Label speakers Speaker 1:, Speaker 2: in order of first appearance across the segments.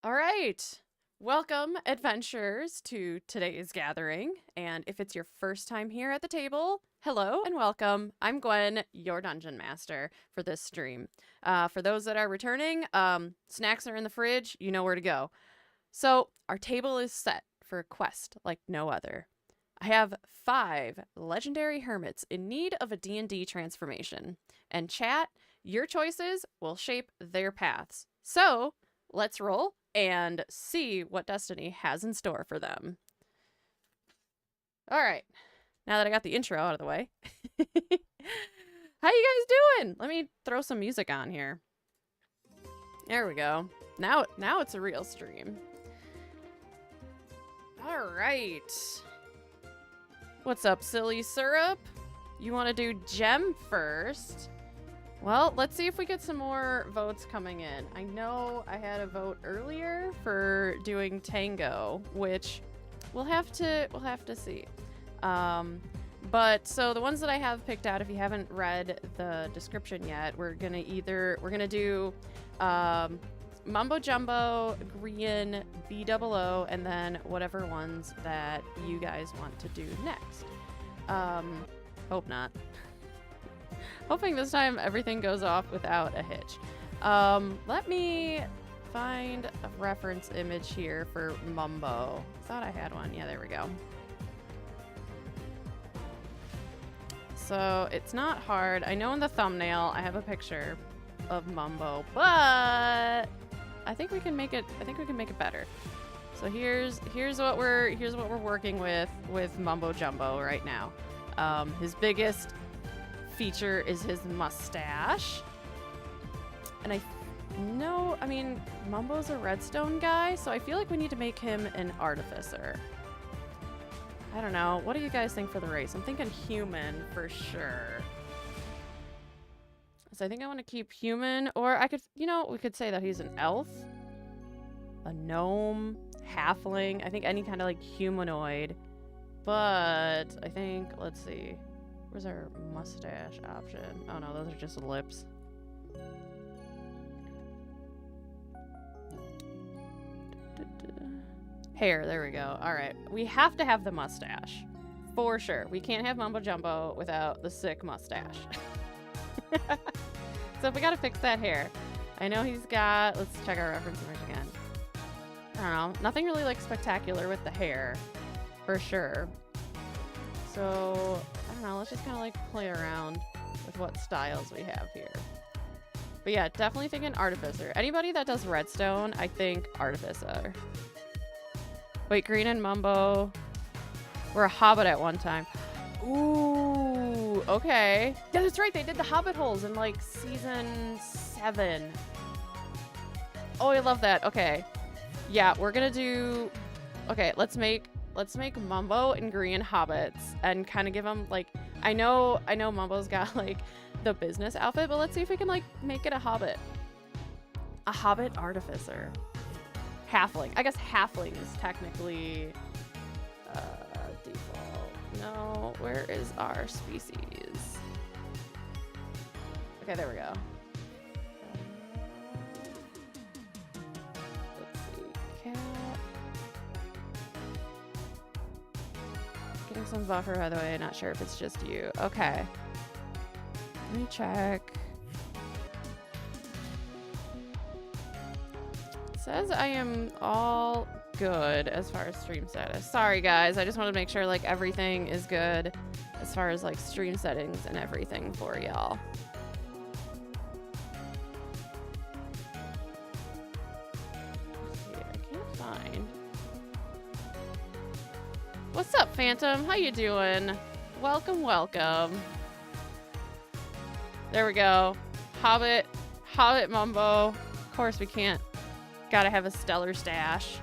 Speaker 1: All right. Welcome, adventurers, to today's gathering. And if it's your first time here at the table, hello and welcome. I'm Gwen, your dungeon master for this stream. For those that are returning, snacks are in the fridge. You know where to go. So our table is set for a quest like no other. I have 5 legendary hermits in need of a D&D transformation. And chat, your choices will shape their paths. So let's roll and see what Destiny has in store for them. All right. Now that I got the intro out of the way. How you guys doing? Let me throw some music on here. There we go. Now it's a real stream. All right. What's up, silly syrup? You want to do gem first? Well, let's see if we get some more votes coming in. I know I had a vote earlier for doing tango, which we'll have to see. But so the ones that I have picked out, if you haven't read the description yet, we're gonna do Mumbo Jumbo, Grian, B00, and then whatever ones that you guys want to do next. Hope not. Hoping this time everything goes off without a hitch. Let me find a reference image here for Mumbo. Thought I had one. Yeah, there we go. So it's not hard. I know in the thumbnail I have a picture of Mumbo, but I think we can make it. I think we can make it better. So here's what we're working with Mumbo Jumbo right now. His biggest feature is his mustache. And I mean, Mumbo's a redstone guy, so I feel like we need to make him an artificer. I don't know. What do you guys think for the race? I'm thinking human for sure. So I think I want to keep human, or I could, we could say that he's an elf, a gnome, halfling. I think any kind of like humanoid. But I think, let's see. Where's our mustache option? Oh no, those are just lips. Hair, there we go. All right, we have to have the mustache. For sure. We can't have Mumbo Jumbo without the sick mustache. So we gotta fix that hair. I know he's got, let's check our reference image again. I don't know, nothing really like spectacular with the hair, for sure. So, I don't know, let's just kind of like play around with what styles we have here. But yeah, definitely thinking artificer. Anybody that does redstone, I think artificer. Wait, Green and Mumbo were a hobbit at one time. Ooh, okay. Yeah, that's right, they did the hobbit holes in like season 7. Oh, I love that. Okay. Yeah, we're gonna do, okay, let's make Mumbo and Grian hobbits and kind of give them like, I know Mumbo's got like the business outfit, but let's see if we can like make it a hobbit artificer. Halfling. I guess halfling is technically default. No, where is our species? Okay, there we go. Let's see. Cat. Getting some buffer, by the way. Not sure if it's just you. Okay. Let me check. It says I am all good as far as stream status. Sorry, guys. I just want to make sure like everything is good as far as like stream settings and everything for y'all. I can't find. What's up, Phantom? How you doing? Welcome, welcome. There we go. Hobbit Mumbo. Of course we can't. Gotta have a stellar stash.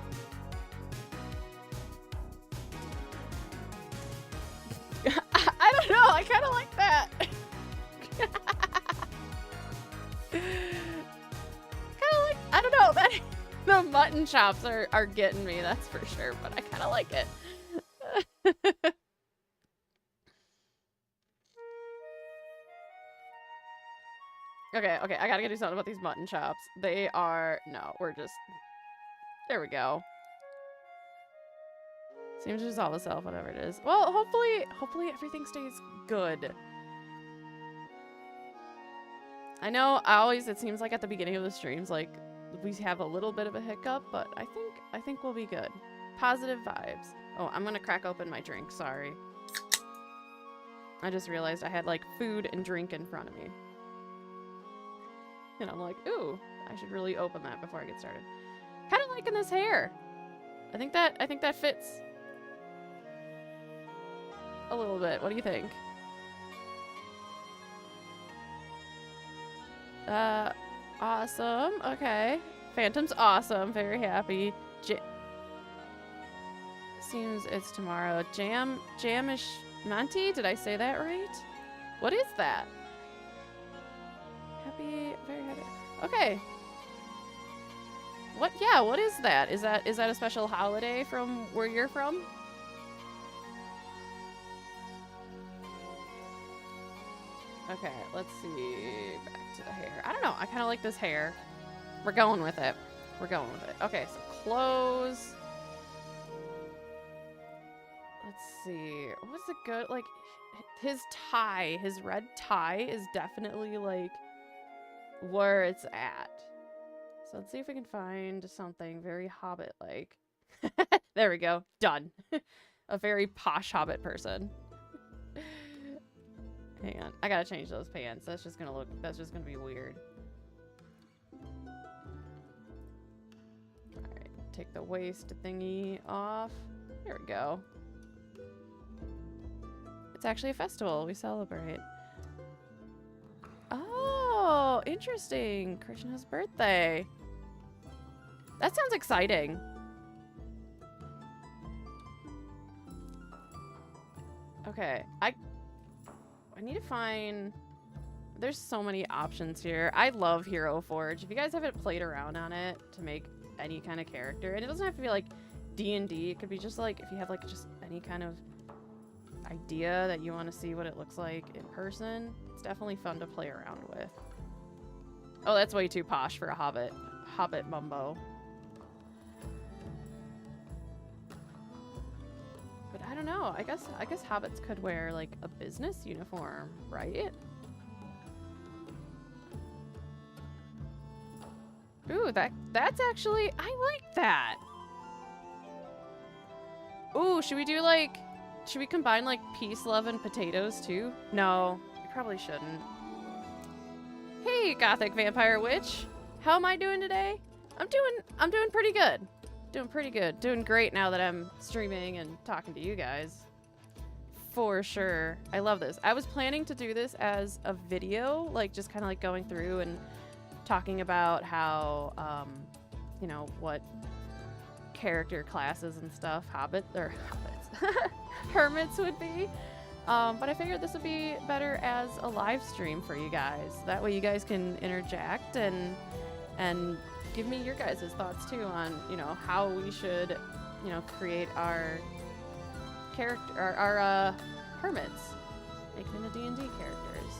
Speaker 1: I don't know. I kind of like that. I don't know. That the mutton chops are getting me. That's for sure. But I kind of like it. Okay, I gotta do something about these mutton chops. They are, no, we're just, There we go. Seems to resolve itself, whatever it is. Well, hopefully everything stays good. I know it seems like at the beginning of the streams, like, we have a little bit of a hiccup, but I think we'll be good. Positive vibes. Oh, I'm gonna crack open my drink, sorry. I just realized I had, like, food and drink in front of me. And I'm like, ooh, I should really open that before I get started. Kind of liking this hair. I think that fits a little bit. What do you think? Awesome. Okay. Phantom's awesome. Very happy. Seems it's tomorrow. Jamish Monty? Did I say that right? What is that? Happy, very happy. Okay. What? Yeah, what is that? Is that a special holiday from where you're from? Okay, let's see. Back to the hair. I don't know. I kind of like this hair. We're going with it. We're going with it. Okay, so clothes. Let's see. What's it good? Like, his tie, his red tie is definitely, like, where it's at. So let's see if we can find something very Hobbit-like. There we go. Done. A very posh Hobbit person. Hang on. I gotta change those pants. That's just gonna be weird. Alright. Take the waist thingy off. There we go. It's actually a festival. We celebrate. Oh, interesting. Krishna's birthday. That sounds exciting. Okay. I need to find... There's so many options here. I love Hero Forge. If you guys haven't played around on it to make any kind of character, and it doesn't have to be like D&D, it could be just like if you have like just any kind of idea that you want to see what it looks like in person, it's definitely fun to play around with. Oh, that's way too posh for a Hobbit. Hobbit Mumbo. But I don't know. I guess hobbits could wear like a business uniform, right? Ooh, that's actually, I like that. Ooh, should we combine like peace, love, and potatoes too? No, we probably shouldn't. Hey, Gothic Vampire Witch. How am I doing today? I'm doing pretty good. Doing pretty good. Doing great now that I'm streaming and talking to you guys. For sure. I love this. I was planning to do this as a video, like just kind of like going through and talking about how, you know, what character classes and stuff hermits would be. But I figured this would be better as a live stream for you guys. That way you guys can interject and give me your guys' thoughts too on, you know, how we should, you know, create our character, our hermits, make them into D&D characters.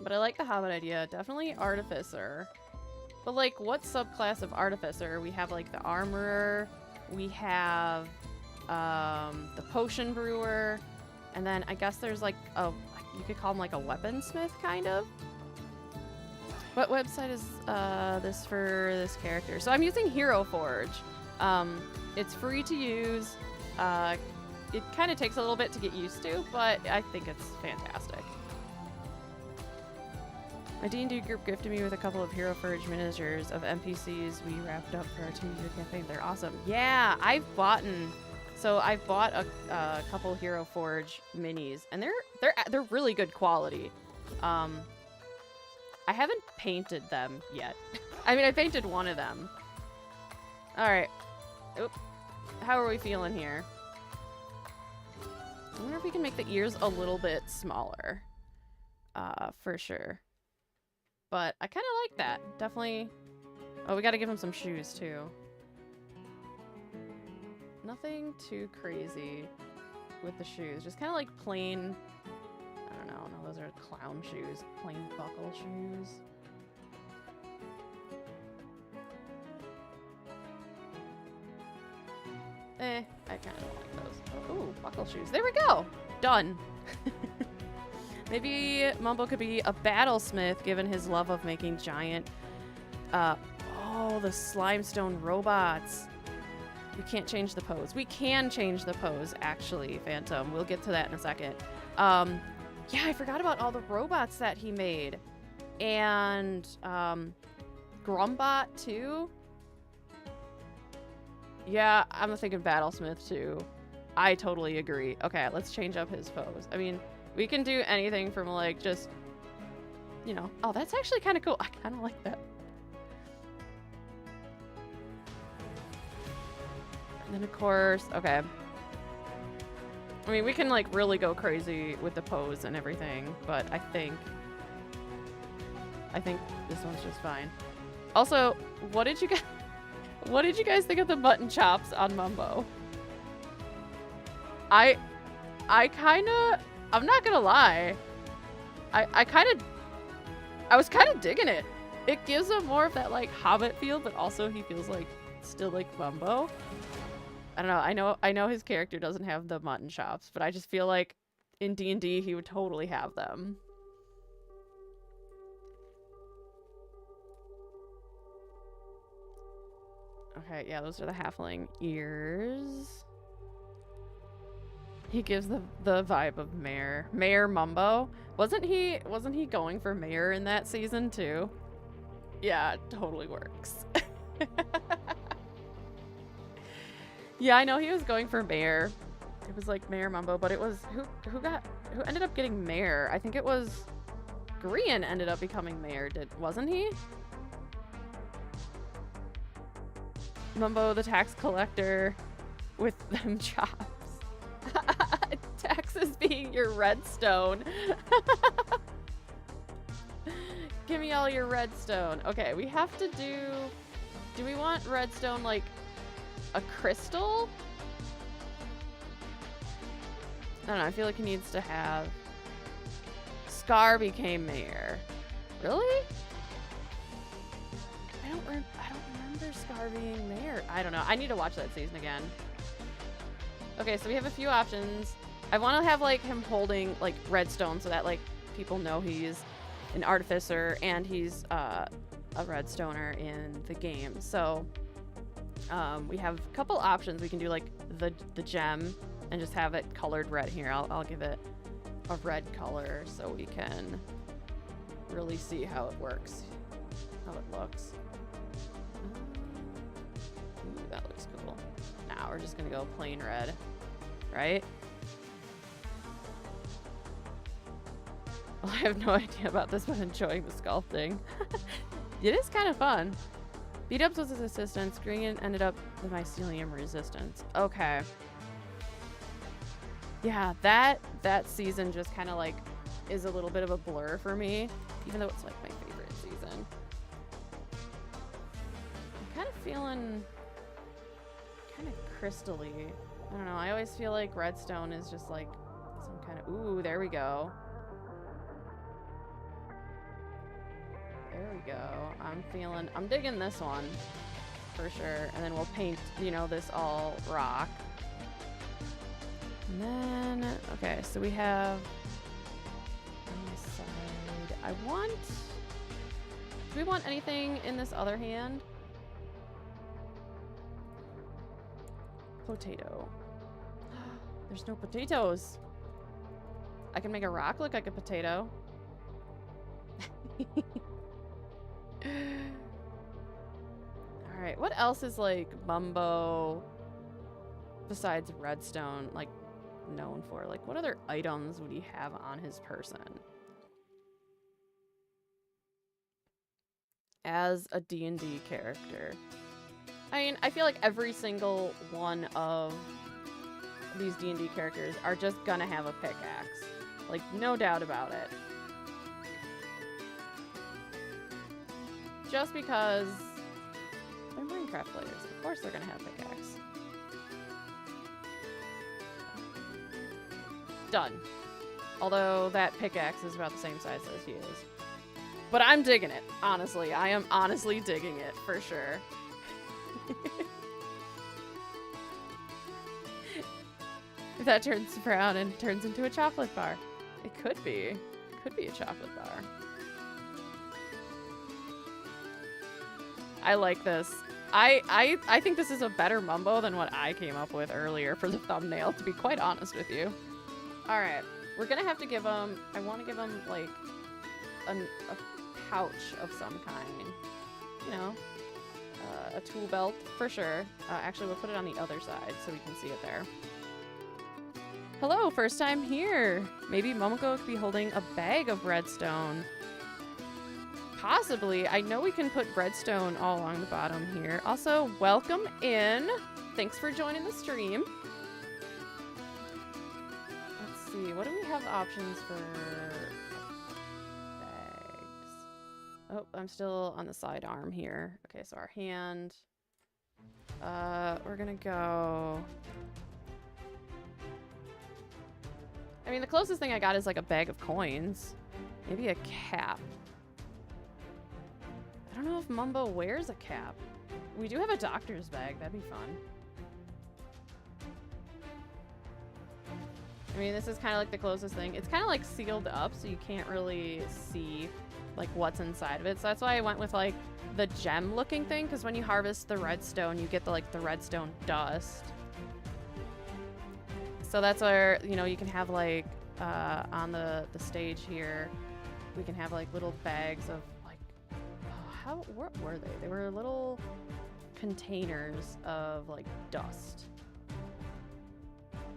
Speaker 1: But I like the Hobbit idea. Definitely Artificer. But like, what subclass of Artificer? We have like the Armorer, we have the Potion Brewer, and then I guess there's like you could call him like a Weaponsmith kind of. What website is this for this character? So I'm using Hero Forge. It's free to use. It kind of takes a little bit to get used to, but I think it's fantastic. My D&D group gifted me with a couple of Hero Forge miniatures of NPCs we wrapped up for our 2-year campaign. They're awesome. Yeah, I've bought a couple Hero Forge minis, and they're really good quality. I haven't painted them yet. I mean, I painted one of them. All right. Oop. How are we feeling here? I wonder if we can make the ears a little bit smaller. For sure. But I kind of like that. Definitely. Oh, we got to give him some shoes too. Nothing too crazy with the shoes. Just kind of like plain. I don't know. No, those are clown shoes. Plain buckle shoes. I kind of don't like those. Oh, ooh, buckle shoes. There we go. Done. Maybe Mumbo could be a battlesmith given his love of making giant, oh, the slimestone robots. We can't change the pose. We can change the pose, actually, Phantom. We'll get to that in a second. Yeah, I forgot about all the robots that he made. And, Grumbot, too. Yeah, I'm thinking battlesmith, too. I totally agree. Okay, let's change up his pose. I mean, we can do anything from, like, just, you know. Oh, that's actually kind of cool. I kind of like that. And then, of course, okay. I mean, we can, like, really go crazy with the pose and everything, but I think this one's just fine. Also, what did you guys think of the mutton chops on Mumbo? I'm not gonna lie. I was kind of digging it. It gives him more of that, like, Hobbit feel, but also he feels like still like Mumbo. I don't know. I know his character doesn't have the mutton chops, but I just feel like in D&D he would totally have them. Okay, yeah, those are the halfling ears. He gives the vibe of Mayor. Mayor Mumbo. Wasn't he going for mayor in that season too? Yeah, it totally works. Yeah, I know he was going for mayor. It was like Mayor Mumbo, but it was who ended up getting mayor? I think it was Grian ended up becoming mayor, wasn't he? Mumbo the tax collector with them chops. Taxes being your redstone. Give me all your redstone. Okay, we have to do we want redstone like a crystal? I don't know, I feel like he needs to have Scar became mayor. Really? I don't remember Scar being mayor. I don't know. I need to watch that season again. Okay, so we have a few options. I want to have like him holding like redstone so that like people know he's an artificer and he's a redstoner in the game. So we have a couple options. We can do like the gem and just have it colored red here. I'll give it a red color so we can really see how it works, how it looks. Ooh, that looks cool. Now we're just gonna go plain red, right? Well, I have no idea about this, but enjoying the sculpting. It is kind of fun. Beat-ups was his assistance. Grian ended up with mycelium resistance. Okay. Yeah, that season just kind of like is a little bit of a blur for me, even though it's like my favorite season. I'm kind of feeling kind of crystally. I don't know. I always feel like redstone is just like some kind of, ooh, there we go. There we go. I'm digging this one for sure. And then we'll paint, you know, this all rock. And then, okay, so we have on this side, do we want anything in this other hand? Potato. There's no potatoes. I can make a rock look like a potato. Alright, what else is like Mumbo besides redstone like known for? Like what other items would he have on his person as a D&D character? I mean, I feel like every single one of these D&D characters are just gonna have a pickaxe. Like, no doubt about it. Just because they're Minecraft players. Of course they're gonna have pickaxe. Done. Although that pickaxe is about the same size as he is. But I'm digging it, honestly. I am honestly digging it, for sure. If that turns brown and turns into a chocolate bar. It could be. It could be a chocolate bar. I like this. I think this is a better Mumbo than what I came up with earlier for the thumbnail, to be quite honest with you. All right. We're going to have to give him... I want to give him, like, a pouch of some kind. You know? A tool belt, for sure. Actually, we'll put it on the other side so we can see it there. Hello, first time here. Maybe Momoko could be holding a bag of redstone. Possibly. I know we can put redstone all along the bottom here. Also, welcome in. Thanks for joining the stream. Let's see. What do we have options for bags? Oh, I'm still on the side arm here. Okay, so our hand. We're gonna go... I mean, the closest thing I got is like a bag of coins. Maybe a cap. I don't know if Mumbo wears a cap. We do have a doctor's bag. That'd be fun. I mean, this is kind of like the closest thing. It's kind of like sealed up, so you can't really see like what's inside of it. So that's why I went with like the gem looking thing, because when you harvest the redstone, you get the like the redstone dust. So that's where, you know, you can have like on the stage here, we can have like little bags of like, what were they? They were little containers of like dust.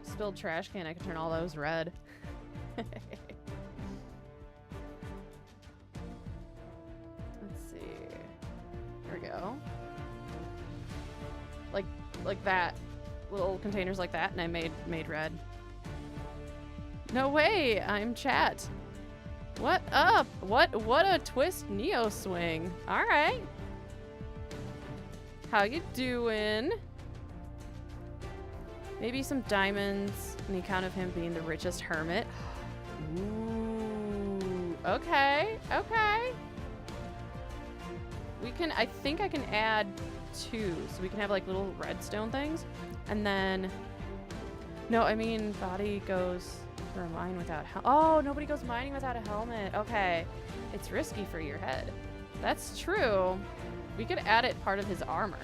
Speaker 1: Spilled trash can, I can turn all those red. Let's see. There we go. Like that. Little containers like that, and I made red. No way, I'm chat. What up? What a twist, Neo swing. All right. How you doing? Maybe some diamonds on the account of him being the richest hermit. Ooh. Okay. Okay. We can. I think I can add 2, so we can have like little redstone things. And then, no, I mean, body goes for a mine without oh, nobody goes mining without a helmet. Okay. It's risky for your head. That's true. We could add it part of his armor.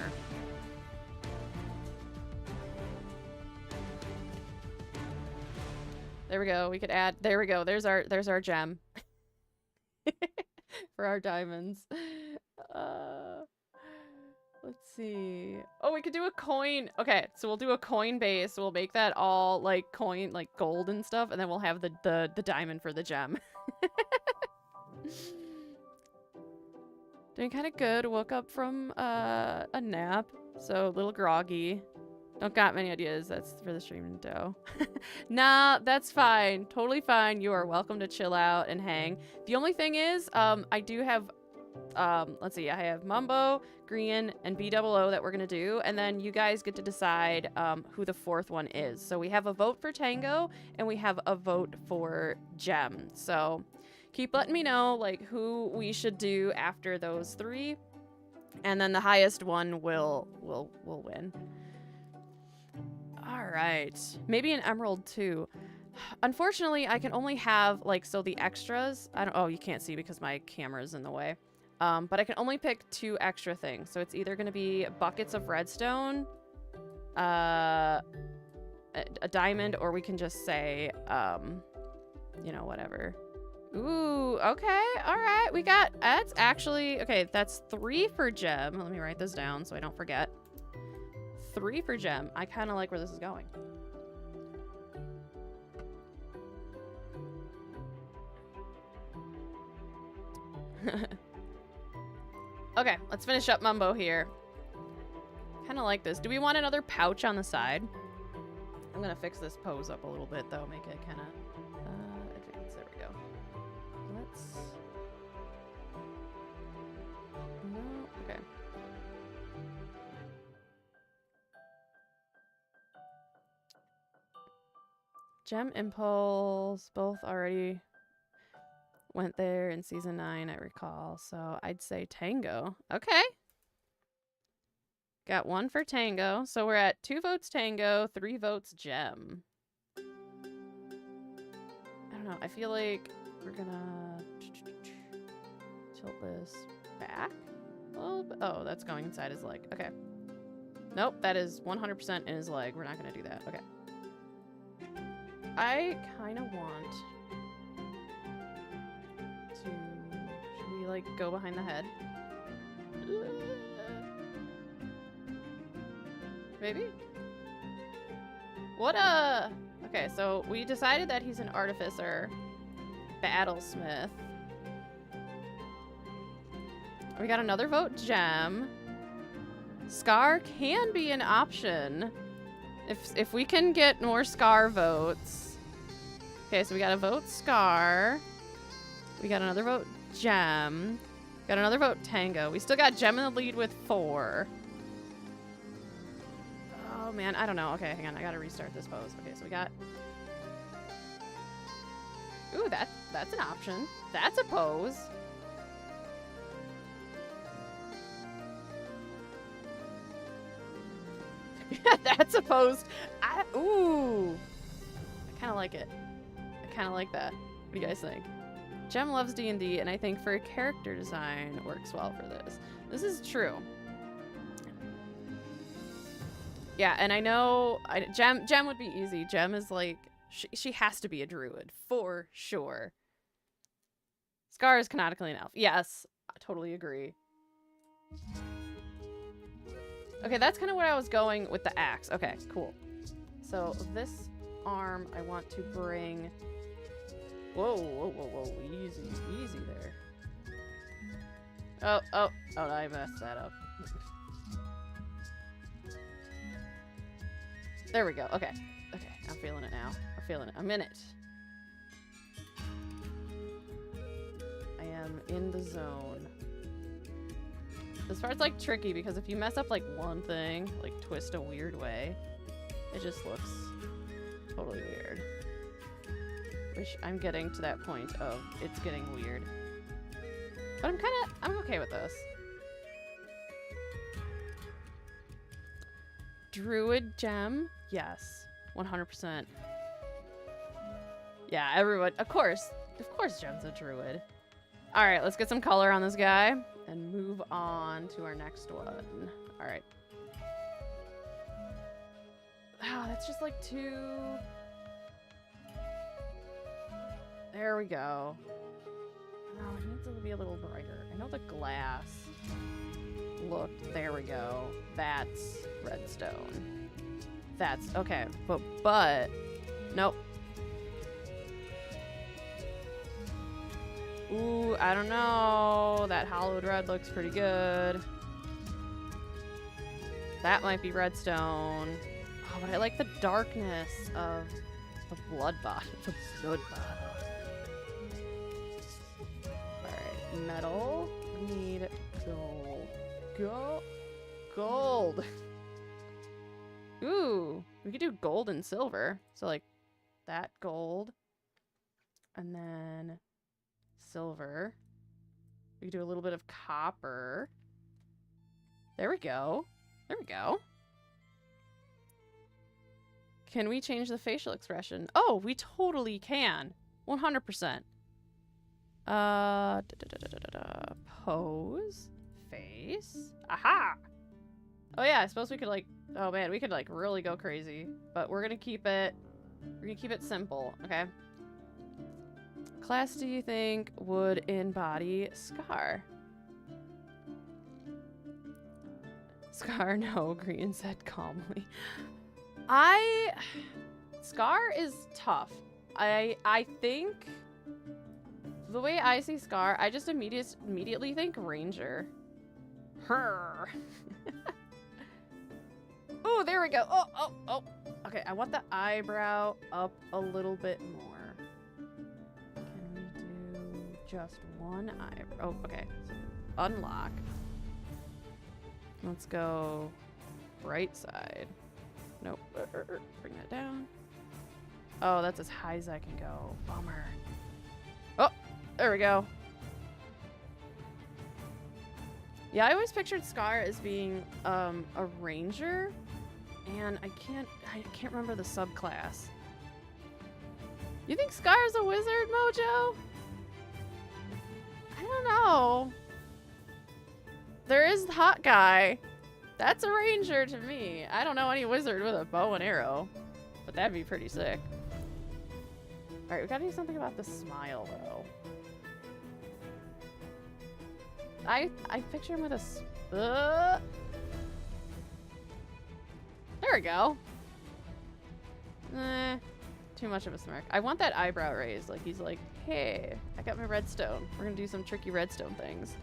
Speaker 1: There we go. We could add, there we go. There's our gem. For our diamonds. Let's see. Oh, we could do a coin. Okay, so we'll do a coin base. We'll make that all like coin, like gold and stuff, and then we'll have the diamond for the gem. Doing kind of good. Woke up from a nap, so a little groggy. Don't got many ideas. That's for the stream dough. Nah, that's fine. Totally fine. You are welcome to chill out and hang. The only thing is, I do have, let's see, I have Mumbo, Grian, and BOO that we're going to do. And then you guys get to decide who the 4th one is. So we have a vote for Tango, and we have a vote for Gem. So keep letting me know, like, who we should do after those 3. And then the highest one will win. All right. Maybe an emerald too. Unfortunately, I can only have like, so the extras, oh, you can't see because my camera's in the way. But I can only pick 2 extra things. So it's either going to be buckets of redstone, a diamond, or we can just say, you know, whatever. Ooh, okay. All right. We got, that's actually, okay, that's 3 for Gem. Let me write this down so I don't forget. 3 for Gem. I kind of like where this is going. Okay, let's finish up Mumbo here. Kind of like this. Do we want another pouch on the side? I'm going to fix this pose up a little bit, though. Make it kind of advanced. There we go. Let's... No, okay. Gem Impulse, both already went there in season 9, I recall. So I'd say Tango. Okay. Got 1 for Tango. So we're at 2 votes Tango, 3 votes Gem. know. I feel like we're gonna tilt this back a little bit. Oh, that's going inside his leg. Okay. Nope, that is 100% in his leg. We're not gonna do that. Okay. I kind of want to... Should we, like, go behind the head? Maybe? What Okay, so we decided that he's an artificer, battlesmith. We got another vote, gem. Scar can be an option if we can get more Scar votes. Okay, so we got a vote Scar. We got another vote gem. Got another vote Tango. We still got gem in the lead with 4. Oh man, I don't know. Okay, hang on. I gotta restart this pose. Okay, so we got... Ooh, that's an option. That's a pose. That's a pose. Ooh. I kind of like it. I kind of like that. What do you guys think? Jem loves D&D, and I think for a character design works well for this. This is true. Yeah, and I know Jem would be easy. Jem is like, she has to be a druid for sure. Scar is canonically an elf. Yes, I totally agree. Okay, that's kind of where I was going with the axe. Okay, cool. So this arm, I want to bring... Whoa, whoa, whoa, whoa. Easy, easy there. Oh, I messed that up. There we go. Okay. Okay, I'm feeling it now. I'm feeling it. I'm in it. I am in the zone. This part's like tricky because if you mess up like one thing, like twist a weird way, it just looks totally weird. Which I'm getting to that point of it's getting weird. But I'm okay with this. Druid gem? Yes. 100%. Yeah, everyone. Of course Gem's a druid. Alright, let's get some color on this guy and move on to our next one. Alright. Oh, that's just like too... There we go. No, it needs to be a little brighter. I know the glass looked... There we go. That's redstone. That's... Okay, but... Nope. Ooh, I don't know. That hollowed red looks pretty good. That might be redstone. Oh, but I like the darkness of the blood bottle. The blood bottle. Alright, metal. We need gold. Gold. Ooh, we could do gold and silver. So like that gold. And then silver. We could do a little bit of copper. There we go. There we go. Can we change the facial expression? Oh, we totally can. 100%. Pose. Face. Aha! Oh yeah, I suppose we could like... Oh man, we could like really go crazy. But we're gonna keep it... We're gonna keep it simple, okay? Class do you think would embody Scar? Scar, no, Grian said calmly. Scar is tough. I think the way I see Scar, I just immediately think Ranger. Her. Oh, there we go. Oh. Okay, I want the eyebrow up a little bit more. Can we do just one eyebrow? Oh, okay. So unlock. Let's go right side. Nope. Bring that down. Oh, that's as high as I can go. Bummer. Oh, there we go. Yeah, I always pictured Scar as being a ranger, and I can't remember the subclass. You think Scar's a wizard, Mojo? I don't know. There is the hot guy. That's a ranger to me. I don't know any wizard with a bow and arrow, but that'd be pretty sick. All right, we gotta do something about the smile, though. I picture him with a... There we go. Too much of a smirk. I want that eyebrow raised. Like, he's like, hey, I got my redstone. We're gonna do some tricky redstone things.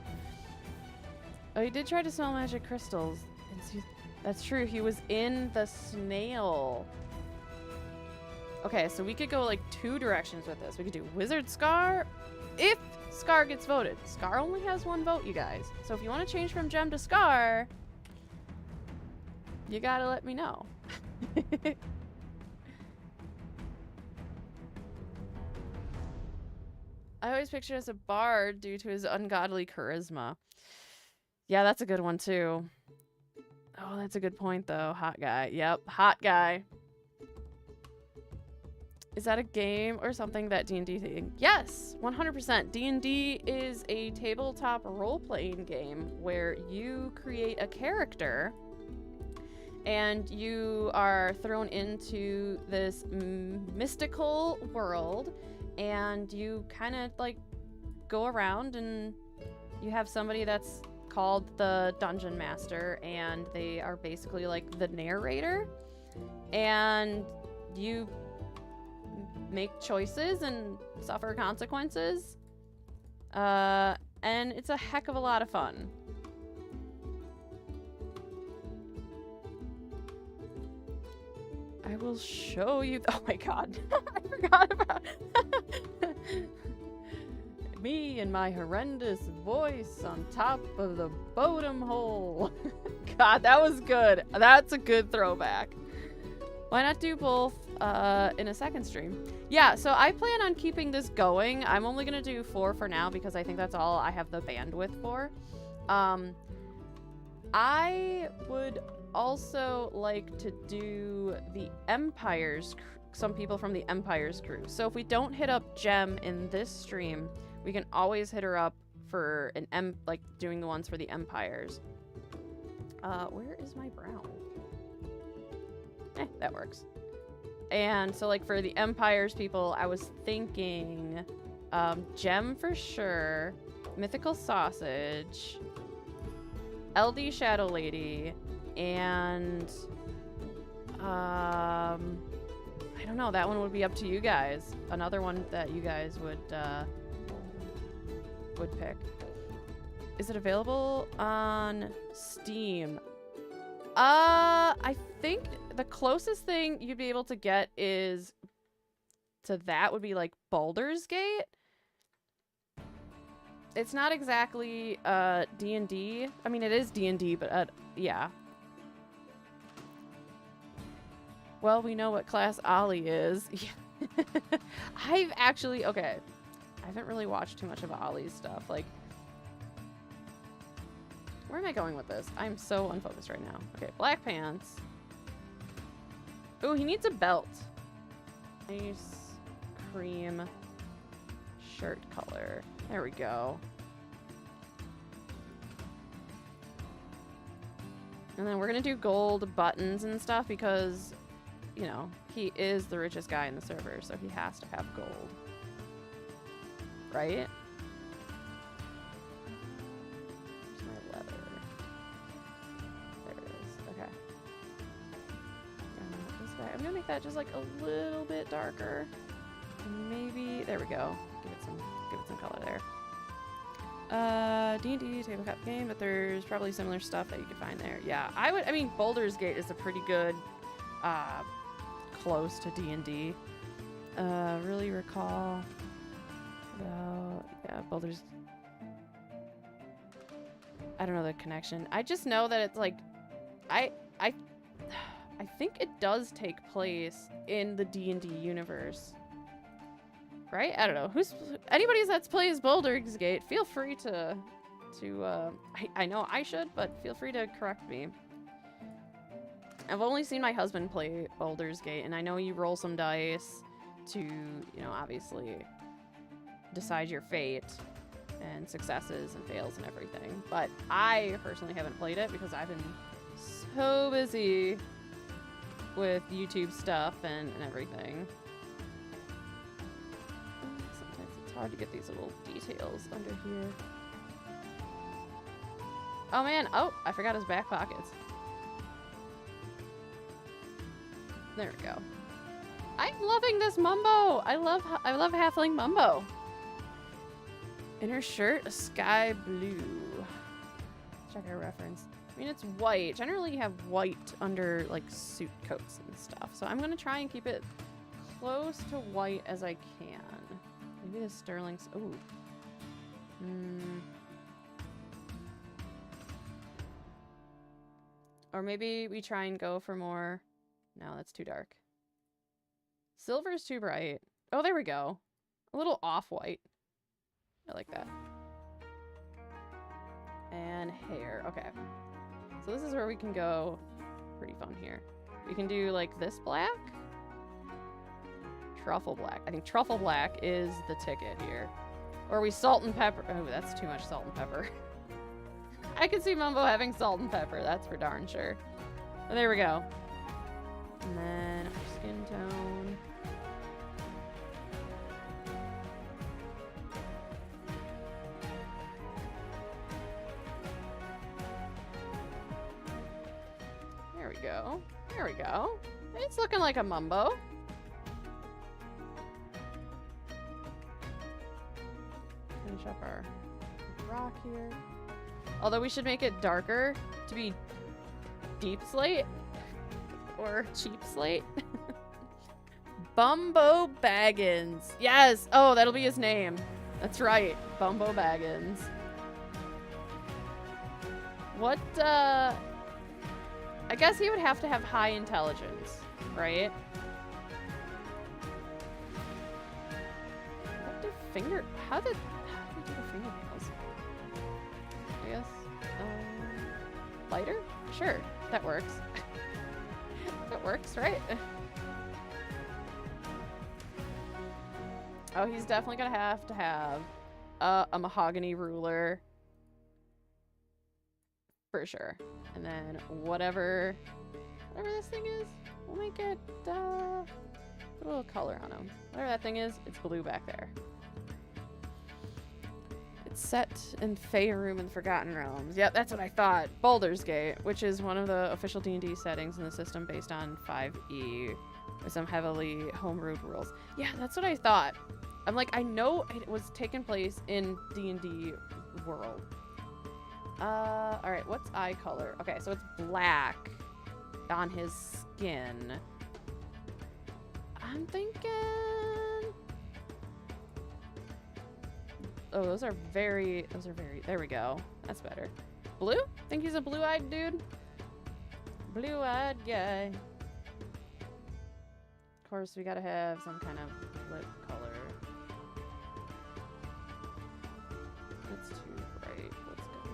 Speaker 1: Oh, he did try to smell magic crystals. That's true. He was in the snail. Okay, so we could go like 2 directions with this. We could do Wizard Scar if Scar gets voted. Scar only has 1 vote, you guys. So if you want to change from Gem to Scar, you gotta let me know. I always picture as a bard due to his ungodly charisma. Yeah, that's a good one too. Oh, that's a good point though. Hot guy. Yep, hot guy. Is that a game or something that D&D thing? Yes, 100%. D&D is a tabletop role-playing game where you create a character and you are thrown into this mystical world, and you kind of like go around and you have somebody that's called the Dungeon Master, and they are basically like the narrator, and you make choices and suffer consequences, and it's a heck of a lot of fun. I will show you. Oh my god. I forgot about me and my horrendous voice on top of the bottom hole. God, that was good. That's a good throwback. Why not do both in a second stream? Yeah, so I plan on keeping this going. I'm only going to do 4 for now because I think that's all I have the bandwidth for. I would also like to do the Empire's, some people from the Empire's crew. So if we don't hit up Gem in this stream, we can always hit her up for an like doing the ones for the Empires. Where is my brown? That works. And so like for the Empire's people, I was thinking Gem for sure, Mythical Sausage, LD Shadow Lady, and I don't know, that one would be up to you guys. Another one that you guys would pick. Is it available on Steam? I think the closest thing you'd be able to get is to that would be like Baldur's Gate. It's not exactly D&D. I mean, it is D&D, but yeah. Well, we know what class Ollie is. I've actually, okay, I haven't really watched too much of Ollie's stuff. Like, where am I going with this? I'm so unfocused right now. Okay, black pants. Ooh, he needs a belt. Nice cream shirt color. There we go. And then we're gonna do gold buttons and stuff because, you know, he is the richest guy in the server, so he has to have gold. Right? Where's my leather? There it is. Okay. This guy. I'm gonna make that just like a little bit darker. Maybe there we go. Give it some color there. D&D tabletop game, but there's probably similar stuff that you could find there. Yeah, I mean, Baldur's Gate is a pretty good, close to D&D. Really recall about, yeah, Baldur's, I don't know the connection. I just know that it's like, I think it does take place in the D&D universe. Right? I don't know. Anybody that's plays Baldur's Gate, feel free to I know I should, but feel free to correct me. I've only seen my husband play Baldur's Gate, and I know you roll some dice, to, you know, obviously decide your fate and successes and fails and everything. But I personally haven't played it because I've been so busy with YouTube stuff and everything. Sometimes it's hard to get these little details under here. Oh man, oh, I forgot his back pockets. There we go. I'm loving this Mumbo. I love halfling Mumbo. Inner shirt, a sky blue. Check our reference. I mean, it's white. Generally, you have white under like suit coats and stuff. So I'm gonna try and keep it close to white as I can. Maybe the sterling's. Ooh. Or maybe we try and go for more. No, that's too dark. Silver's too bright. Oh, there we go. A little off-white. I like that. And hair. Okay. So this is where we can go. Pretty fun here. We can do like this black. Truffle black. I think truffle black is the ticket here. Or we salt and pepper. Oh, that's too much salt and pepper. I could see Mumbo having salt and pepper. That's for darn sure. Oh, there we go. And then our skin tone. There we go. There we go. It's looking like a Mumbo. Finish up our rock here. Although we should make it darker to be deep slate. Or cheap slate. Bumbo Baggins. Yes. Oh, that'll be his name. That's right. Bumbo Baggins. What, I guess he would have to have high intelligence, right? How did we do the fingernails? I guess, lighter? Sure, that works. That works, right? Oh, he's definitely gonna have to have a mahogany ruler. For sure. And then whatever this thing is, we'll make it, put a little color on him. Whatever that thing is, it's blue back there. It's set in Faerun in the Forgotten Realms. Yep, that's what I thought. Baldur's Gate, which is one of the official D&D settings in the system based on 5e with some heavily homebrewed rules. Yeah, that's what I thought. I'm like, I know it was taking place in D&D world. Alright, what's eye color? Okay, so it's black on his skin. I'm thinking... Oh, those are very, there we go. That's better. Blue? Think he's a blue-eyed dude? Blue-eyed guy. Of course, we gotta have some kind of lip color. That's too bright. Let's go.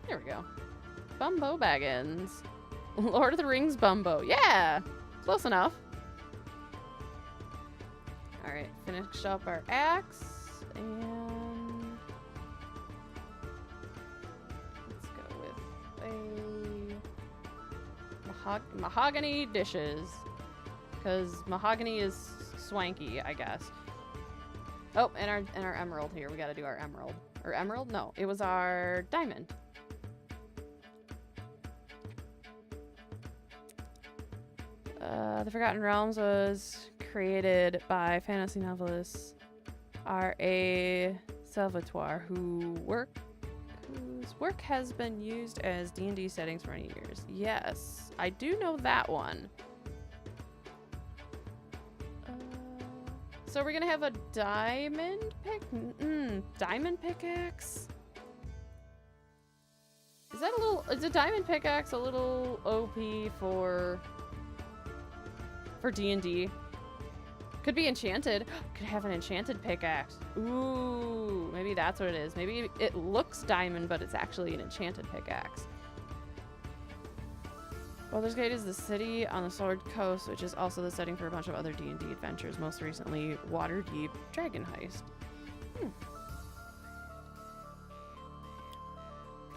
Speaker 1: There we go. Bumbo Baggins. Lord of the Rings Bumbo. Yeah! Close enough. Alright, finish up our axe. And let's go with a mahogany dishes, because mahogany is swanky, I guess. Oh, and our emerald here. We got to do our emerald. Or emerald? No, it was our diamond. The Forgotten Realms was created by fantasy novelist R.A. Salvatore, whose work has been used as D&D settings for many years. Yes, I do know that one. So we're gonna have a diamond diamond pickaxe. Is that a little? Is a diamond pickaxe a little OP for D&D? Could be enchanted. Could have an enchanted pickaxe. Ooh, maybe that's what it is. Maybe it looks diamond, but it's actually an enchanted pickaxe. Baldur's Gate is the city on the Sword Coast, which is also the setting for a bunch of other D&D adventures, most recently Waterdeep Dragon Heist.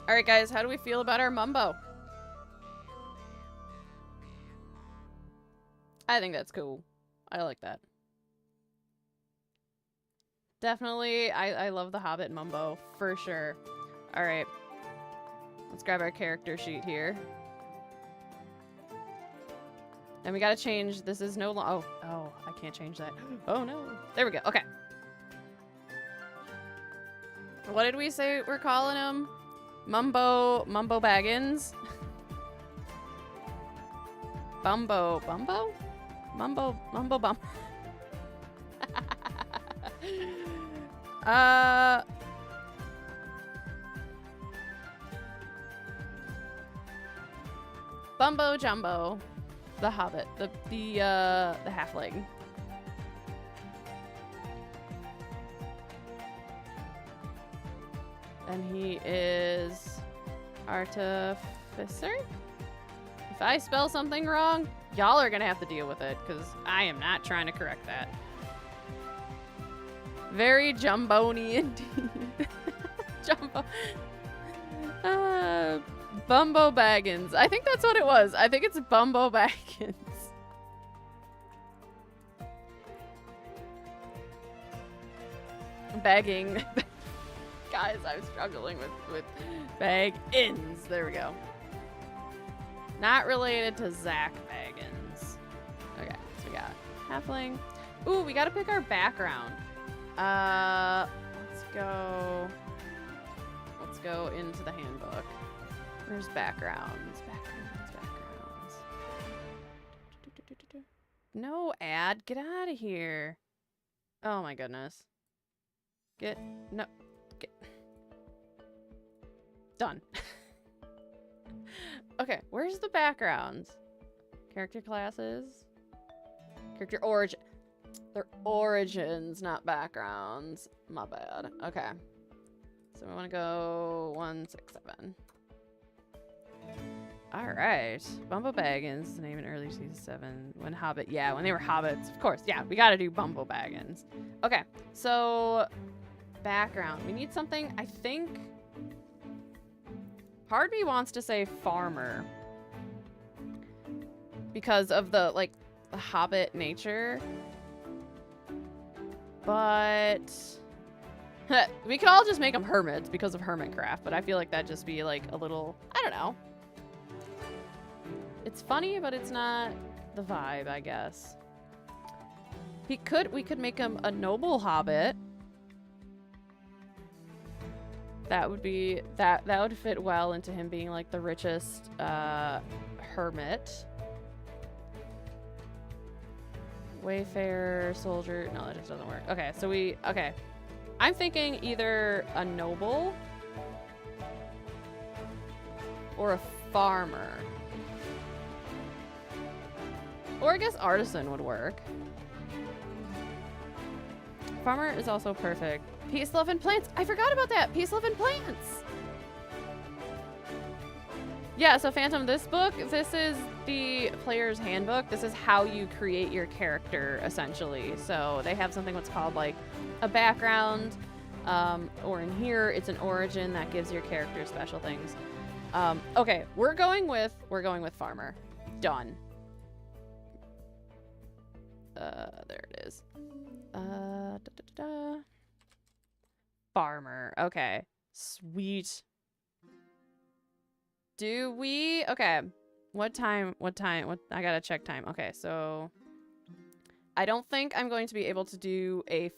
Speaker 1: Alright guys, how do we feel about our Mumbo? I think that's cool. I like that. Definitely, I love the Hobbit Mumbo, for sure. Alright. Let's grab our character sheet here. And we gotta change, this is no longer, oh, I can't change that. Oh no. There we go, okay. What did we say we're calling him? Mumbo Baggins? Bumbo Bum? Mumbo Jumbo, the Hobbit, the halfling. And he is Artificer? If I spell something wrong, y'all are gonna have to deal with it, because I am not trying to correct that. Very Jumbo-y indeed. Jumbo. Bumbo Baggins. I think that's what it was. I think it's Bumbo Baggins. Bagging. Guys, I'm struggling with Baggins. There we go. Not related to Zach Baggins. Okay, so we got halfling. Ooh, we gotta pick our background. Let's go into the handbook. Where's backgrounds? Backgrounds. No ad. Get out of here. Oh my goodness. Get. Done. Okay, where's the backgrounds? Character classes? Character origin. They're origins, not backgrounds. My bad. Okay. So we want to go 167. Alright. Bumbo Baggins, the name in early season 7. When Hobbit, yeah, when they were hobbits. Of course, yeah, we gotta do Bumbo Baggins. Okay, so background. We need something, I think. Part of me wants to say farmer. Because of the, like, the hobbit nature. But we could all just make them hermits because of Hermitcraft, but I feel like that'd just be like a little, I don't know. It's funny, but it's not the vibe, I guess. We could make him a noble hobbit. That would be, that would fit well into him being like the richest hermit. Wayfarer, soldier. No, that just doesn't work. Okay, so okay. I'm thinking either a noble or a farmer. Or I guess artisan would work. Farmer is also perfect. Peace, love, and plants. I forgot about that. Peace, love, and plants. Yeah, so Phantom, this book, this is the player's handbook. This is how you create your character, essentially. So they have something what's called like a background, or in here, it's an origin that gives your character special things. Okay, we're going with farmer. Done. There it is. Farmer. Okay. Sweet. Do we? Okay. What time? I gotta check time. Okay, so I don't think I'm going to be able to do a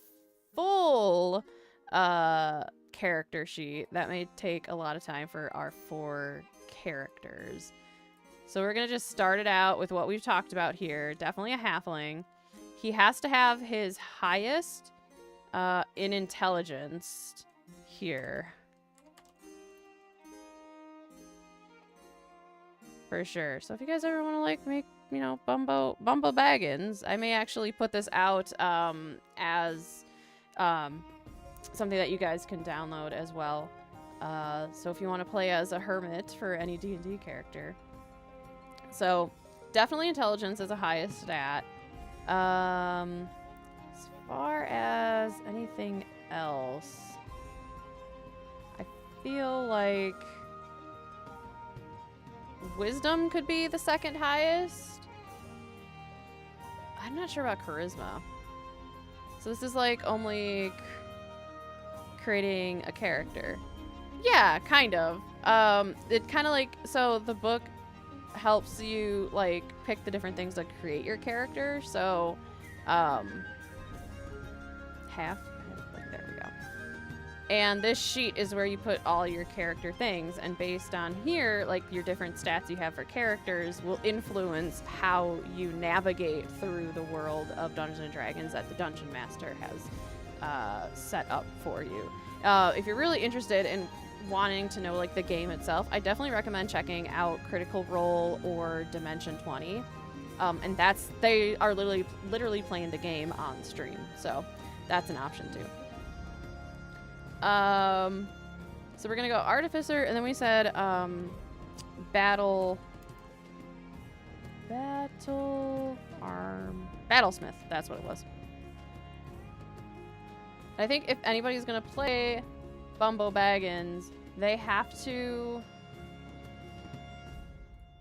Speaker 1: full character sheet. That may take a lot of time for our 4 characters. So we're gonna just start it out with what we've talked about here. Definitely a halfling. He has to have his highest in intelligence here. For sure. So if you guys ever want to like make, you know, Bumbo Baggins, I may actually put this out as something that you guys can download as well. So if you want to play as a hermit for any D&D character, So definitely intelligence is a highest stat. As far as anything else, I feel like wisdom could be the second highest. I'm not sure about charisma. So this is like only creating a character. Yeah, kind of. It kind of like, so the book helps you like pick the different things that create your character. So, half, like there we go. And this sheet is where you put all your character things, and based on here, like your different stats you have for characters will influence how you navigate through the world of Dungeons and Dragons that the Dungeon Master has set up for you. If you're really interested in wanting to know like the game itself, I definitely recommend checking out Critical Role or Dimension 20. And they are literally playing the game on stream, so that's an option too. So we're gonna go Artificer, and then we said Battlesmith. That's what it was. I think if anybody's gonna play Mumbo Baggins,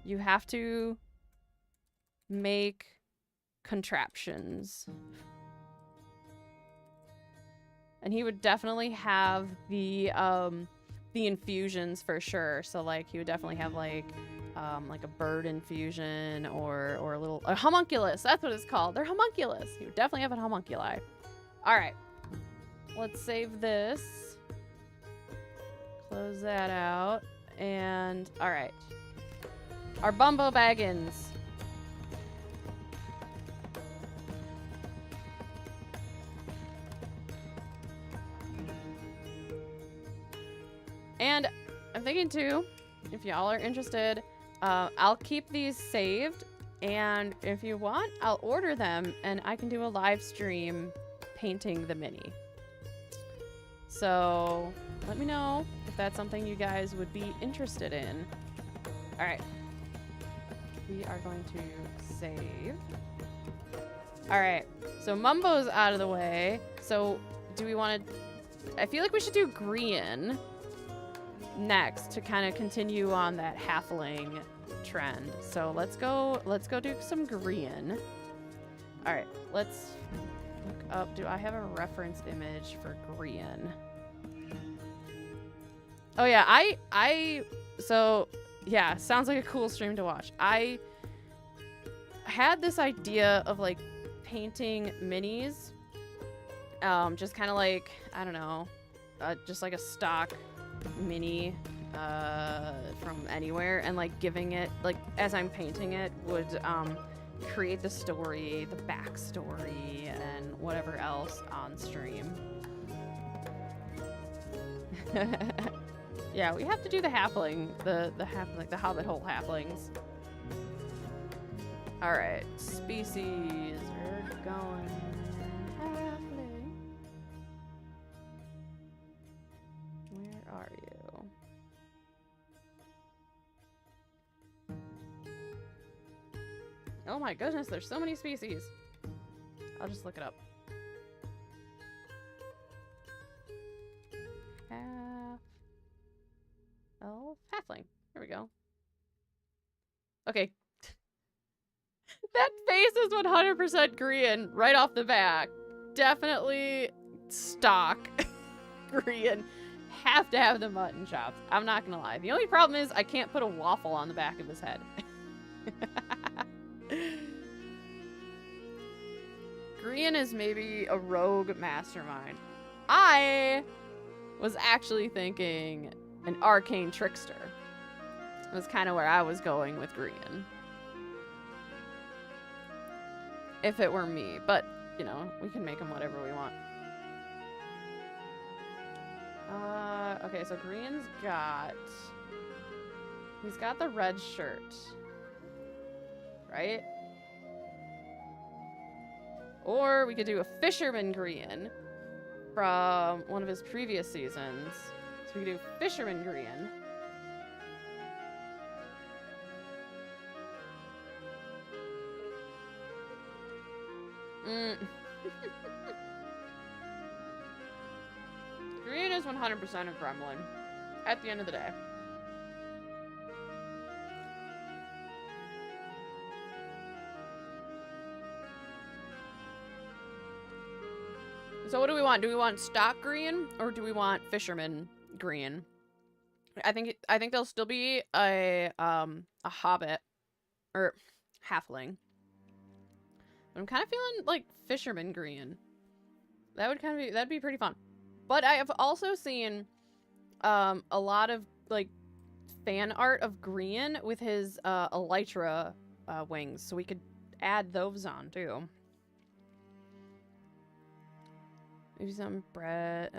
Speaker 1: you have to make contraptions. And he would definitely have the infusions for sure. So like he would definitely have like a bird infusion or a homunculus. That's what it's called. They're homunculus. He would definitely have a homunculi. All right. Let's save this. Close that out. And all right. Our Mumbo Baggins. And I'm thinking too, if y'all are interested, I'll keep these saved, and if you want, I'll order them and I can do a live stream painting the mini. So let me know if that's something you guys would be interested in. All right, we are going to save. All right, so Mumbo's out of the way. So do we want to, I feel like we should do Grian next to kind of continue on that halfling trend. So let's go do some Grian. All right, let's look up. Do I have a reference image for Grian? Oh yeah, so yeah, sounds like a cool stream to watch. I had this idea of like painting minis, just kind of like, I don't know, just like a stock mini from anywhere, and like giving it, like as I'm painting it, would create the story, the backstory, and whatever else on stream. Yeah, we have to do the halfling, the halfling, the hobbit hole halflings. All right, species, we're going halfling. Where are you? Oh my goodness, there's so many species. I'll just look it up. Halfling. There we go. Okay. That face is 100% Grian right off the back. Definitely stock Grian. Have to have the mutton chops. I'm not gonna lie. The only problem is I can't put a waffle on the back of his head. Grian is maybe a rogue mastermind. I was actually thinking an arcane trickster. Was kind of where I was going with Grian. If it were me, but you know, we can make him whatever we want. Okay, so Grian's he's got the red shirt, right? Or we could do a fisherman Grian from one of his previous seasons. So we could do fisherman Grian. Mm. Grian is 100% a gremlin at the end of the day. So what do we want? Do we want stock Grian or do we want fisherman Grian? I think there'll still be a hobbit or halfling. I'm kind of feeling like fisherman Grian. That would kind of be, that'd be pretty fun. But I have also seen a lot of like fan art of Grian with his elytra wings, so we could add those on too. Maybe some bread.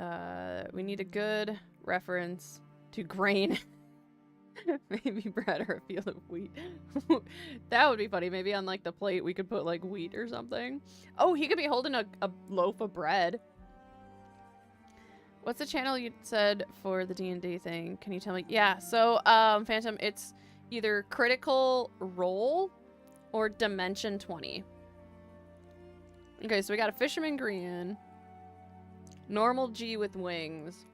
Speaker 1: We need a good reference to grain. Maybe bread or a field of wheat. That would be funny. Maybe on like the plate we could put like wheat or something. Oh, he could be holding a loaf of bread. What's the channel you said for the D&D thing? Can you tell me? Yeah, so Phantom, it's either Critical Role or Dimension 20. Okay, so we got a Fisherman Grian. Normal G with wings.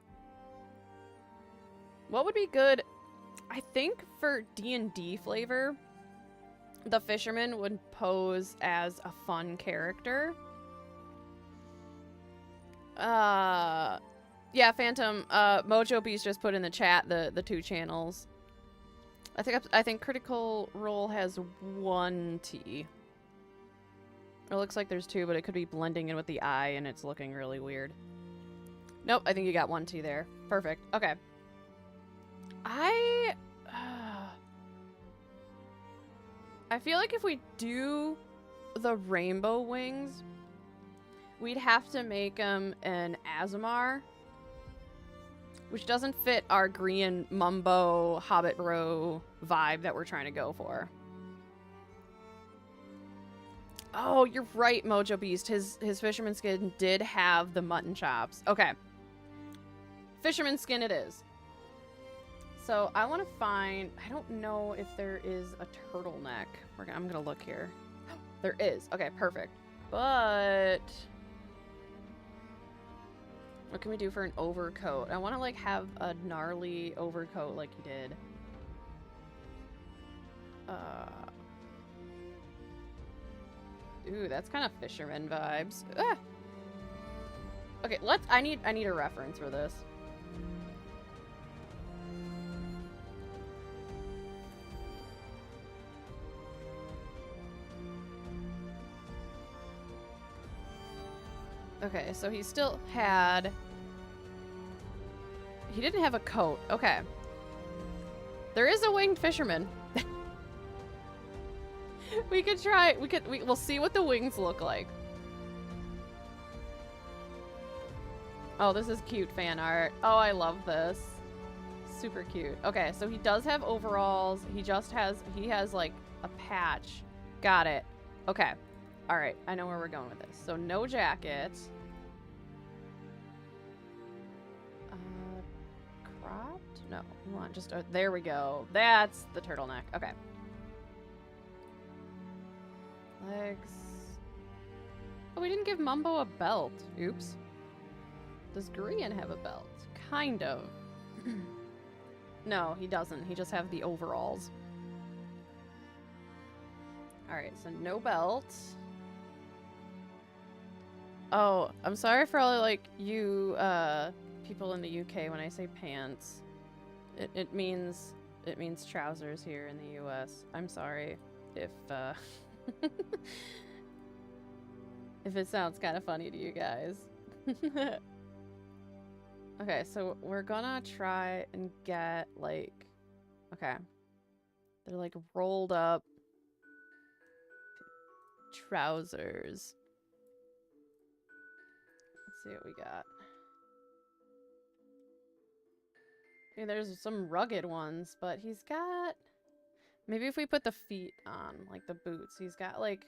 Speaker 1: What would be good? I think for D&D flavor, the fisherman would pose as a fun character. Yeah, Phantom, Mojo Beast just put in the chat the two channels. I think Critical Role has 1 T. It looks like there's 2, but it could be blending in with the eye and it's looking really weird. Nope, I think you got 1 T there. Perfect. Okay. I feel like if we do the rainbow wings, we'd have to make them an Azamar, which doesn't fit our Grian Mumbo Hobbit Row vibe that we're trying to go for. Oh, you're right, Mojo Beast. His fisherman skin did have the mutton chops. Okay. Fisherman skin it is. So I want to find, I don't know if there is a turtleneck. I'm going to look here. There is. Okay, perfect. But what can we do for an overcoat? I want to like have a gnarly overcoat like he did. Ooh, that's kind of fisherman vibes. Ah! Okay, I need a reference for this. Okay, so he still had... He didn't have a coat. Okay. There is a winged fisherman. We could try... We'll see what the wings look like. Oh, this is cute fan art. Oh, I love this. Super cute. Okay, so he does have overalls. He has like a patch. Got it. Okay. All right, I know where we're going with this. So no jacket. Cropped? No, we want just, there we go. That's the turtleneck. Okay. Legs. Oh, we didn't give Mumbo a belt. Oops. Does Grian have a belt? Kind of. No, he doesn't. He just have the overalls. All right, so no belt. Oh, I'm sorry for all like you people in the UK when I say pants. It means trousers here in the US. I'm sorry if if it sounds kind of funny to you guys. Okay, so we're gonna try and get like, okay, they're like rolled up trousers. Let's see what we got. I mean, there's some rugged ones, but he's got... Maybe if we put the feet on, like the boots, he's got like...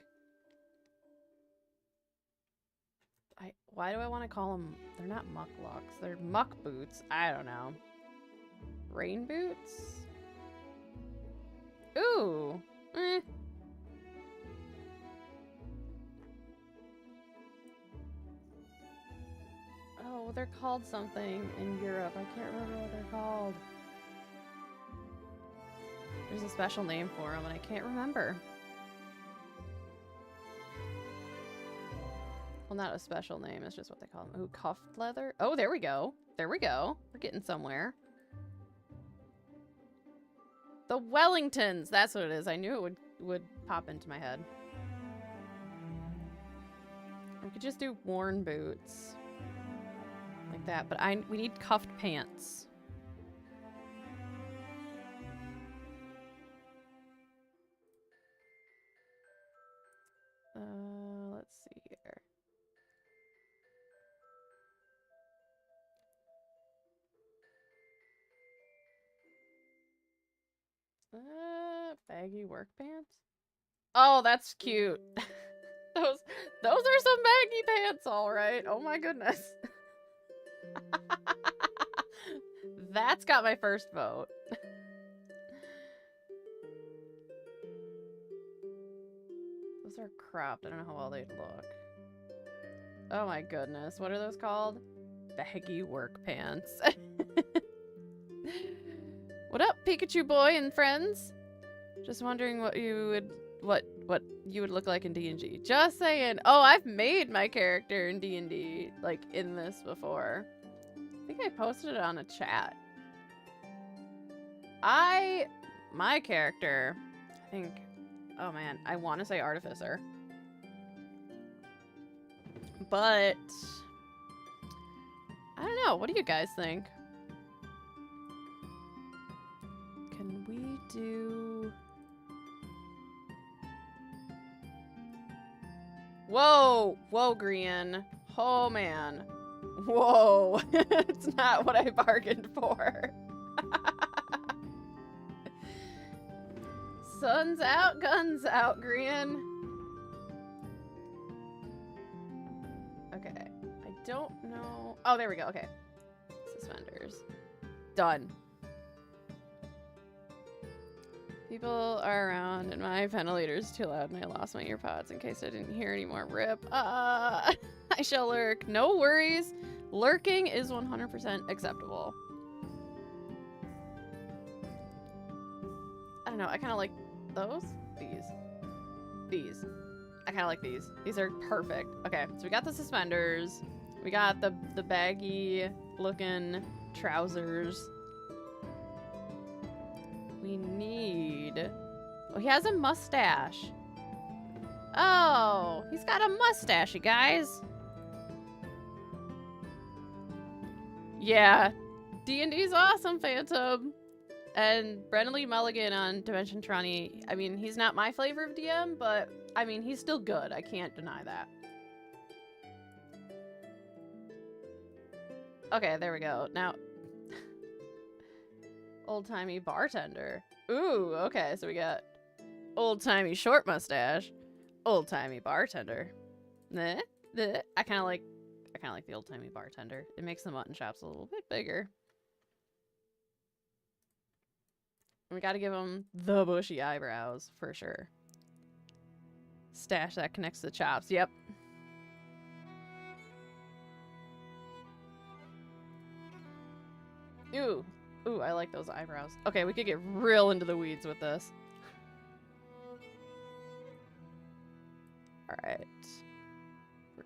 Speaker 1: Why do I want to call them... They're not mucklocks. They're muck boots. I don't know. Rain boots? Ooh. Eh. they're called something in Europe. I can't remember what they're called. There's a special name for them, and I can't remember. Well, not a special name. It's just what they call them. Ooh, cuffed leather. Oh, there we go. There we go. We're getting somewhere. The Wellingtons. That's what it is. I knew it would pop into my head. We could just do worn boots. Like that. But we need cuffed pants. Let's see here. Baggy work pants? Oh, that's cute. those are some baggy pants, all right. Oh my goodness. That's got my first vote. Those are cropped. I don't know how well they'd look. Oh my goodness. What are those called? Baggy work pants. What up, Pikachu boy and friends? Just wondering what you would look like in D&D. Just saying. Oh, I've made my character in D&D, like, in this before. I think I posted it on a chat. My character, I think, oh man, I want to say Artificer. But, I don't know. What do you guys think? Can we do... Whoa! Whoa, Grian. Oh, man. Whoa. It's not what I bargained for. Sun's out, guns out, Grian. Okay. I don't know... Oh, there we go. Okay. Suspenders. Done. People are around and my ventilator's too loud and I lost my earpods in case I didn't hear anymore. RIP. I shall lurk. No worries. Lurking is 100% acceptable. I don't know. I kind of like those. These. I kind of like these. These are perfect. Okay, so we got the suspenders. We got the baggy looking trousers. We need... Oh, he has a mustache. Oh, he's got a mustache, you guys. Yeah. D&D's awesome, Phantom. And Brennan Lee Mulligan on Dimension Tronny. I mean, he's not my flavor of DM, but, I mean, he's still good. I can't deny that. Okay, there we go. Now... Old-timey bartender. Ooh, okay, so we got old-timey short mustache, old-timey bartender. I kind of like the old-timey bartender. It makes the mutton chops a little bit bigger. And we got to give him the bushy eyebrows for sure. Stash that connects to the chops. Yep. Ooh. Ooh, I like those eyebrows. Okay, we could get real into the weeds with this. Alright. We're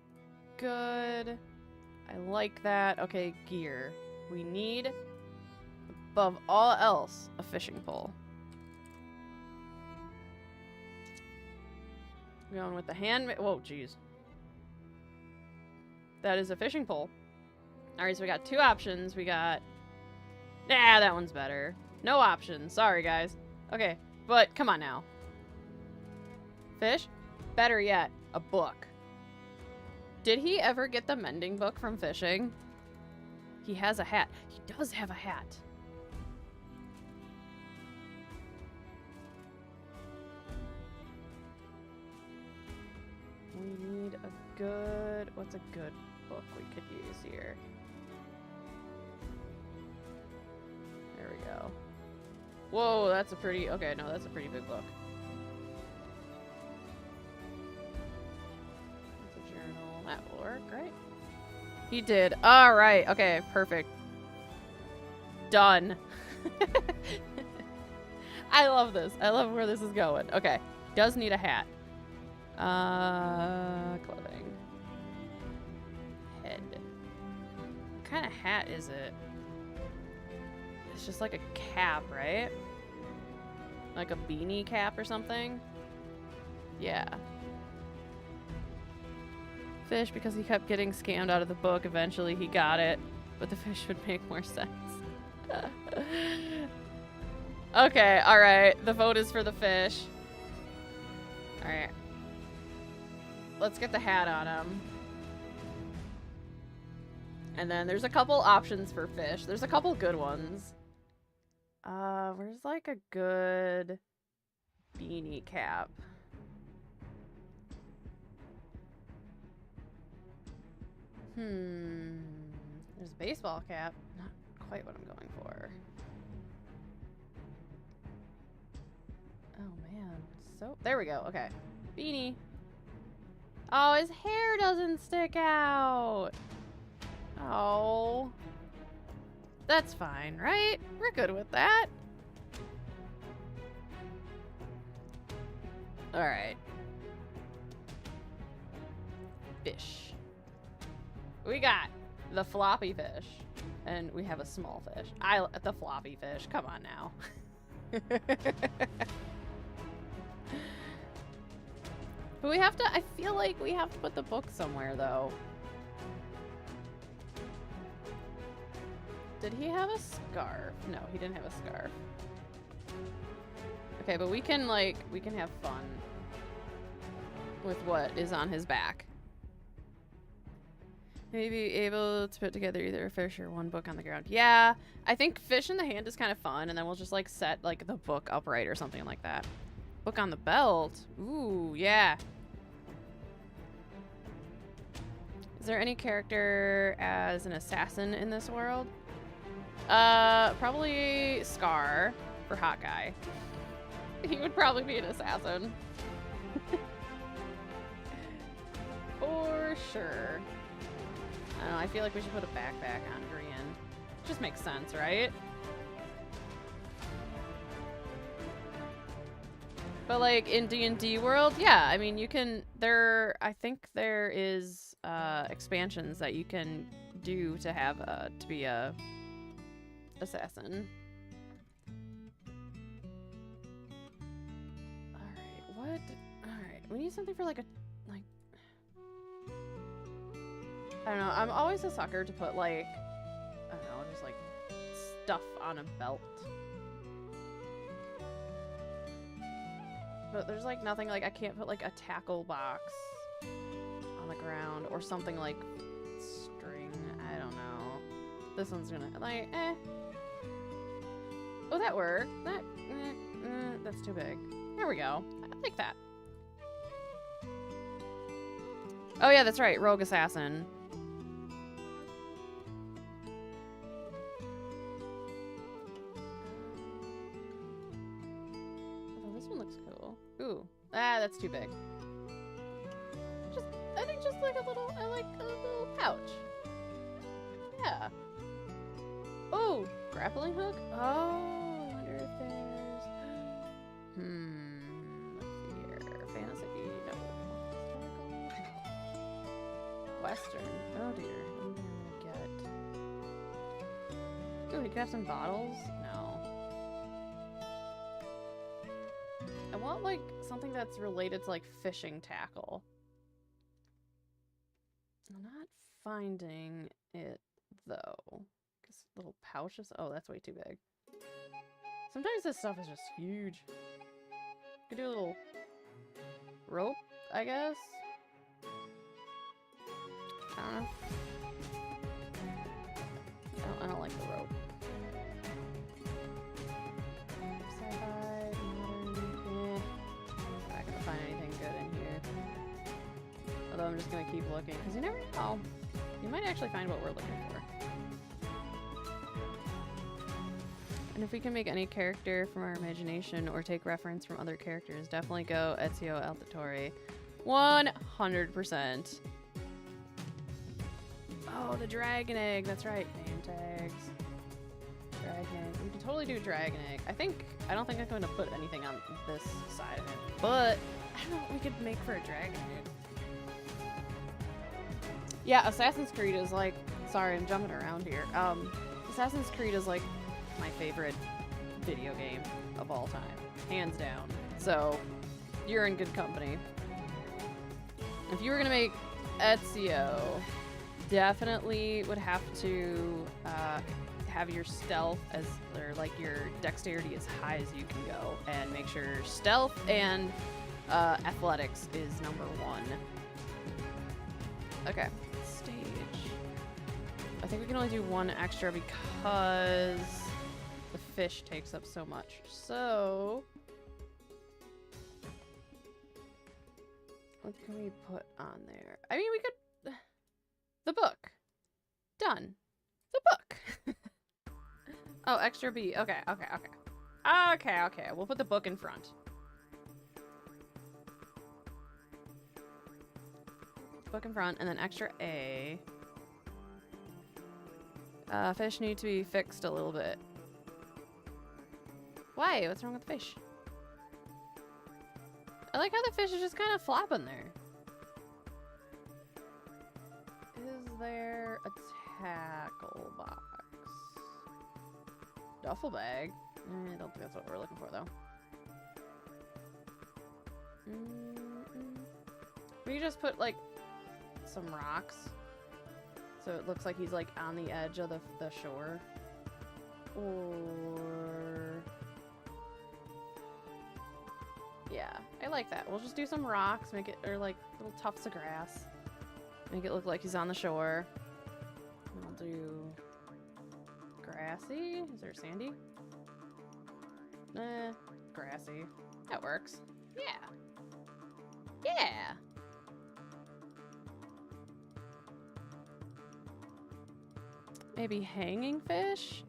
Speaker 1: good. I like that. Okay, gear. We need, above all else, a fishing pole. Going with the hand... Whoa, jeez. That is a fishing pole. Alright, so we got two options. We got... Nah, that one's better. No options. Sorry, guys. Okay, but come on now. Fish? Better yet, a book. Did he ever get the mending book from fishing? He has a hat. He does have a hat. We need a good... What's a good book we could use here? There we go. Whoa, that's a pretty... Okay, no, that's a pretty big book. That's a journal. That will work, right? He did. All right. Okay, perfect. Done. I love this. I love where this is going. Okay. Does need a hat. Clothing. Head. What kind of hat is it? It's just like a cap, right? Like a beanie cap or something? Yeah. Fish, because he kept getting scammed out of the book. Eventually he got it, but the fish would make more sense. Okay, alright. The vote is for the fish. Alright. Let's get the hat on him. And then there's a couple options for fish. There's a couple good ones. Where's like a good beanie cap? There's a baseball cap. Not quite what I'm going for. Oh man. So there we go. Okay. Beanie. Oh, his hair doesn't stick out. Oh. That's fine, right? We're good with that. Alright. Fish. We got the floppy fish. And we have a small fish. The floppy fish. Come on now. But we have to, I feel like we have to put the book somewhere though. Did he have a scarf? No, he didn't have a scarf. Okay, but we can have fun with what is on his back. Maybe able to put together either a fish or one book on the ground. Yeah, I think fish in the hand is kind of fun, and then we'll just like set like the book upright or something like that. Book on the belt. Ooh, yeah. Is there any character as an assassin in this world? Probably Scar for Hot Guy. He would probably be an assassin. For sure. I don't know, I feel like we should put a backpack on Grian. Just makes sense, right? But like in D&D world, yeah, I mean you can, I think there is expansions that you can do to have to be a assassin. Alright, what? Alright, we need something for like I don't know, I'm always a sucker to put like, I don't know, just like stuff on a belt. But there's like nothing, like I can't put like a tackle box on the ground or something like string, I don't know. This one's gonna, like, Oh, that worked. That's too big. There we go. I like that. Oh yeah, that's right, Rogue Assassin. Ooh, that's too big. I think just like I like a little pouch. Yeah. Oh, grappling hook? Oh, I wonder if there's... let's see here. Fantasy? No. Western. Oh dear. What am I gonna get? Ooh, he could have some bottles? No. I want like something that's related to like fishing tackle. I'm not finding it though. Cause little pouches. Oh, that's way too big. Sometimes this stuff is just huge. Could do a little rope, I guess. I don't know. I don't like the rope. Find anything good in here. Although I'm just gonna keep looking, because you never know. You might actually find what we're looking for. And if we can make any character from our imagination or take reference from other characters, definitely go Ezio Auditore. 100%. Oh, the dragon egg. That's right. Name tags. Dragon egg. We can totally do dragon egg. I don't think I'm going to put anything on this side of it, but I don't know what we could make for a dragon egg. Yeah, Assassin's Creed is like, sorry, I'm jumping around here. Assassin's Creed is like my favorite video game of all time, hands down. So you're in good company. If you were gonna make Ezio, definitely would have to have your stealth or like your dexterity as high as you can go, and make sure stealth and athletics is #1. Okay, stage. I think we can only do one extra because the fish takes up so much. So what can we put on there? I mean, we could... The book. Done. The book. Oh, extra B. Okay. Okay. We'll put the book in front. Book in front, and then extra A. Fish need to be fixed a little bit. Why? What's wrong with the fish? I like how the fish is just kind of flopping there. Is there a tackle box? Duffel bag? I don't think that's what we're looking for, though. We just put, like, some rocks. So it looks like he's, like, on the edge of the shore. Or... Yeah, I like that. We'll just do some rocks, make it, or, like, little tufts of grass. Make it look like he's on the shore. And we'll do... grassy? Is there sandy? Grassy. That works. Yeah. Yeah! Maybe hanging fish?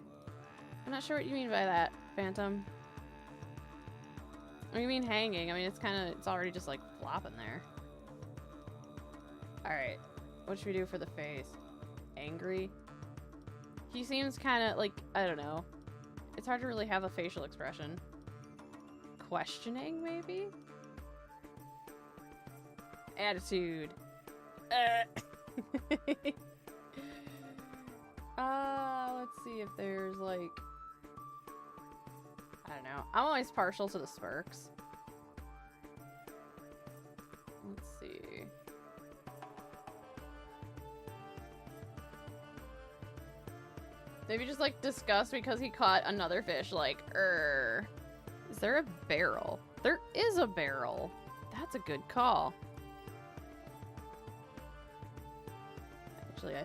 Speaker 1: I'm not sure what you mean by that, Phantom. What do you mean hanging? I mean, it's already just like flopping there. Alright. What should we do for the face? Angry? He seems kind of like, I don't know. It's hard to really have a facial expression. Questioning, maybe? Attitude. Let's see if there's like... I don't know. I'm always partial to the smirks. Let's see. Maybe just like disgust because he caught another fish, like, Is there a barrel? There is a barrel. That's a good call. Actually,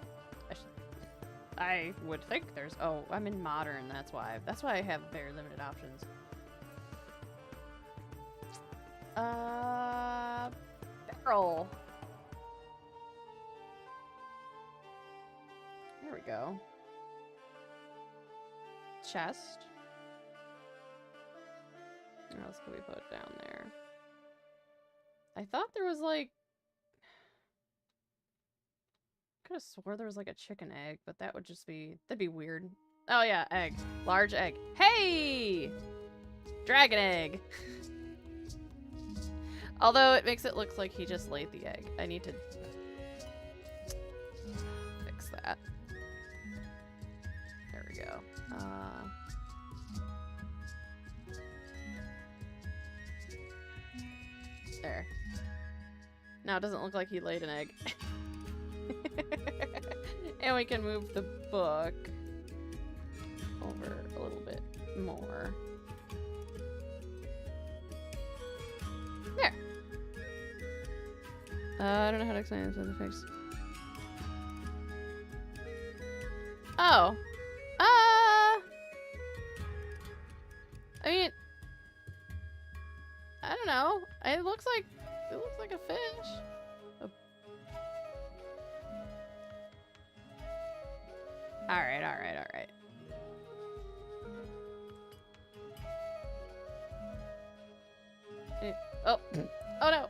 Speaker 1: I would think there's... Oh, I'm in modern, that's why. That's why I have very limited options. Barrel. There we go. Chest. What else can we put down there? I thought there was like... Could have swore there was like a chicken egg, but that would just be... That'd be weird. Oh yeah, egg. Large egg. Hey! Dragon egg! Although it makes it look like he just laid the egg. I need to fix that. There we go. There. Now it doesn't look like he laid an egg. And we can move the book over a little bit more. There. I don't know how to explain this with a fix. Oh. I mean, I don't know. It looks like a fish. Alright. Oh no.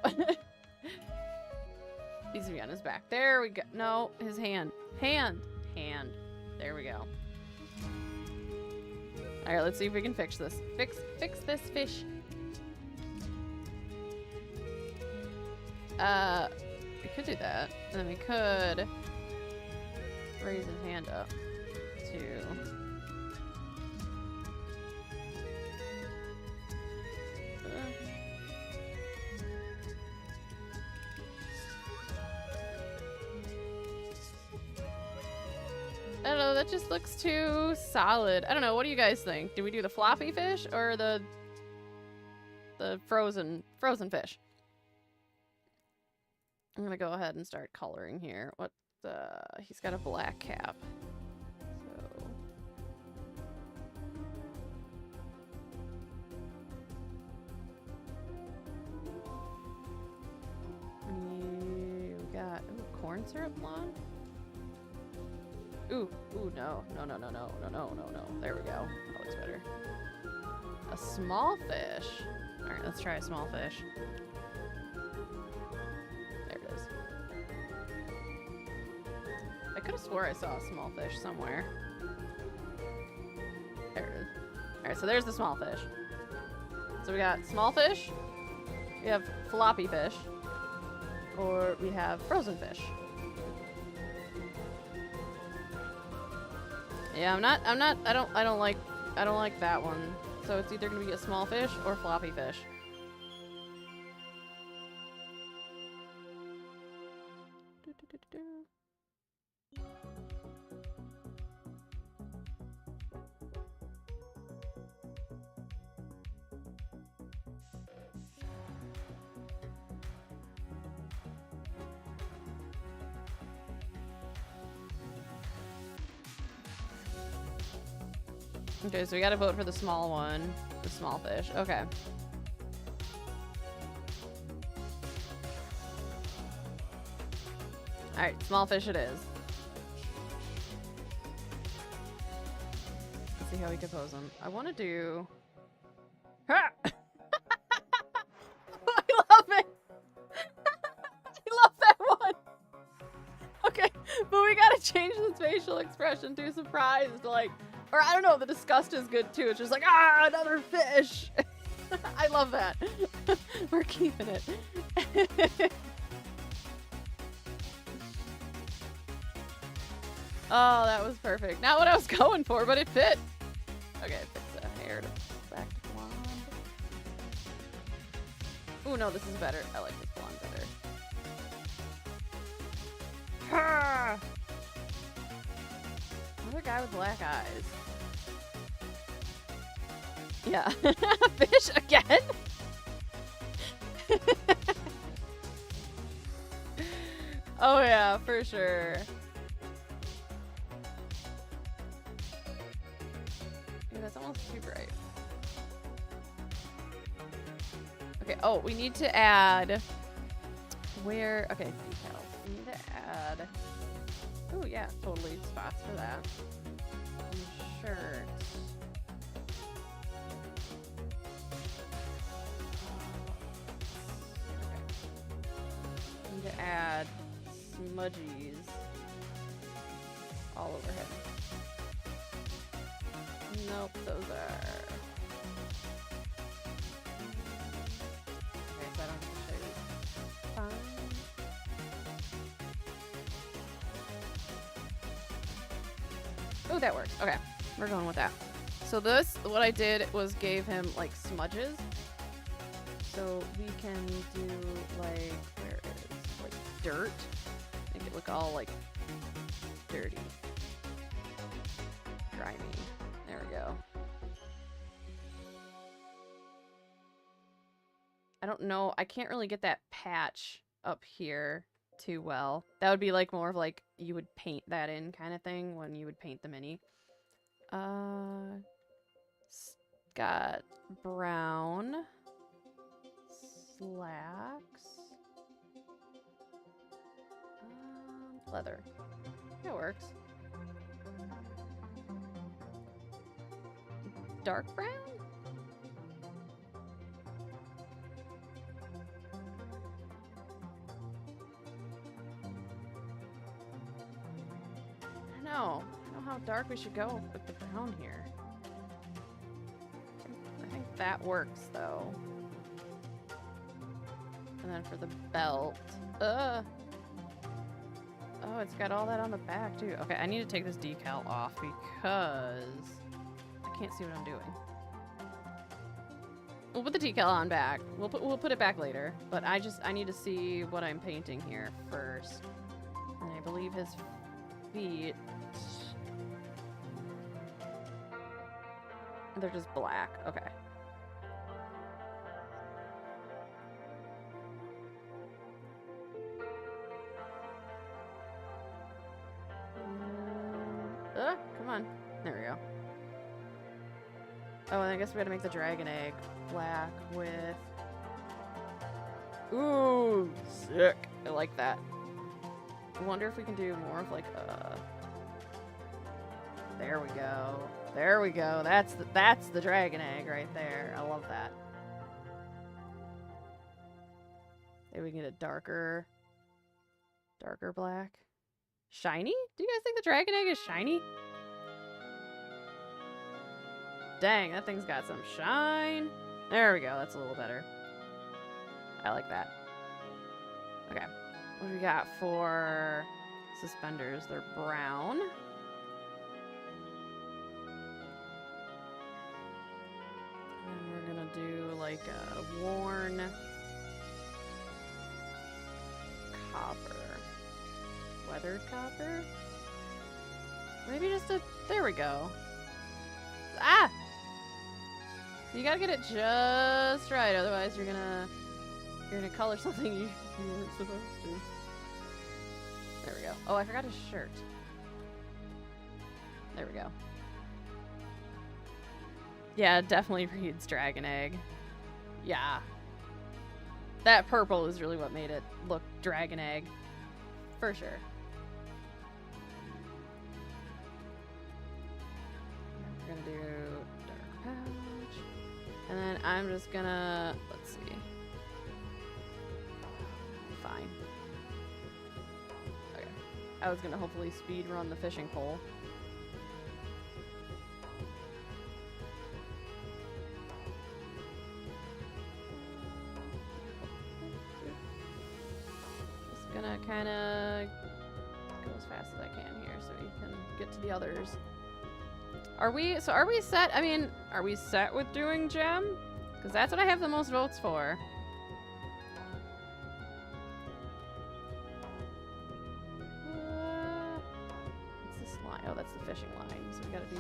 Speaker 1: Needs to be on his back. There we go. No, his hand. Hand. There we go. All right, let's see if we can fix this. Fix this fish. We could do that. And then we could raise his hand up to... I don't know, that just looks too solid. I don't know, what do you guys think? Do we do the floppy fish or the frozen fish? I'm gonna go ahead and start coloring here. He's got a black cap. So we got corn syrup blonde. Ooh, no. There we go. That looks better. A small fish. Alright, let's try a small fish. There it is. I could have swore I saw a small fish somewhere. There it is. Alright, so there's the small fish. So we got small fish, we have floppy fish, or we have frozen fish. Yeah, I don't like that one. So it's either gonna be a small fish or floppy fish. Okay, so we gotta vote for the small one. The small fish. Okay. Alright, small fish it is. Let's see how we compose them. I want to do... Ha! I love it! I love that one! Okay, but we gotta change the facial expression to surprised, like... Or I don't know, the disgust is good too. It's just like, ah, another fish. I love that. We're keeping it. Oh, that was perfect. Not what I was going for, but it fit. Okay, fix the hair to back to blonde. Ooh, no, this is better. I like this blonde better. Ha! Another guy with black eyes. Yeah. Fish again? Oh yeah, for sure. Yeah, that's almost too bright. Okay, oh, we need to add... Where... Okay, details. We need to add... Oh yeah, totally spots for that. Shirt. Okay. Need to add smudgies all over him. Nope, those are... Okay, so I don't have to show you. Fine. Oh, that works. Okay, we're going with that. So this, what I did was gave him like smudges. So we can do like, where is like dirt? Make it look all like dirty, grimy. There we go. I don't know. I can't really get that patch up here too well. That would be like more of like you would paint that in kind of thing when you would paint the mini. Got brown slacks, leather. That works. Dark brown. know. I don't know how dark we should go with the brown here. I think that works, though. And then for the belt. Oh, it's got all that on the back, too. Okay, I need to take this decal off because I can't see what I'm doing. We'll put the decal on back. We'll put it back later. But I need to see what I'm painting here first. And I believe his feet, they're just black. Okay. Come on. There we go. Oh, and I guess we gotta make the dragon egg black with... Ooh, sick. I like that. I wonder if we can do more of like a... There we go. There we go. That's the dragon egg right there. I love that. Maybe we can get a darker black. Shiny? Do you guys think the dragon egg is shiny? Dang, that thing's got some shine. There we go. That's a little better. I like that. Okay. What do we got for suspenders? They're brown. And we're gonna do like a worn copper. Weathered copper? Maybe just a... There we go. Ah! So you gotta get it just right, otherwise you're gonna color something you weren't supposed to. There we go. Oh, I forgot his shirt. There we go. Yeah, it definitely reads dragon egg. Yeah. That purple is really what made it look dragon egg. For sure. We're gonna do dark pouch. And then I'm just gonna, let's see. Fine. Okay. I was gonna hopefully speed run the fishing pole. Just gonna kinda go as fast as I can here so we can get to the others. Are we set? I mean, are we set with doing gem? Because that's what I have the most votes for. What's this line? Oh, that's the fishing line. So we gotta do...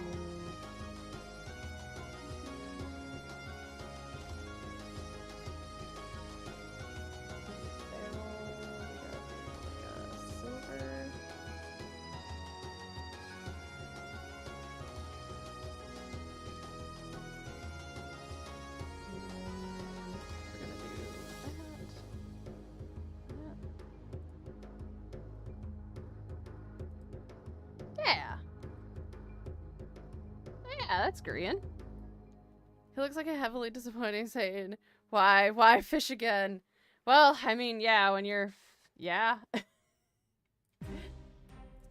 Speaker 1: That's Grian. He looks like a heavily disappointing saying, why fish again? Well, I mean, yeah, when you're, yeah.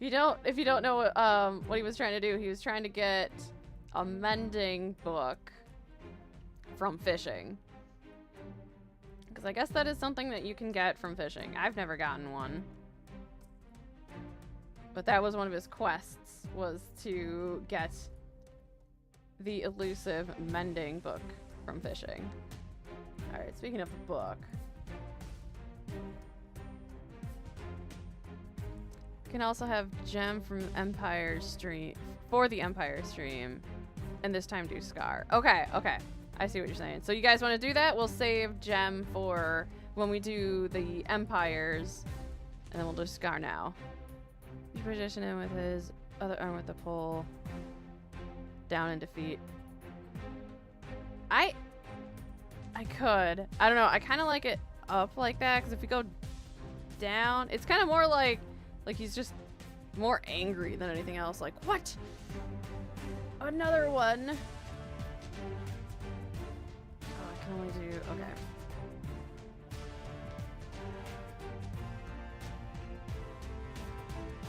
Speaker 1: If you don't know what he was trying to do, he was trying to get a mending book from fishing. Because I guess that is something that you can get from fishing. I've never gotten one. But that was one of his quests, was to get the elusive mending book from fishing. Alright, speaking of the book. You can also have gem from Empire Stream for the Empire Stream. And this time do Scar. Okay, okay. I see what you're saying. So you guys want to do that? We'll save gem for when we do the Empires. And then we'll do Scar now. You position him with his other arm with the pole. Down and defeat. I could. I don't know. I kind of like it up like that because if you go down, it's kind of more like he's just more angry than anything else. Like, what? Another one. Oh, I can only do, okay.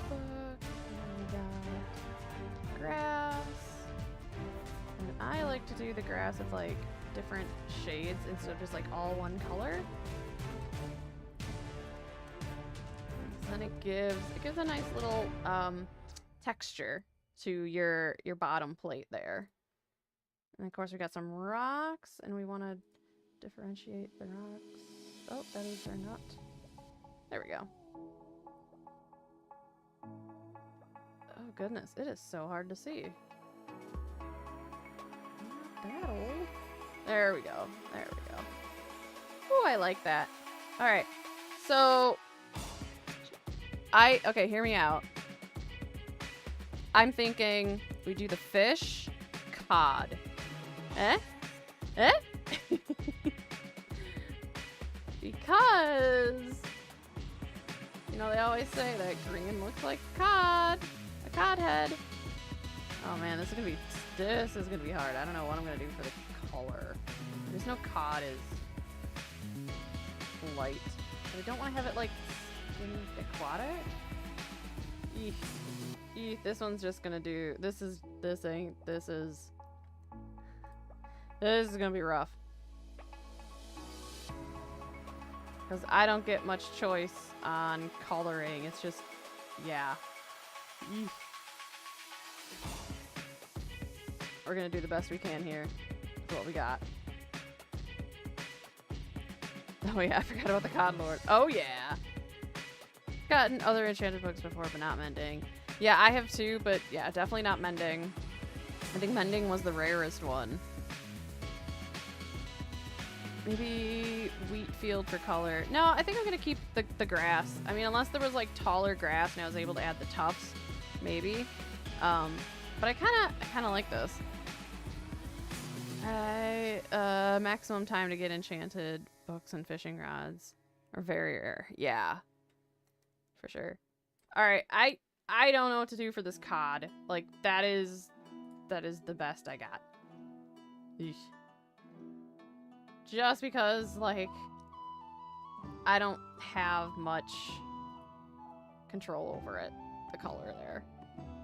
Speaker 1: Book, do the grass with like different shades instead of just like all one color. So then it gives a nice little texture to your bottom plate there. And of course we got some rocks, and we want to differentiate the rocks. Oh, that is our nut. There we go. Oh goodness, it is so hard to see. Not that old. There we go. There we go. Oh, I like that. All right. So okay, hear me out. I'm thinking we do the fish, cod. Eh? Eh? Because, you know, they always say that green looks like cod. A cod head. Oh man, this is gonna be hard. I don't know what I'm gonna do for the color. I just know cod is light. But I don't want to have it like aquatic. Eek. Eek. This one's just gonna do. This is gonna be rough. Because I don't get much choice on coloring. It's just, yeah. Eek. We're gonna do the best we can here. That's what we got. Oh yeah, I forgot about the Cod Lord. Oh yeah. Gotten other enchanted books before, but not mending. Yeah, I have too, but yeah, definitely not mending. I think mending was the rarest one. Maybe wheat field for color. No, I think I'm gonna keep the grass. I mean, unless there was like taller grass and I was able to add the tufts, maybe. But I kinda like this. Maximum time to get enchanted books and fishing rods are very rare. Yeah, for sure. All right, I don't know what to do for this cod. Like that is the best I got. Eesh. Just because like I don't have much control over it, the color there.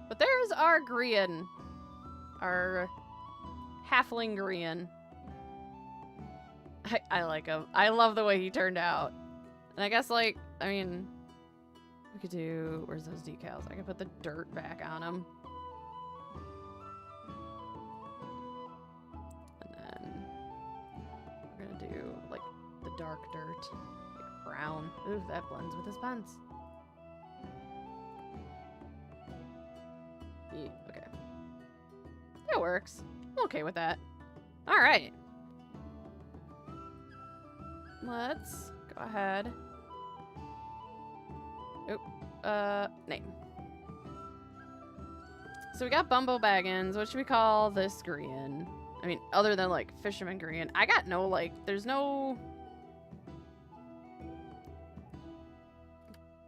Speaker 1: But there's our Grian, our halfling Grian. I like him. I love the way he turned out. And I guess, like, I mean, we could do, where's those decals? I could put the dirt back on him. And then we're gonna do, like, the dark dirt, like brown. Ooh, that blends with his pants. Yeah, okay. That works. I'm okay with that. All right. Let's go ahead. Oop. Name. So we got Bumbo Baggins. What should we call this Grian? I mean, other than like Fisherman Grian. I got no like. There's no.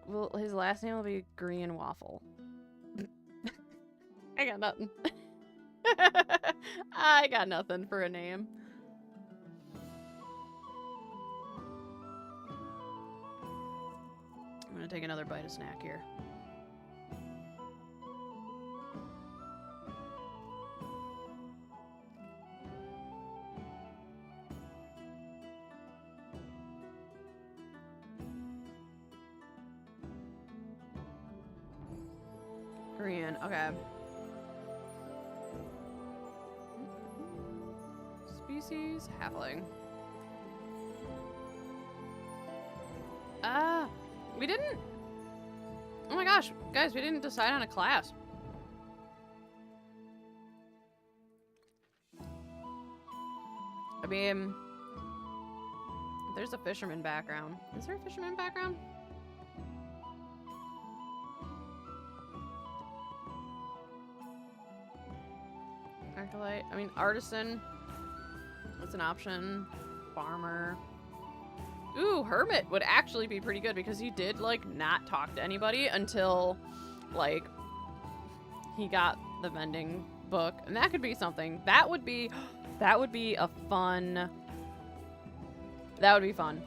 Speaker 1: Well, his last name will be Grian Waffle. I got nothing. I got nothing for a name. I'm gonna take another bite of snack here. Korean, okay. Species, halfling. We didn't. Oh my gosh, guys, we didn't decide on a class. I mean, there's a fisherman background. Is there a fisherman background? Acolyte. I mean, artisan. That's an option. Farmer. Ooh, Hermit would actually be pretty good because he did, like, not talk to anybody until, like, he got the vending book. And that could be something. That would be a fun... That would be fun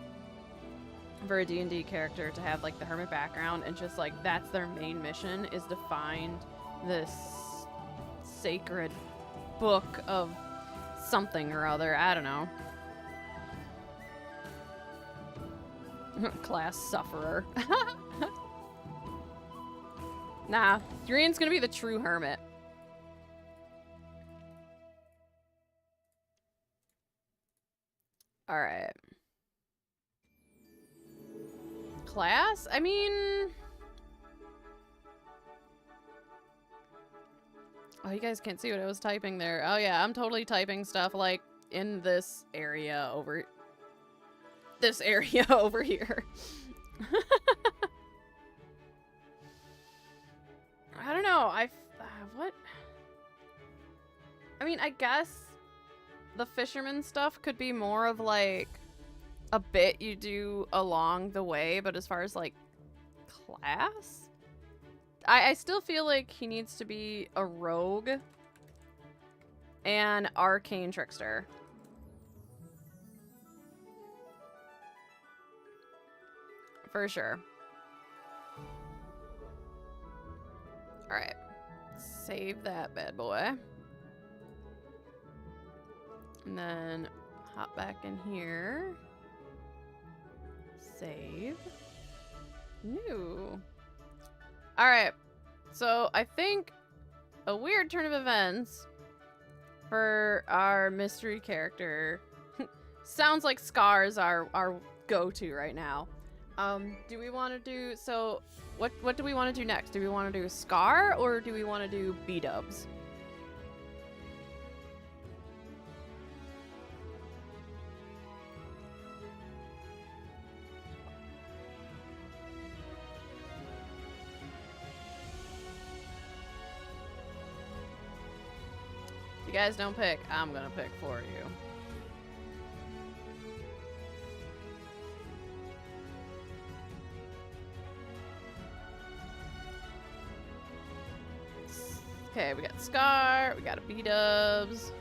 Speaker 1: for a D&D character to have, like, the Hermit background and just, like, that's their main mission is to find this sacred book of something or other. I don't know. Class sufferer. Nah, Grian's gonna be the true hermit. Alright. Class? I mean... Oh, you guys can't see what I was typing there. Oh yeah, I'm totally typing stuff like in this area over... This area over here. I don't know. What? I mean, I guess the fisherman stuff could be more of like a bit you do along the way, but as far as like class, I still feel like he needs to be a rogue and arcane trickster. For sure. Alright. Save that bad boy. And then hop back in here. Save. New. Alright. So I think a weird turn of events for our mystery character. Sounds like Scar's our go-to right now. Do we want to do... So, what do we want to do next? Do we want to do Scar, or do we want to do B-dubs? If you guys don't pick, I'm gonna pick for you. Okay, we got Scar, we got a B-dubs.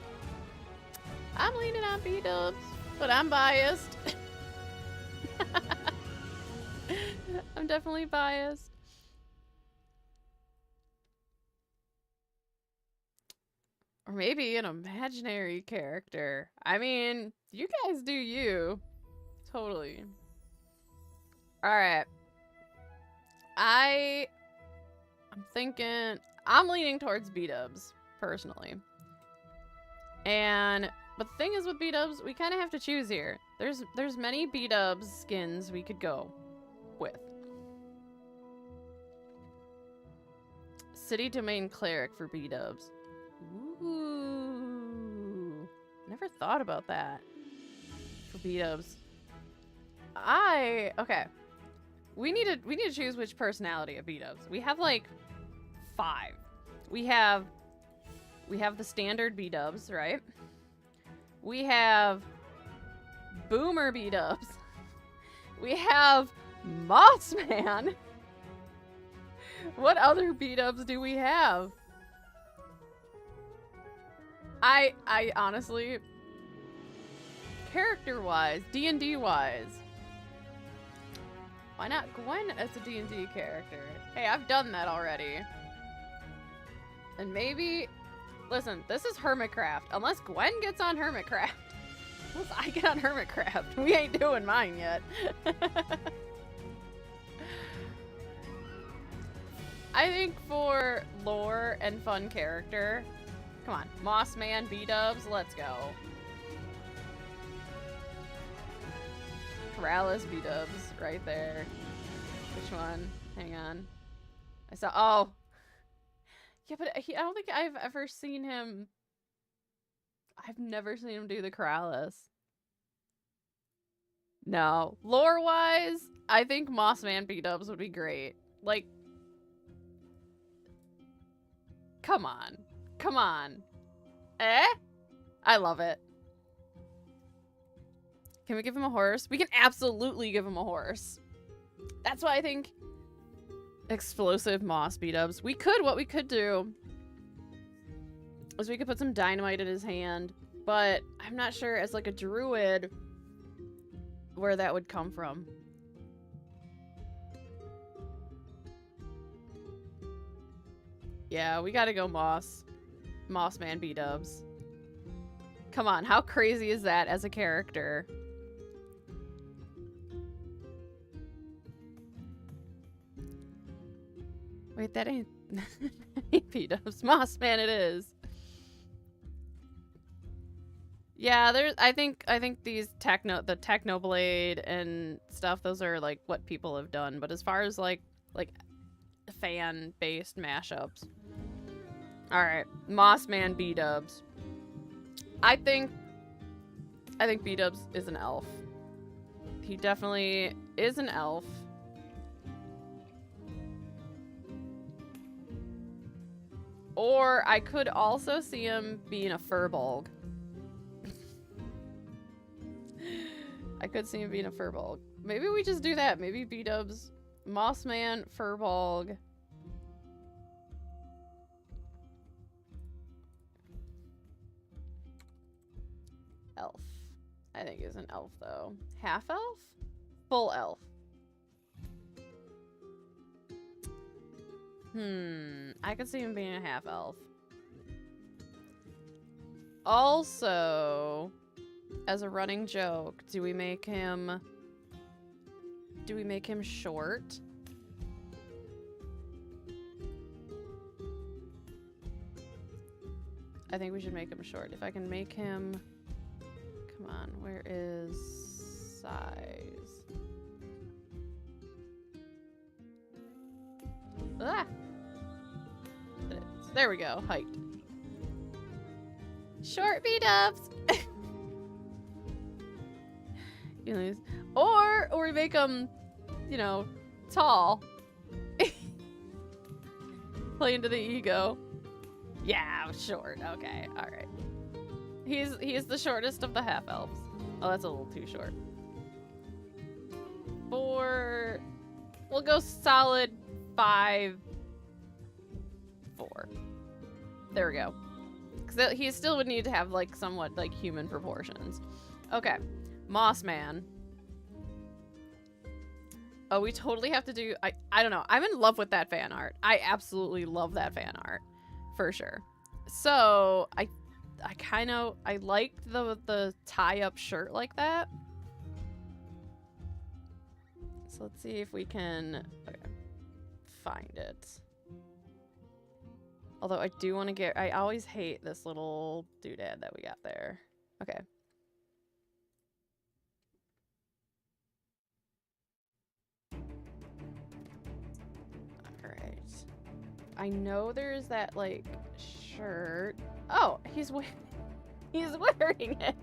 Speaker 1: I'm leaning on B-dubs, but I'm biased. I'm definitely biased. Or maybe an imaginary character. I mean, you guys do you. Totally. Alright. I'm thinking... I'm leaning towards B-dubs, personally. But the thing is with B-dubs, we kind of have to choose here. There's many B-dubs skins we could go with. City Domain Cleric for B-dubs. Ooh. Never thought about that. For B-dubs. Okay. We need to choose which personality of B-dubs. We have like 5. We have the standard B-dubs, right? We have boomer B-dubs. We have Mossman. What other B-dubs do we have? I honestly, character-wise, D&D-wise, why not Gwen as a D&D character? Hey, I've done that already. And maybe... Listen, this is Hermitcraft. Unless Gwen gets on Hermitcraft. Unless I get on Hermitcraft. We ain't doing mine yet. I think for lore and fun character... Come on. Mossman, B-dubs, let's go. Corrales B-dubs, right there. Which one? Hang on. I saw... Oh! Yeah, but I don't think I've ever seen him... I've never seen him do the Corrales. No. Lore-wise, I think Mossman B-dubs would be great. Like... Come on. Come on. Eh? I love it. Can we give him a horse? We can absolutely give him a horse. That's why I think... Explosive moss B-dubs. What we could do is we could put some dynamite in his hand, but I'm not sure as like a druid where that would come from. Yeah, we gotta go Mossman B-dubs. Come on, how crazy is that as a character? Wait, that ain't P-dubs. Moss Man it is. Yeah, there's I think these the Technoblade and stuff, those are like what people have done, but as far as like fan-based mashups. Alright, Moss Man B-dubs. I think B-dubs is an elf. He definitely is an elf. Or I could also see him being a furbolg. I could see him being a furbolg. Maybe we just do that. Maybe B-dubs, Mossman, furbolg. Elf. I think he's an elf though. Half elf? Full elf. I could see him being a half elf. Also, as a running joke, do we make him short? I think we should make him short. If I can make him, come on, where is size? Ah! There we go, height. Short B-dubs! Or we make them, you know, tall. Play into the ego. Yeah, short. Okay, alright. He's the shortest of the half-elves. Oh, that's a little too short. 4... We'll go solid 5... 4. There we go. Because he still would need to have, like, somewhat, like, human proportions. Okay. Moss Man. Oh, we totally have to do... I don't know. I'm in love with that fan art. I absolutely love that fan art. For sure. So, I liked the tie-up shirt like that. So let's see if we can find it. Although I do want to get... I always hate this little doodad that we got there. Okay. Alright. I know there's that, like, shirt. Oh, he's wearing it.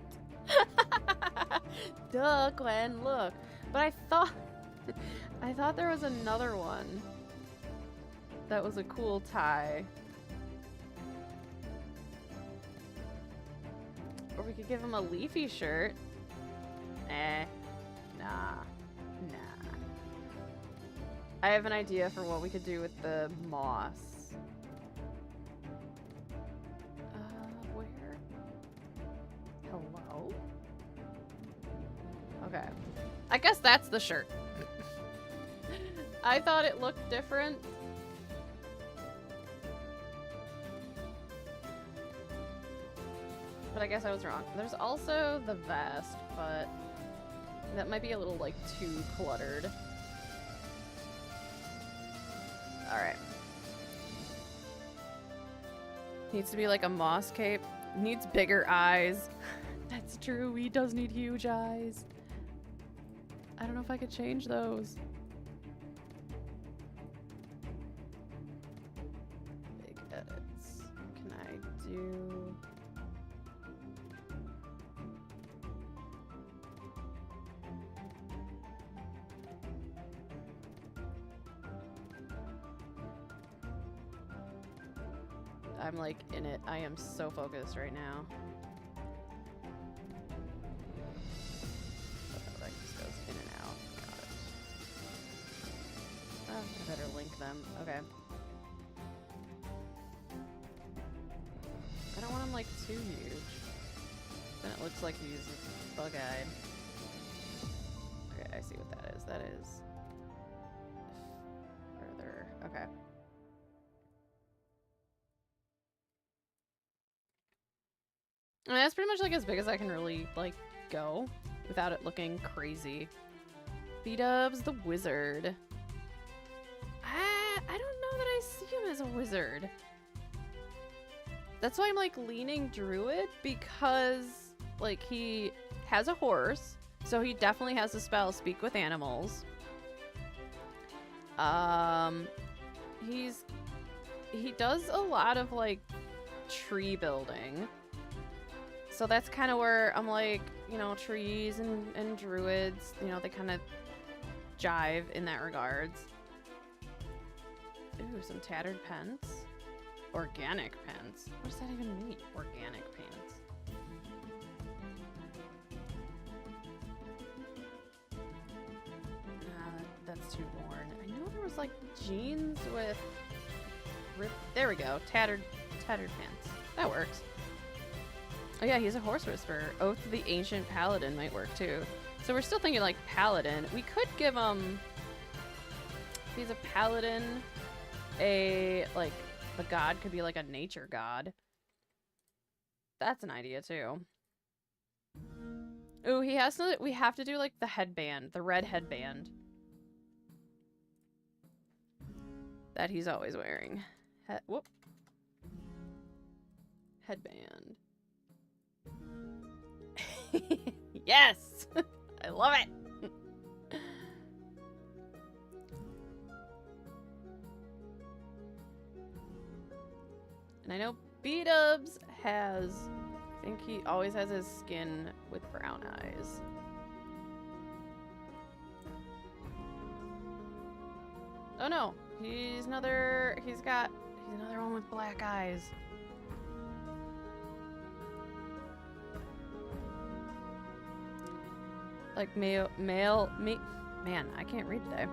Speaker 1: Duh, Gwen, look. But I thought there was another one that was a cool tie. Or we could give him a leafy shirt. Nah. I have an idea for what we could do with the moss. Where? Hello? Okay. I guess that's the shirt. I thought it looked different. But I guess I was wrong. There's also the vest, but that might be a little, like, too cluttered. Alright. Needs to be like a moss cape. Needs bigger eyes. That's true, he does need huge eyes. I don't know if I could change those. Big edits. Can I do... I'm like in it. I am so focused right now. Oh, that just goes in and out. Got it. Oh, I better link them. Okay. I don't want him like too huge. Then it looks like he's bug-eyed. Okay, I see what that is. That is further. Okay. I mean, that's pretty much like as big as I can really like go without it looking crazy. B-Dubs the wizard. I don't know that I see him as a wizard. That's why I'm like leaning druid, because like he has a horse, so he definitely has the spell speak with animals. He does a lot of like tree building. So that's kind of where I'm like, you know, trees and druids, you know, they kind of jive in that regards. Ooh, some tattered pants. Organic pants. What does that even mean? Organic pants. Nah, that's too worn. I know there was like jeans with there we go. Tattered pants. That works. Oh yeah, he's a horse whisperer. Oath of the Ancient Paladin might work too. So we're still thinking like paladin. We could give him, if he's a paladin, a like the god could be like a nature god. That's an idea too. Ooh, he has to, we have to do like the headband, the red headband that he's always wearing. Whoop. Headband. Yes! I love it! And I know B-Dubs has, I think he always has his skin with brown eyes. Oh no, he's another one with black eyes. Like man, I can't read today.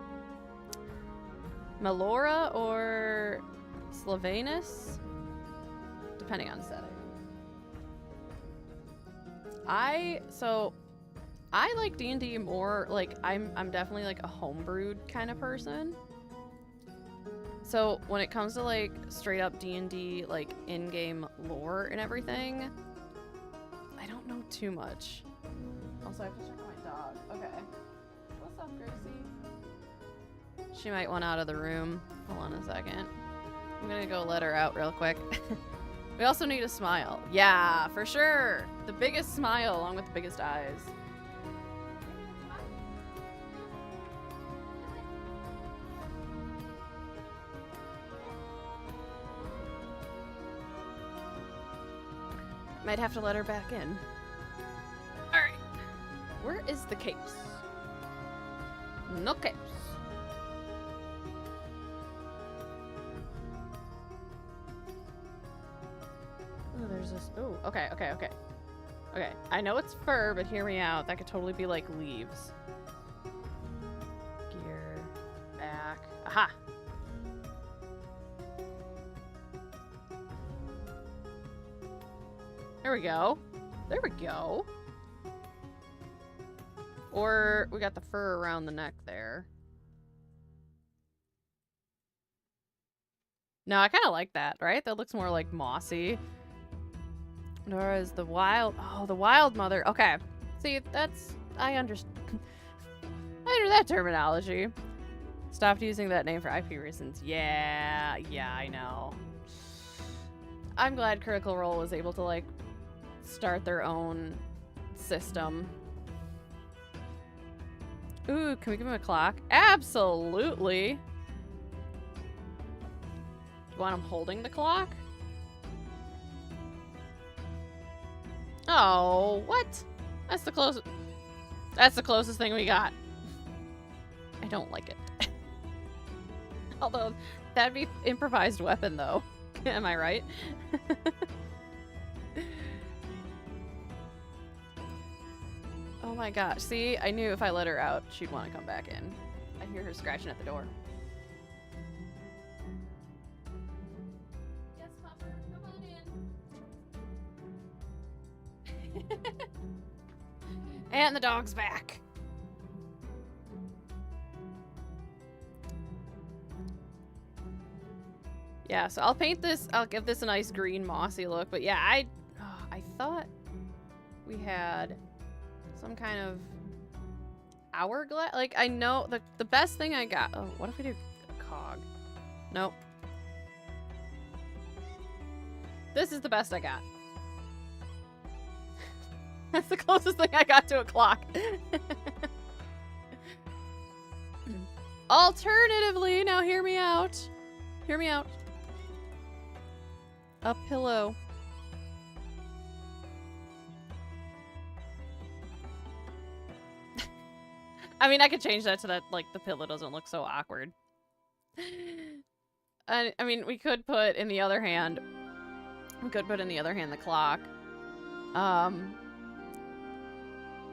Speaker 1: Melora or Slavanus, depending on setting. I like D&D more, like I'm definitely like a homebrewed kind of person. So when it comes to like straight up D&D like in-game lore and everything, I don't know too much. Also, I have to check my dog. Okay. What's up, Gracie? She might want out of the room. Hold on a second. I'm gonna go let her out real quick. We also need a smile. Yeah, for sure. The biggest smile along with the biggest eyes. Might have to let her back in. Alright. Where is the capes? No capes. Oh, there's this. Oh, okay. Okay, I know it's fur, but hear me out. That could totally be like leaves. Gear. Back. Aha! There we go. There we go. Or we got the fur around the neck there. No, I kind of like that, right? That looks more like mossy. Nor is the wild. Oh, the wild mother. Okay. See, that's. I understand. I under that terminology. Stopped using that name for IP reasons. Yeah, I know. I'm glad Critical Role was able to, like, start their own system. Ooh, can we give him a clock? Absolutely. Do you want him holding the clock? Oh, what? That's the closest thing we got. I don't like it. Although, that'd be improvised weapon, though. Am I right? Oh my gosh. See, I knew if I let her out, she'd want to come back in. I hear her scratching at the door. Yes, Pupper, come on in. And the dog's back. Yeah, so I'll paint this. I'll give this a nice green mossy look. But yeah, I thought we had some kind of hourglass. Like, I know the best thing I got. Oh, what if we do a cog? Nope. This is the best I got. That's the closest thing I got to a clock. Alternatively, now hear me out. Hear me out. A pillow. I mean, I could change that to that, like, the pillow doesn't look so awkward. I mean, we could put in the other hand, the clock.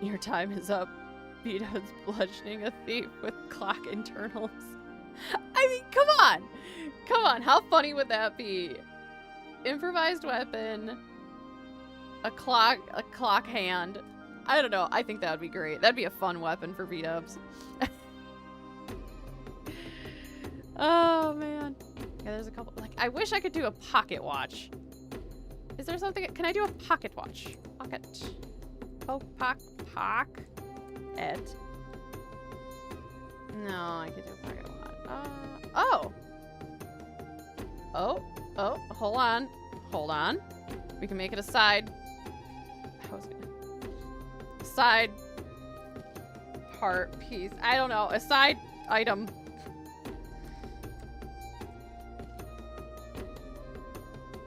Speaker 1: Your time is up. Beatup's bludgeoning a thief with clock internals. I mean, come on! Come on, how funny would that be? Improvised weapon, a clock hand. I don't know, I think that would be great. That'd be a fun weapon for Beatups. Oh, man. Yeah, there's a couple, like, I wish I could do a pocket watch. Is there something, can I do a pocket watch? Pocket. Oh, pock. It. No, I could do a pocket watch. Oh, hold on. We can make it a side. Side part piece. I don't know. A side item.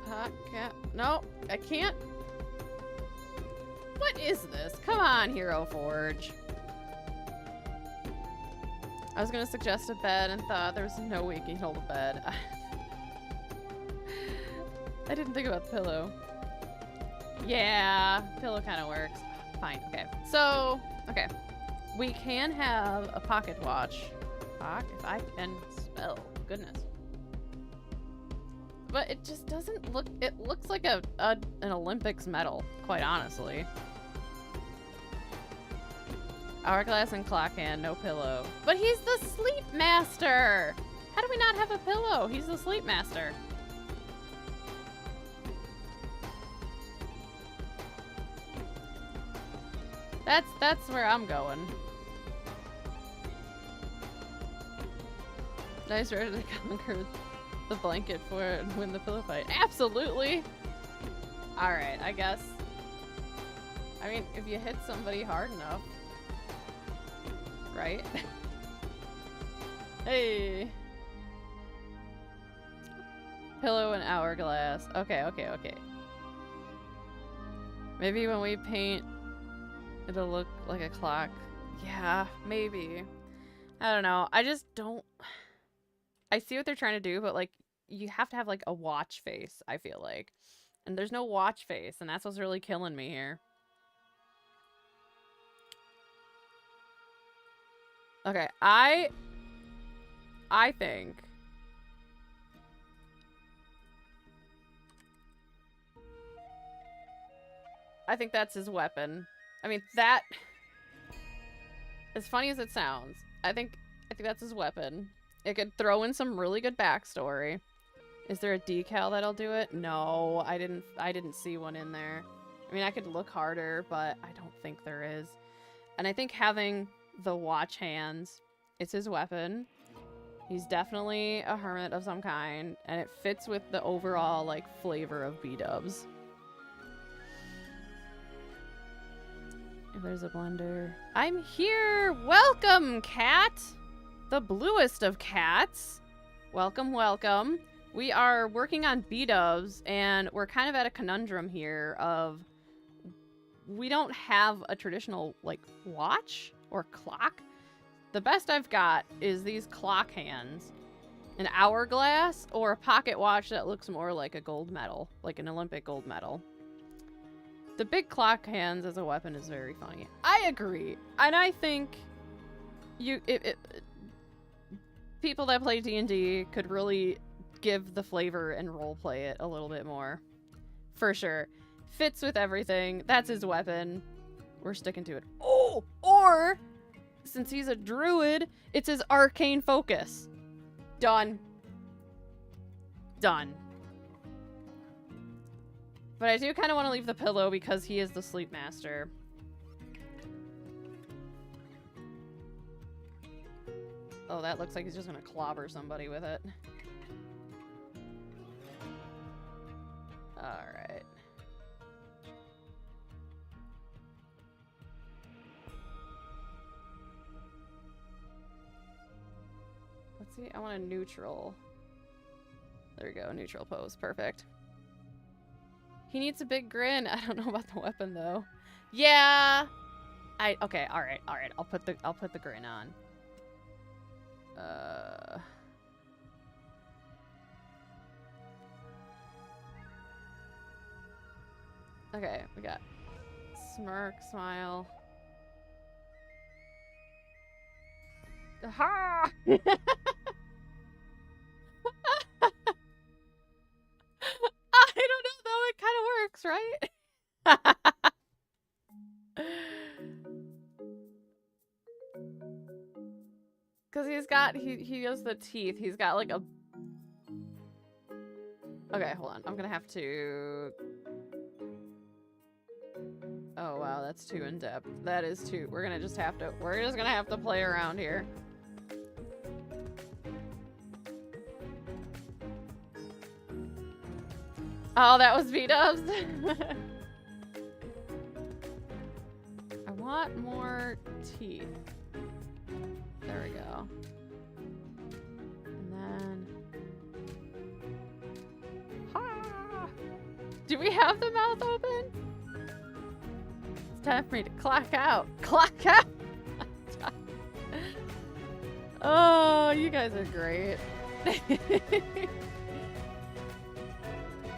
Speaker 1: Pocket. No, I can't. What is this? Come on, Hero Forge. I was gonna suggest a bed and thought there was no way you can hold a bed. I didn't think about the pillow. Yeah, pillow kind of works. Fine, okay. So, okay. We can have a pocket watch. If I can spell. Goodness. But it just doesn't look, it looks like an Olympics medal, quite honestly. Hourglass and clock hand, no pillow. But he's the sleep master! How do we not have a pillow? He's the sleep master. That's where I'm going. Nice ready to conquer the blanket for it and win the pillow fight. Absolutely! Alright, I guess. I mean, if you hit somebody hard enough. Right? Hey! Pillow and hourglass. Okay. Maybe when we paint, it'll look like a clock. Yeah, maybe. I don't know. I just don't... I see what they're trying to do, but, like, you have to have, like, a watch face, I feel like. And there's no watch face, and that's what's really killing me here. Okay, I think... I think that's his weapon. I mean, that... As funny as it sounds, I think that's his weapon. It could throw in some really good backstory. Is there a decal that'll do it? No, I didn't see one in there. I mean, I could look harder, but I don't think there is. And I think having the watch hands, it's his weapon. He's definitely a hermit of some kind, and it fits with the overall, like, flavor of B-dubs. If there's a blender. I'm here! Welcome, cat! The bluest of cats. Welcome, welcome. We are working on B-dubs, and we're kind of at a conundrum here of... We don't have a traditional, like, watch or clock. The best I've got is these clock hands. An hourglass or a pocket watch that looks more like a gold medal, like an Olympic gold medal. The big clock hands as a weapon is very funny. I agree. And I think people that play D&D could really give the flavor and roleplay it a little bit more. For sure. Fits with everything. That's his weapon. We're sticking to it. Oh! Or, since he's a druid, it's his arcane focus. Done. Done. But I do kind of want to leave the pillow because he is the sleep master. Oh, that looks like he's just gonna clobber somebody with it. Alright. Let's see, I want a neutral. There we go, neutral pose, perfect. He needs a big grin. I don't know about the weapon though. Yeah. Okay, alright. I'll put the grin on. Okay, we got smirk, smile. Ha! I don't know though, it kind of works, right? Cause he has the teeth. He's got like a. Okay, hold on. I'm gonna have to. Oh wow, that's too in depth. That is too. We're just gonna have to play around here. Oh, that was V-dubs. I want more teeth. There we go. And then... Ha! Do we have the mouth open? It's time for me to clock out. Clock out! Oh, you guys are great.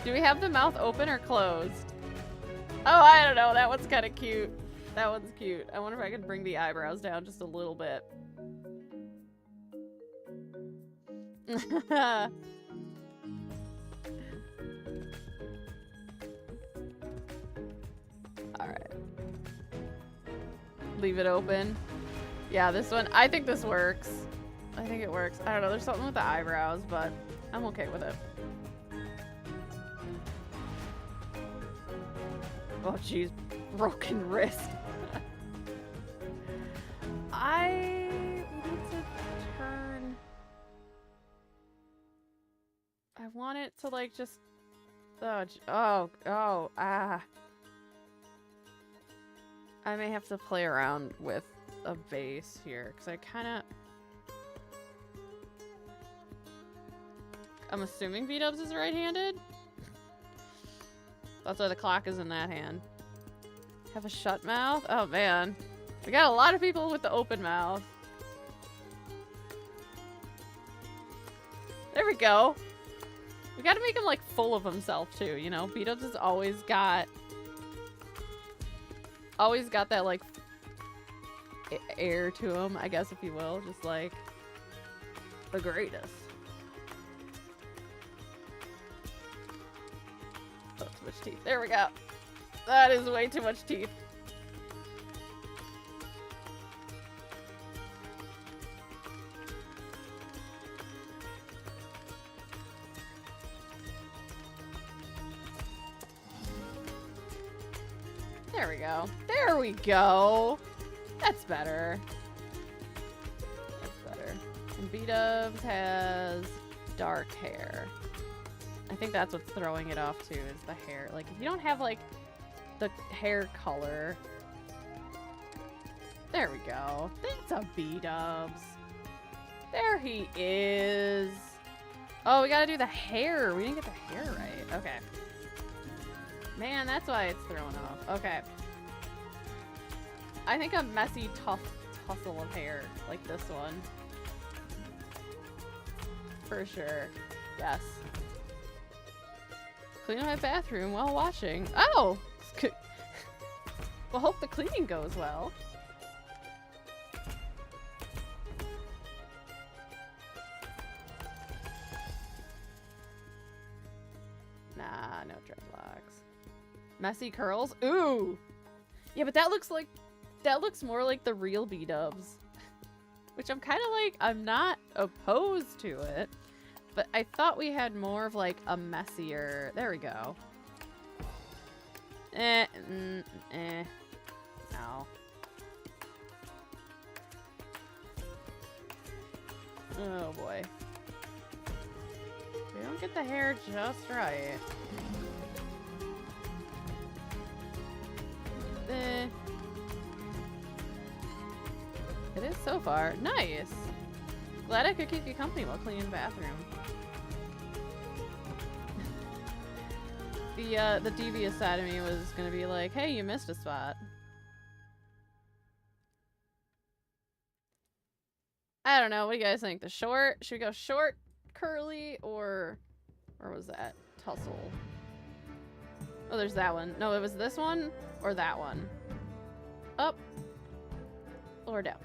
Speaker 1: Do we have the mouth open or closed? Oh, I don't know. That one's kind of cute. That one's cute. I wonder if I can bring the eyebrows down just a little bit. Alright. Leave it open. Yeah, this one. I think this works. I think it works. I don't know. There's something with the eyebrows, but I'm okay with it. Oh, jeez. Broken wrist. I need to turn... I want it to, like, just... I may have to play around with a base here, because I kind of... I'm assuming V-dubs is right-handed? That's why the clock is in that hand. Have a shut mouth? Oh, man. We got a lot of people with the open mouth. There we go. We gotta make him, like, full of himself, too, you know? V-dubs has always got that, like, air to him, I guess, if you will. Just, like, the greatest. Oh, too much teeth. There we go. That is way too much teeth. There we go. There we go. That's better. That's better. And B-dubs has dark hair. I think that's what's throwing it off too, is the hair. Like, if you don't have, like, the hair color. There we go. That's a B-dubs. There he is. Oh, we gotta do the hair. We didn't get the hair right. Okay. Man, that's why it's thrown off. Okay. I think a messy tussle of hair, like this one. For sure. Yes. Clean my bathroom while washing. Oh! Well, hope the cleaning goes well. Nah, no dreadlocks. Messy curls? Ooh! Yeah, but that looks more like the real B-dubs. Which I'm kind of like, I'm not opposed to it. But I thought we had more of like a messier, there we go. No. Oh boy. We don't get the hair just right. It is so far. Nice. Glad I could keep you company while cleaning the bathroom. The devious side of me was gonna be like, hey, you missed a spot. I don't know. What do you guys think? The short? Should we go short, curly, or was that tussle? Oh, there's that one. No, it was this one or that one. Up or down.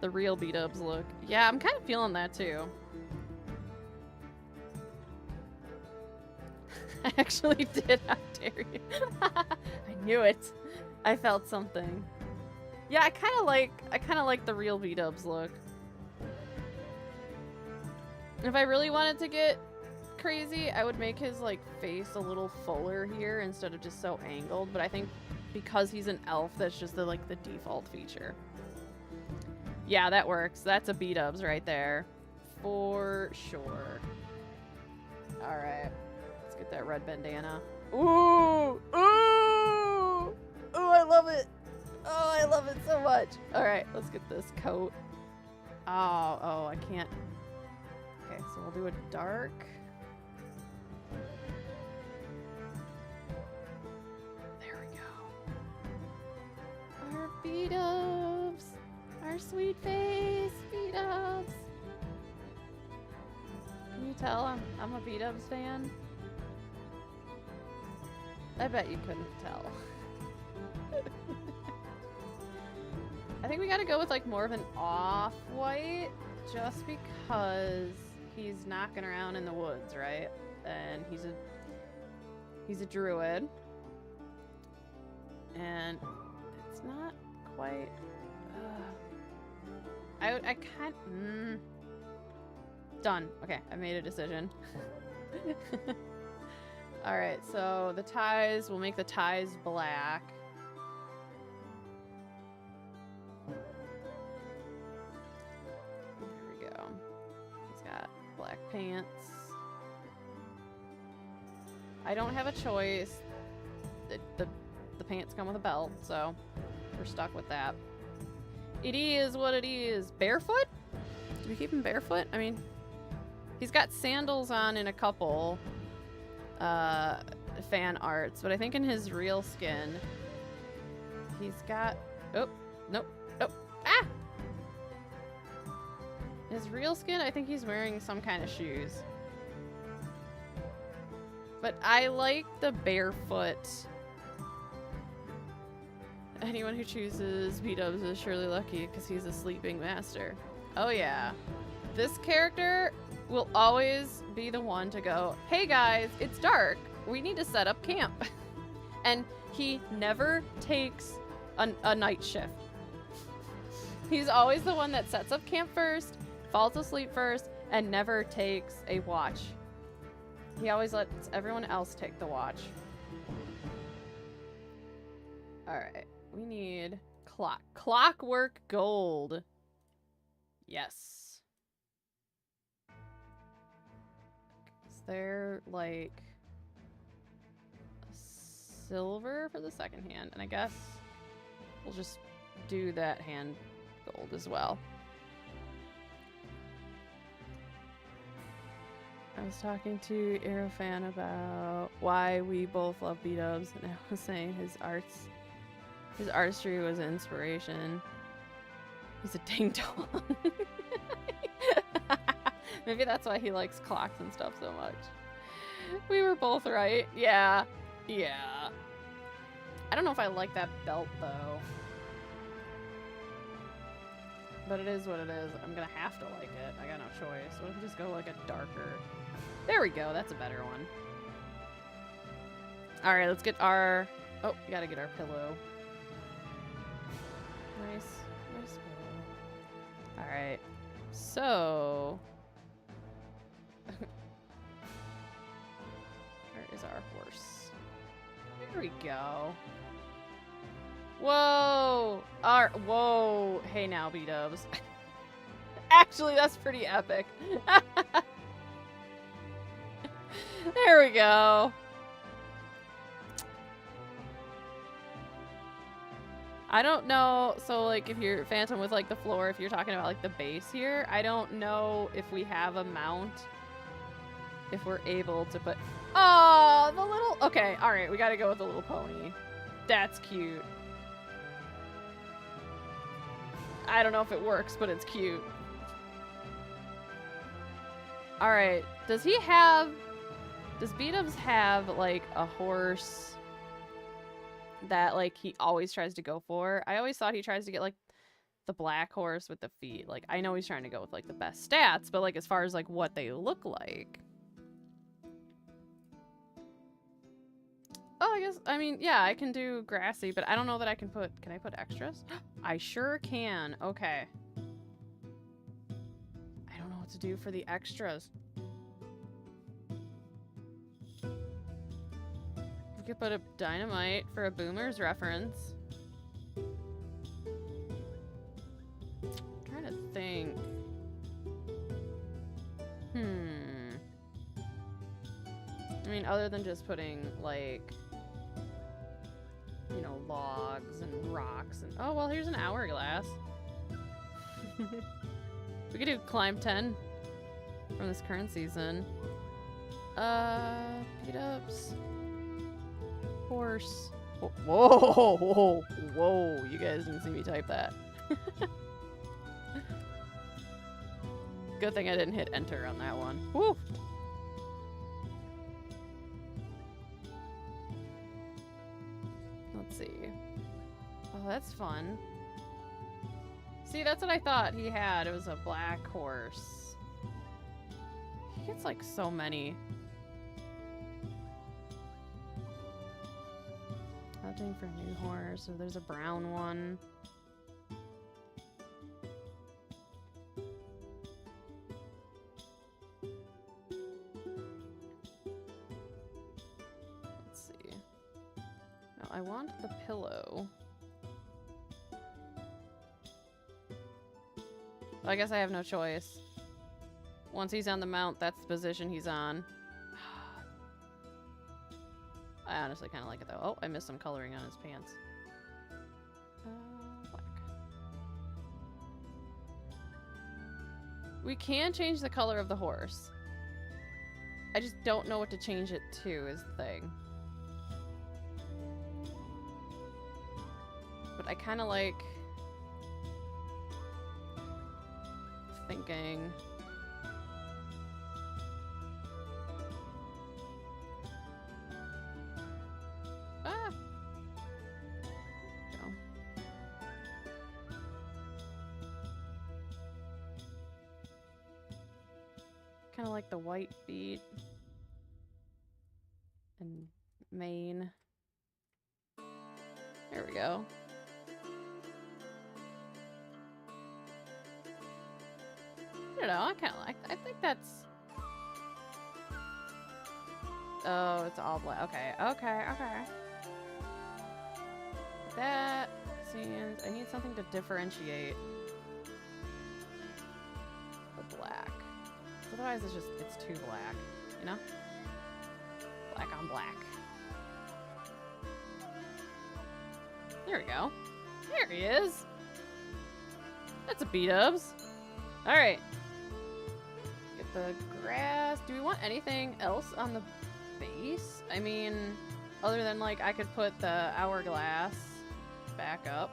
Speaker 1: The real B-dubs look. Yeah, I'm kind of feeling that too. I actually did. How dare you? I knew it. I felt something. Yeah, I kind of like the real B-dubs look. If I really wanted to get crazy, I would make his like face a little fuller here instead of just so angled, but I think because he's an elf, that's just the default feature. Yeah, that works. That's a B-dubs right there. For sure. Alright. Let's get that red bandana. Ooh! Ooh! Ooh, I love it! Oh, I love it so much! Alright, let's get this coat. Oh, I can't. Okay, so we'll do a dark. There we go. Our B-dubs! Our sweet face B-dubs! Can you tell I'm a B-dubs fan? I bet you couldn't tell. I think we gotta go with like more of an off-white just because he's knocking around in the woods, right? And he's a druid. And it's not quite I can't done. Okay, I made a decision. Alright, so the ties, we'll make the ties black. There we go. He's got black pants. I don't have a choice. The pants come with a belt, so we're stuck with that. It is what it is. Barefoot? Do we keep him barefoot? I mean, he's got sandals on in a couple fan arts, but I think in his real skin, he's got... Oh, nope, nope. Ah! His real skin, I think he's wearing some kind of shoes. But I like the barefoot. Anyone who chooses B-dubs is surely lucky because he's a sleeping master. Oh yeah. This character will always be the one to go, hey guys, it's dark. We need to set up camp. And he never takes a night shift. He's always the one that sets up camp first, falls asleep first, and never takes a watch. He always lets everyone else take the watch. Alright. We need clockwork gold. Yes. Is there like a silver for the second hand? And I guess we'll just do that hand gold as well. I was talking to Aerofan about why we both love B-dubs, and I was saying his artistry was an inspiration. He's a ding-dong. Maybe that's why he likes clocks and stuff so much. We were both right. Yeah. Yeah. I don't know if I like that belt, though. But it is what it is. I'm gonna have to like it. I got no choice. What if we just go like a darker... There we go. That's a better one. Alright, let's get our... Oh, we gotta get our pillow. Nice pillow. Alright. So... Where is our horse? There we go. Whoa! Whoa! Hey now, B-dubs. Actually, that's pretty epic. There we go. I don't know, so like if you're Phantom with like the floor, if you're talking about like the base here, I don't know if we have a mount, if we're able to put, oh, the little, okay, all right, we gotta go with the little pony. That's cute. I don't know if it works, but it's cute. All right, does B-dubs have like a horse that like he always tries to go for? I always thought he tries to get like the black horse with the feet. Like I know he's trying to go with like the best stats, but like as far as like what they look like. Oh, I guess, I mean, yeah, I can do grassy, but I don't know that I can put I put extras? I sure can. Okay. I don't know what to do for the extras. We could put a dynamite for a Boomers reference. I'm trying to think. I mean, other than just putting, like, you know, logs and rocks and... Oh, well, here's an hourglass. We could do climb 10 from this current season. Beat-ups. Horse. Whoa, whoa, whoa, whoa. You guys didn't see me type that. Good thing I didn't hit enter on that one. Woo! Let's see. Oh, that's fun. See, that's what I thought he had. It was a black horse. He gets like so many. Hunting for a new horse. So there's a brown one. Let's see. No, I want the pillow. Well, I guess I have no choice. Once he's on the mount, that's the position he's on. I honestly kind of like it though. Oh, I missed some coloring on his pants. Black. We can change the color of the horse. I just don't know what to change it to is the thing. But I kind of like thinking... Ah! Go. Kind of like the white feet and mane. There we go. I don't know, I kind of like, I think that's... Oh, it's all black. Okay, okay, okay. That seems... I need something to differentiate the black. Otherwise, it's too black, you know? Black on black. There we go. There he is. That's a B-dubs. All right. Get the grass. Do we want anything else on the base? I mean, other than like I could put the hourglass back up.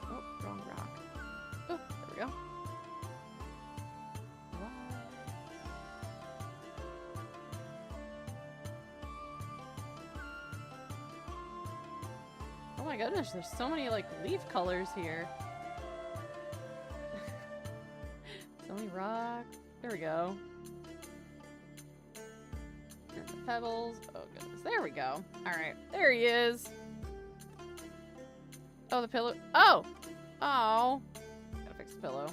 Speaker 1: Oh, wrong rock. Oh, there we go. Oh my goodness, there's so many like leaf colors here. So many rocks. There we go. There's the pebbles. Oh goodness. There we go. Alright. There he is. Oh, the pillow. Oh! Oh! Gotta fix the pillow.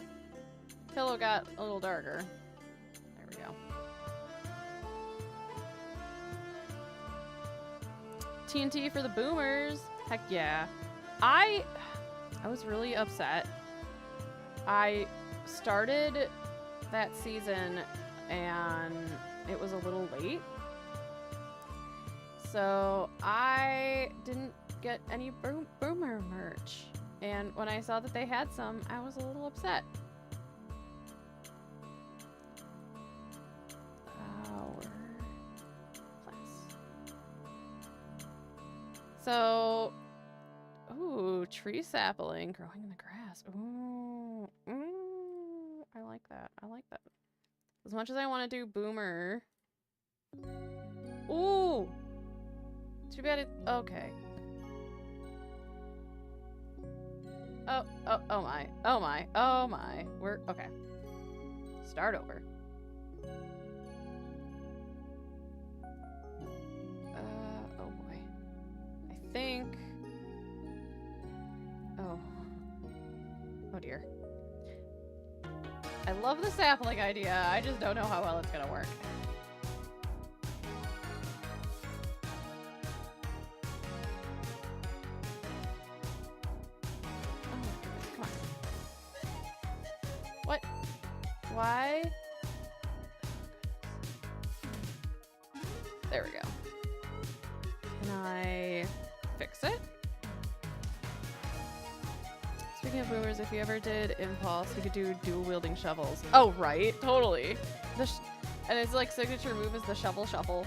Speaker 1: Pillow got a little darker. TNT for the boomers. Heck yeah. I was really upset. I started that season and it was a little late. So I didn't get any boomer merch. And when I saw that they had some, I was a little upset. So, ooh, tree sapling growing in the grass. Ooh, I like that. I like that. As much as I want to do boomer. Ooh, too bad it. Okay. Oh my. We're okay. Start over. Oh boy. I think. Oh dear. I love the sapling idea. I just don't know how well it's gonna work. What? Why? There we go. Can I fix it? Speaking of boomers, if you ever did Impulse, you could do dual wielding shovels. Oh, right. Totally. And its like signature move is the shovel shuffle.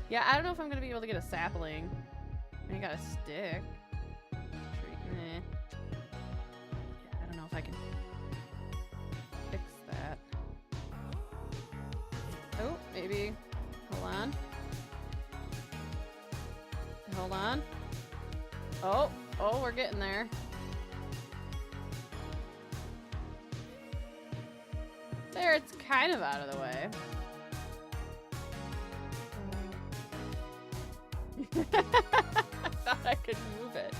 Speaker 1: Yeah, I don't know if I'm going to be able to get a sapling. I mean, I got a stick. Meh. Yeah, I don't know if I can fix that. Oh, maybe. Hold on. Hold on. Oh, we're getting there. There, it's kind of out of the way. I thought I could move it.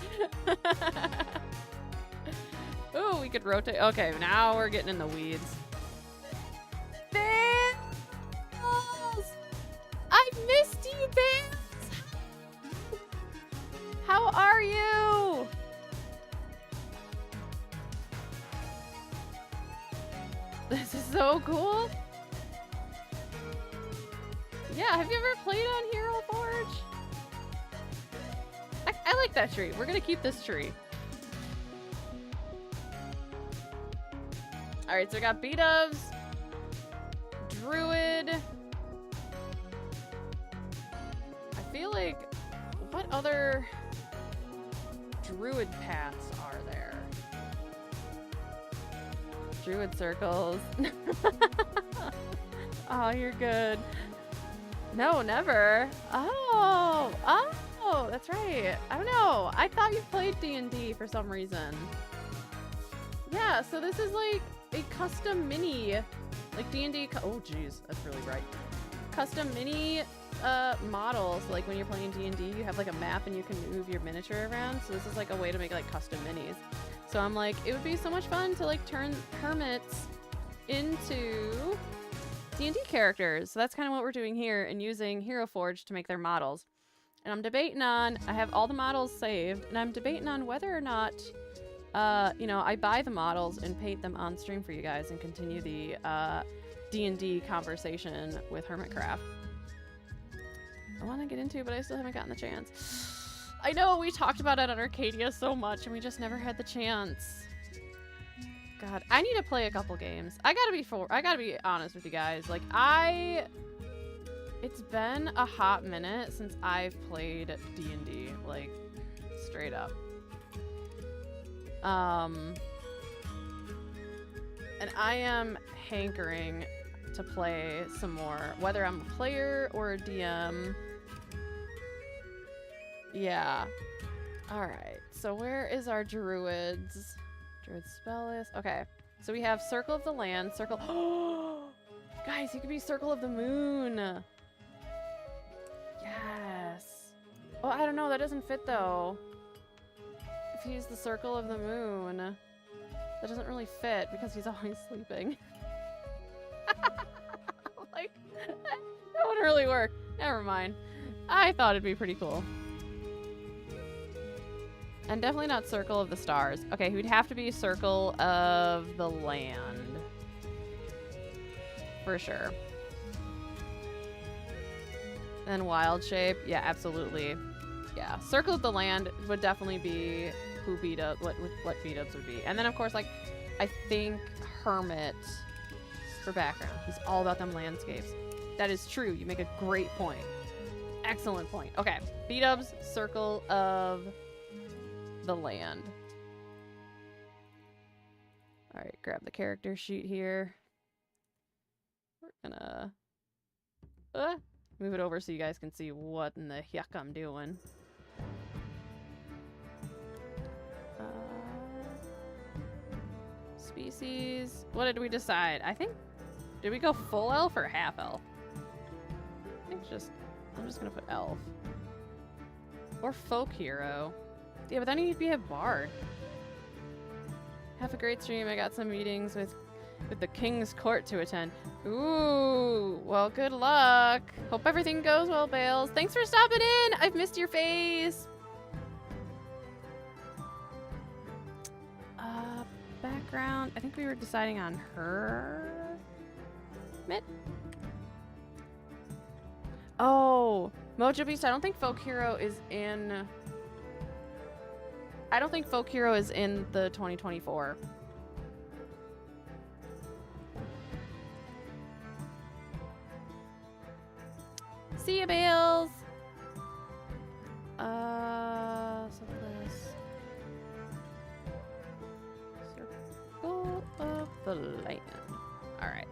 Speaker 1: Ooh, we could rotate. Okay, now we're getting in the weeds. Bales! I've missed you, Bales! How are you? This is so cool. Yeah, have you ever played on Hero Forge? I like that tree. We're gonna keep this tree. Alright, so we got B-dubs, Druid. I feel like, what other Druid paths are there? Druid circles. Oh, you're good. No, never. Oh, that's right. I don't know. I thought you played D&D for some reason. Yeah, so this is like a custom mini, like D&D. Oh, geez, that's really bright. Custom mini models. So, like when you're playing D&D, you have like a map and you can move your miniature around. So this is like a way to make like custom minis. So I'm like, it would be so much fun to like turn hermits into D&D characters. So that's kind of what we're doing here and using Hero Forge to make their models. And I'm debating on, I have all the models saved, and I'm debating on whether or not, you know, I buy the models and paint them on stream for you guys and continue the D&D conversation with Hermitcraft. I want to get into, but I still haven't gotten the chance. I know we talked about it on Arcadia so much, and we just never had the chance. God, I need to play a couple games. I gotta be honest with you guys. Like, it's been a hot minute since I've played D&D, like, straight up. And I am hankering to play some more, whether I'm a player or a DM. Yeah. Alright, so where is our druids? Druid spell list. Okay, so we have Circle of the Land, Circle... Guys, you could be Circle of the Moon! Yes! Oh, I don't know, that doesn't fit though. If you use the Circle of the Moon, that doesn't really fit because he's always sleeping. Like, that one really really work. Never mind. I thought it'd be pretty cool. And definitely not Circle of the Stars. Okay, he'd have to be Circle of the Land. For sure. And Wild Shape. Yeah, absolutely. Yeah, Circle of the Land would definitely be who B-dubs, what B-dubs would be. And then, of course, like, I think Hermit for background. He's all about them landscapes. That is true. You make a great point. Excellent point. Okay, B-dubs, Circle of the Land. All right, grab the character sheet here. We're gonna move it over so you guys can see what in the heck I'm doing. Species. What did we decide? I think, did we go full elf or half elf? I think I'm just gonna put elf. Or folk hero. Yeah, but then he'd be a bard. Have a great stream. I got some meetings with the King's Court to attend. Ooh, well, good luck. Hope everything goes well, Bales. Thanks for stopping in. I've missed your face. Background. I think we were deciding on Hermit. Oh, Mojo Beast. I don't think Folk Hero is in. I don't think Folk Hero is in the 2024. See ya, Bales. Subclass. Circle of the Land. All right.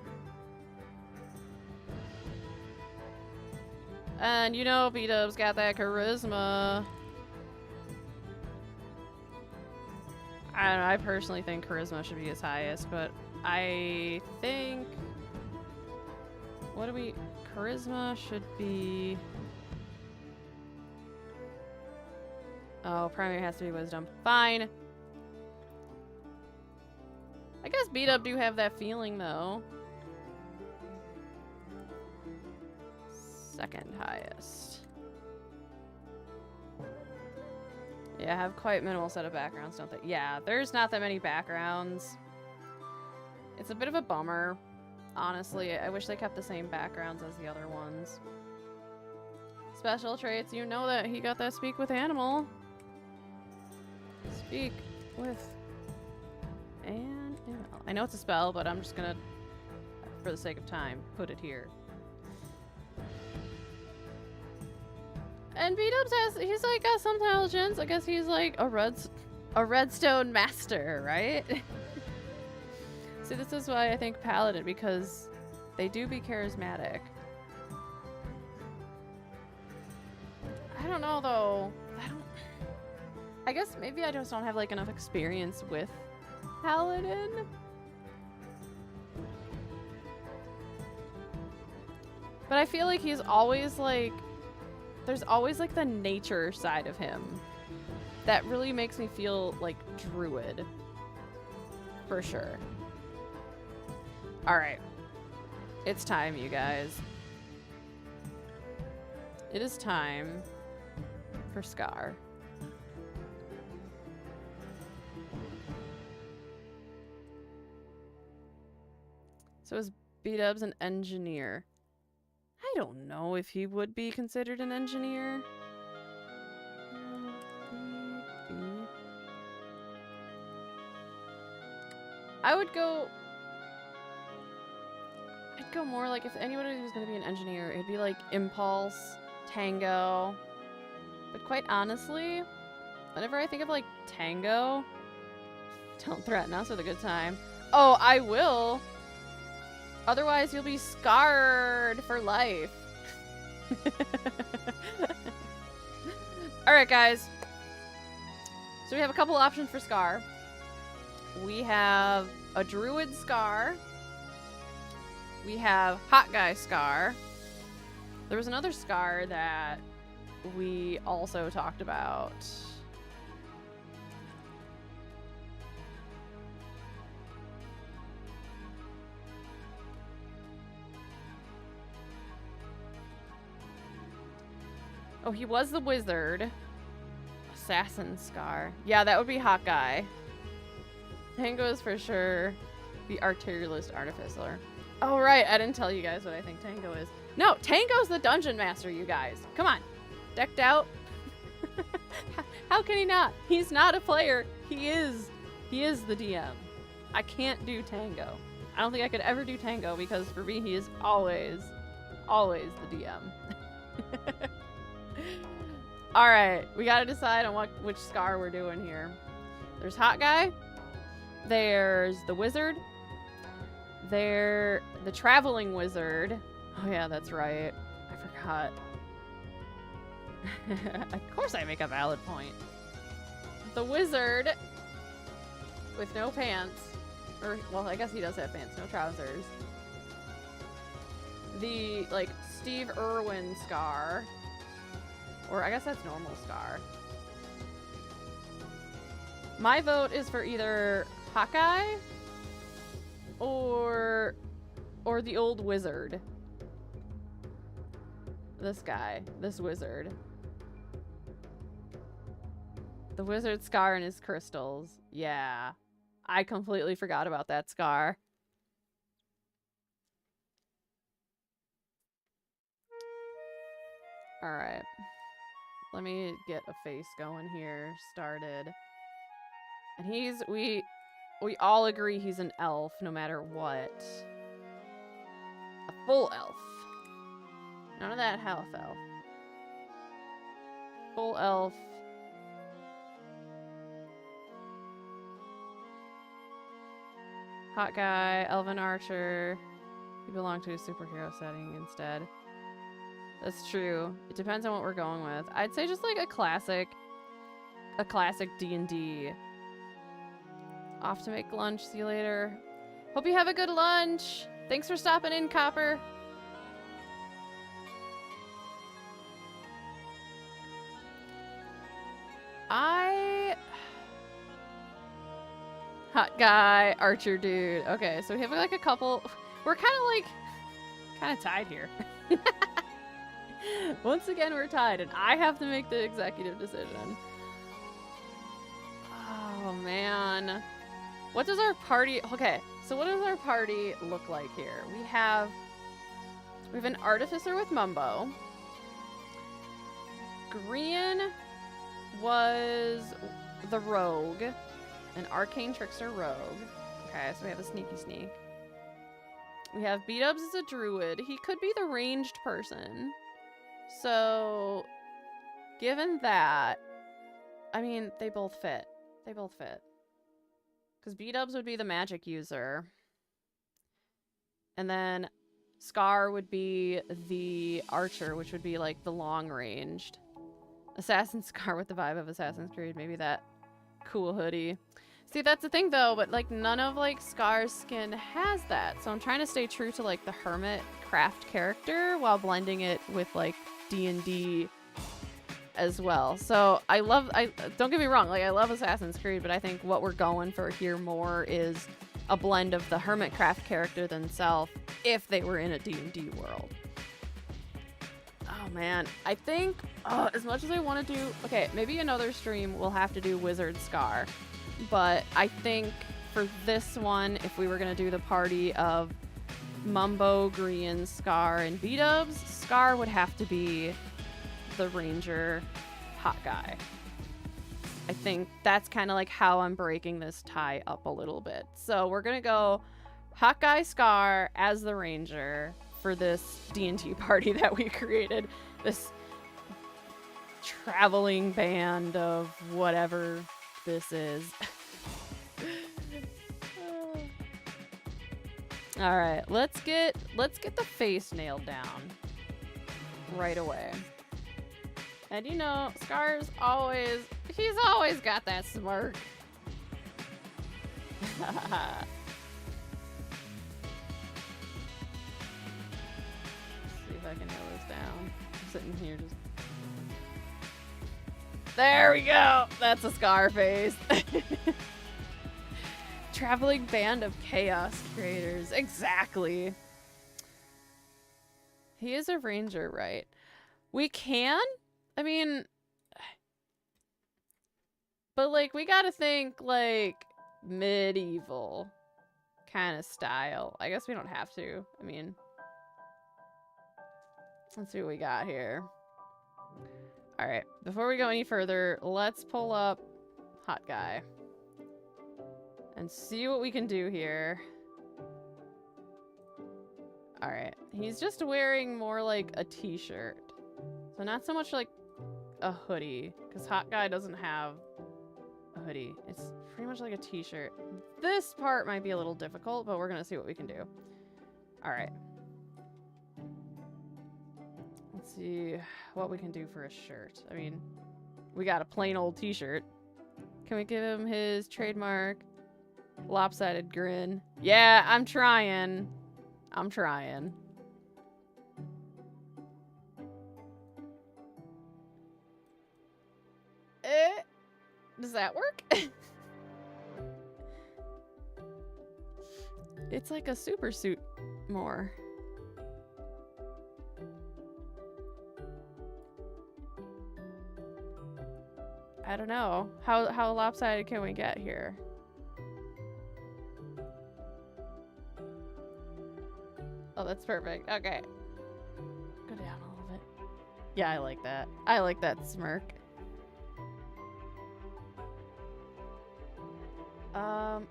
Speaker 1: And you know, B-dub's got that charisma. I don't know, I personally think charisma should be his highest, but I think... What do we... Charisma should be... Oh, primary has to be wisdom. Fine. I guess B-dub do have that feeling, though. Second highest. Yeah, have quite minimal set of backgrounds, don't they? Yeah, there's not that many backgrounds. It's a bit of a bummer, honestly. I wish they kept the same backgrounds as the other ones. Special traits, you know that he got that speak with animal. Speak with an animal. I know it's a spell, but I'm just gonna, for the sake of time, put it here. And B-dubs he's like got some intelligence. I guess he's like a redstone master, right? See, this is why I think paladin, because they do be charismatic. I don't know though. I guess maybe I just don't have like enough experience with paladin. But I feel like he's always like, there's always like the nature side of him that really makes me feel like druid. For sure. All right. It's time, you guys. It is time for Scar. So is B-dubs an engineer? I don't know if he would be considered an engineer. I'd go more like if anybody was going to be an engineer, it'd be like Impulse, Tango. But quite honestly, whenever I think of like Tango, don't threaten us with a good time. Oh, I will. Otherwise, you'll be scarred for life. Alright, guys. So we have a couple options for Scar. We have a Druid Scar. We have Hot Guy Scar. There was another Scar that we also talked about. Oh, he was the wizard. Assassin Scar. Yeah, that would be Hawkeye. Tango is for sure the artillerist artificer. Oh, right. I didn't tell you guys what I think Tango is. No, Tango's the dungeon master, you guys. Come on. Decked out. How can he not? He's not a player. He is the DM. I can't do Tango. I don't think I could ever do Tango because for me, he is always the DM. All right, we got to decide on which Scar we're doing here. There's Hot Guy. There's the Wizard. The Traveling Wizard. Oh yeah, that's right. I forgot. Of course I make a valid point. The Wizard with no pants. Or, well, I guess he does have pants, no trousers. The, like, Steve Irwin Scar. Or I guess that's normal Scar. My vote is for either Hawkeye or the old wizard. This guy. This wizard. The wizard Scar and his crystals. Yeah. I completely forgot about that Scar. Alright. Let me get a face going here. Started. And we all agree he's an elf no matter what. A full elf. None of that half elf. Full elf. Hot guy, elven archer. You belong to a superhero setting instead. That's true. It depends on what we're going with. I'd say just like a classic D&D. Off to make lunch. See you later. Hope you have a good lunch. Thanks for stopping in, Copper. Hot guy, archer dude. Okay, so we have like a couple. We're kind of tied here. Once again, we're tied, and I have to make the executive decision. Oh man, what does our party? Okay, so what does our party look like here? We have an artificer with Mumbo. Grian was the rogue. An arcane trickster rogue. Okay, so we have a sneaky sneak. We have B-Dubs as a druid. He could be the ranged person. So, given that, I mean, they both fit. They both fit. Because B-Dubs would be the magic user. And then Scar would be the archer, which would be like the long ranged. Assassin Scar with the vibe of Assassin's Creed. Maybe that cool hoodie. See, that's the thing though, but like none of like Scar's skin has that. So I'm trying to stay true to like the Hermitcraft character while blending it with like D&D as well. So I don't get me wrong, like I love Assassin's Creed, but I think what we're going for here more is a blend of the Hermitcraft character themselves if they were in a D&D world. Oh man, I think as much as I want to do, okay, maybe another stream we'll have to do Wizard Scar. But I think for this one, if we were going to do the party of Mumbo, Grian, Scar, and B-Dubs, Scar would have to be the ranger hot guy. I think that's kind of like how I'm breaking this tie up a little bit. So we're going to go hot guy Scar as the ranger for this D&D party that we created. This traveling band of whatever this is. All right, let's get the face nailed down right away. And you know, Scar's he's always got that smirk. See if I can nail this down. I'm sitting here just. There we go. That's a Scar face. Traveling band of chaos creators. Exactly. He is a ranger, right? We can. I mean, but like we gotta think like medieval kind of style. I guess we don't have to. I mean, let's see what we got here. All right, before we go any further, let's pull up Hot Guy and see what we can do here. All right, he's just wearing more like a t-shirt. So not so much like a hoodie, because Hot Guy doesn't have a hoodie. It's pretty much like a t-shirt. This part might be a little difficult, but we're gonna see what we can do. All right. Let's see what we can do for a shirt. I mean, we got a plain old t-shirt. Can we give him his trademark lopsided grin? Yeah, I'm trying. I'm trying. Does that work? It's like a super suit more. I don't know. How lopsided can we get here? Oh, that's perfect. Okay. Go down a little bit. Yeah, I like that. I like that smirk.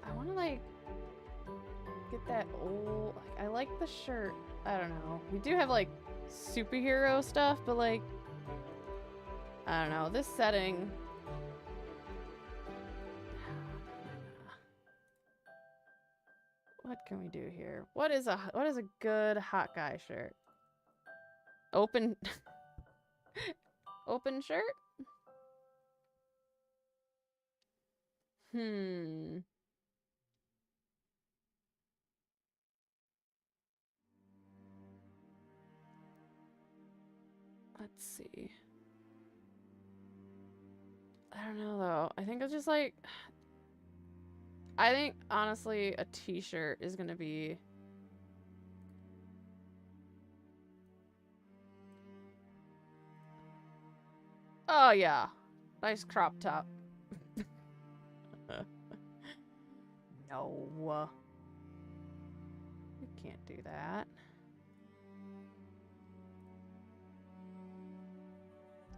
Speaker 1: I want to like get that old, like, I like the shirt. I don't know. We do have like superhero stuff, but like, I don't know. This setting. What can we do here? What is a good Hot Guy shirt? Open open shirt? Let's see. I don't know though. I think it's just like, I think honestly a t-shirt is gonna be oh yeah, nice crop top. No, you can't do that.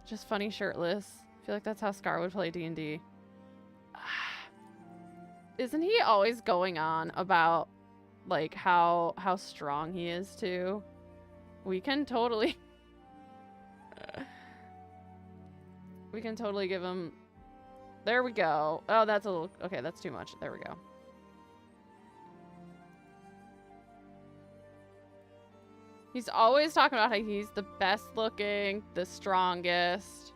Speaker 1: Just funny shirtless. I feel like that's how Scar would play D&D. Isn't he always going on about like how strong he is too? We can totally we can totally give him. There we go. Oh, that's a little okay, that's too much. There we go. He's always talking about how he's the best looking, the strongest.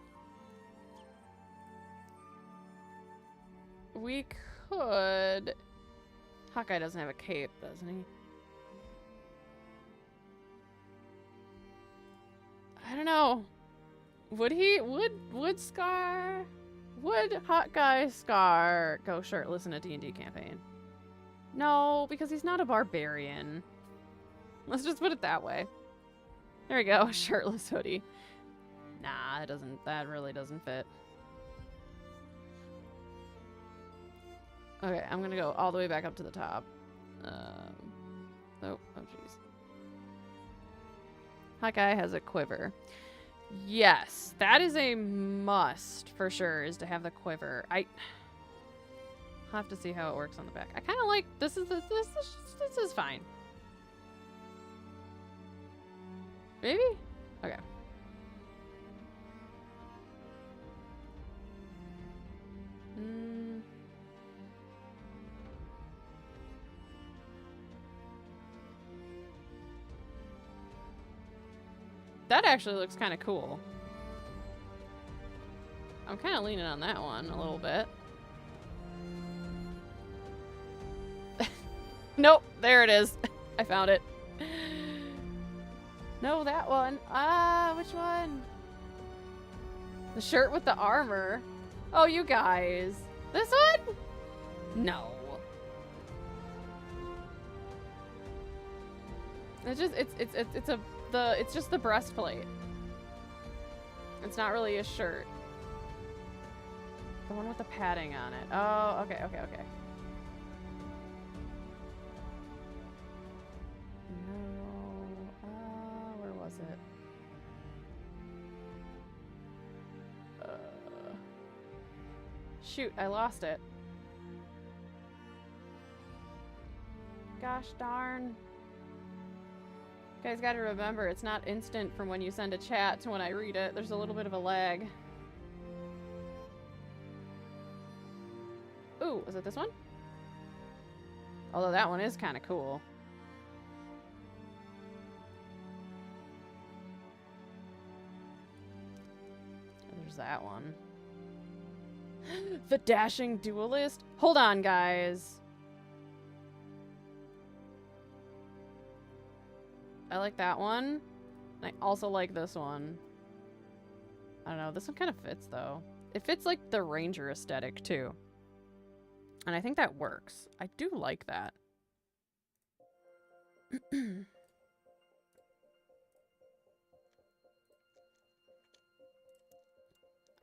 Speaker 1: We could. Hawkeye doesn't have a cape, doesn't he? I don't know. Would he? Would Scar? Would Hot Guy Scar go shirtless in a D&D campaign? No, because he's not a barbarian. Let's just put it that way. There we go, shirtless hoodie. Nah, it doesn't. That really doesn't fit. Okay, I'm gonna go all the way back up to the top. Oh jeez. Hot Guy has a quiver. Yes, that is a must for sure, is to have the quiver. I'll have to see how it works on the back. I kind of like this is fine. Maybe? Okay. That actually looks kind of cool. I'm kind of leaning on that one a little bit. Nope, there it is. I found it. No, that one. Which one? The shirt with the armor. Oh, you guys. This one? No. It's just it's just the breastplate. It's not really a shirt. The one with the padding on it. Oh, okay, okay, okay. No. Where was it? Shoot, I lost it. Gosh darn. You guys gotta remember, it's not instant from when you send a chat to when I read it. There's a little bit of a lag. Ooh, was it this one? Although that one is kind of cool. There's that one. The Dashing Duelist? Hold on, guys. I like that one. I also like this one. I don't know. This one kind of fits, though. It fits, like, the ranger aesthetic, too. And I think that works. I do like that.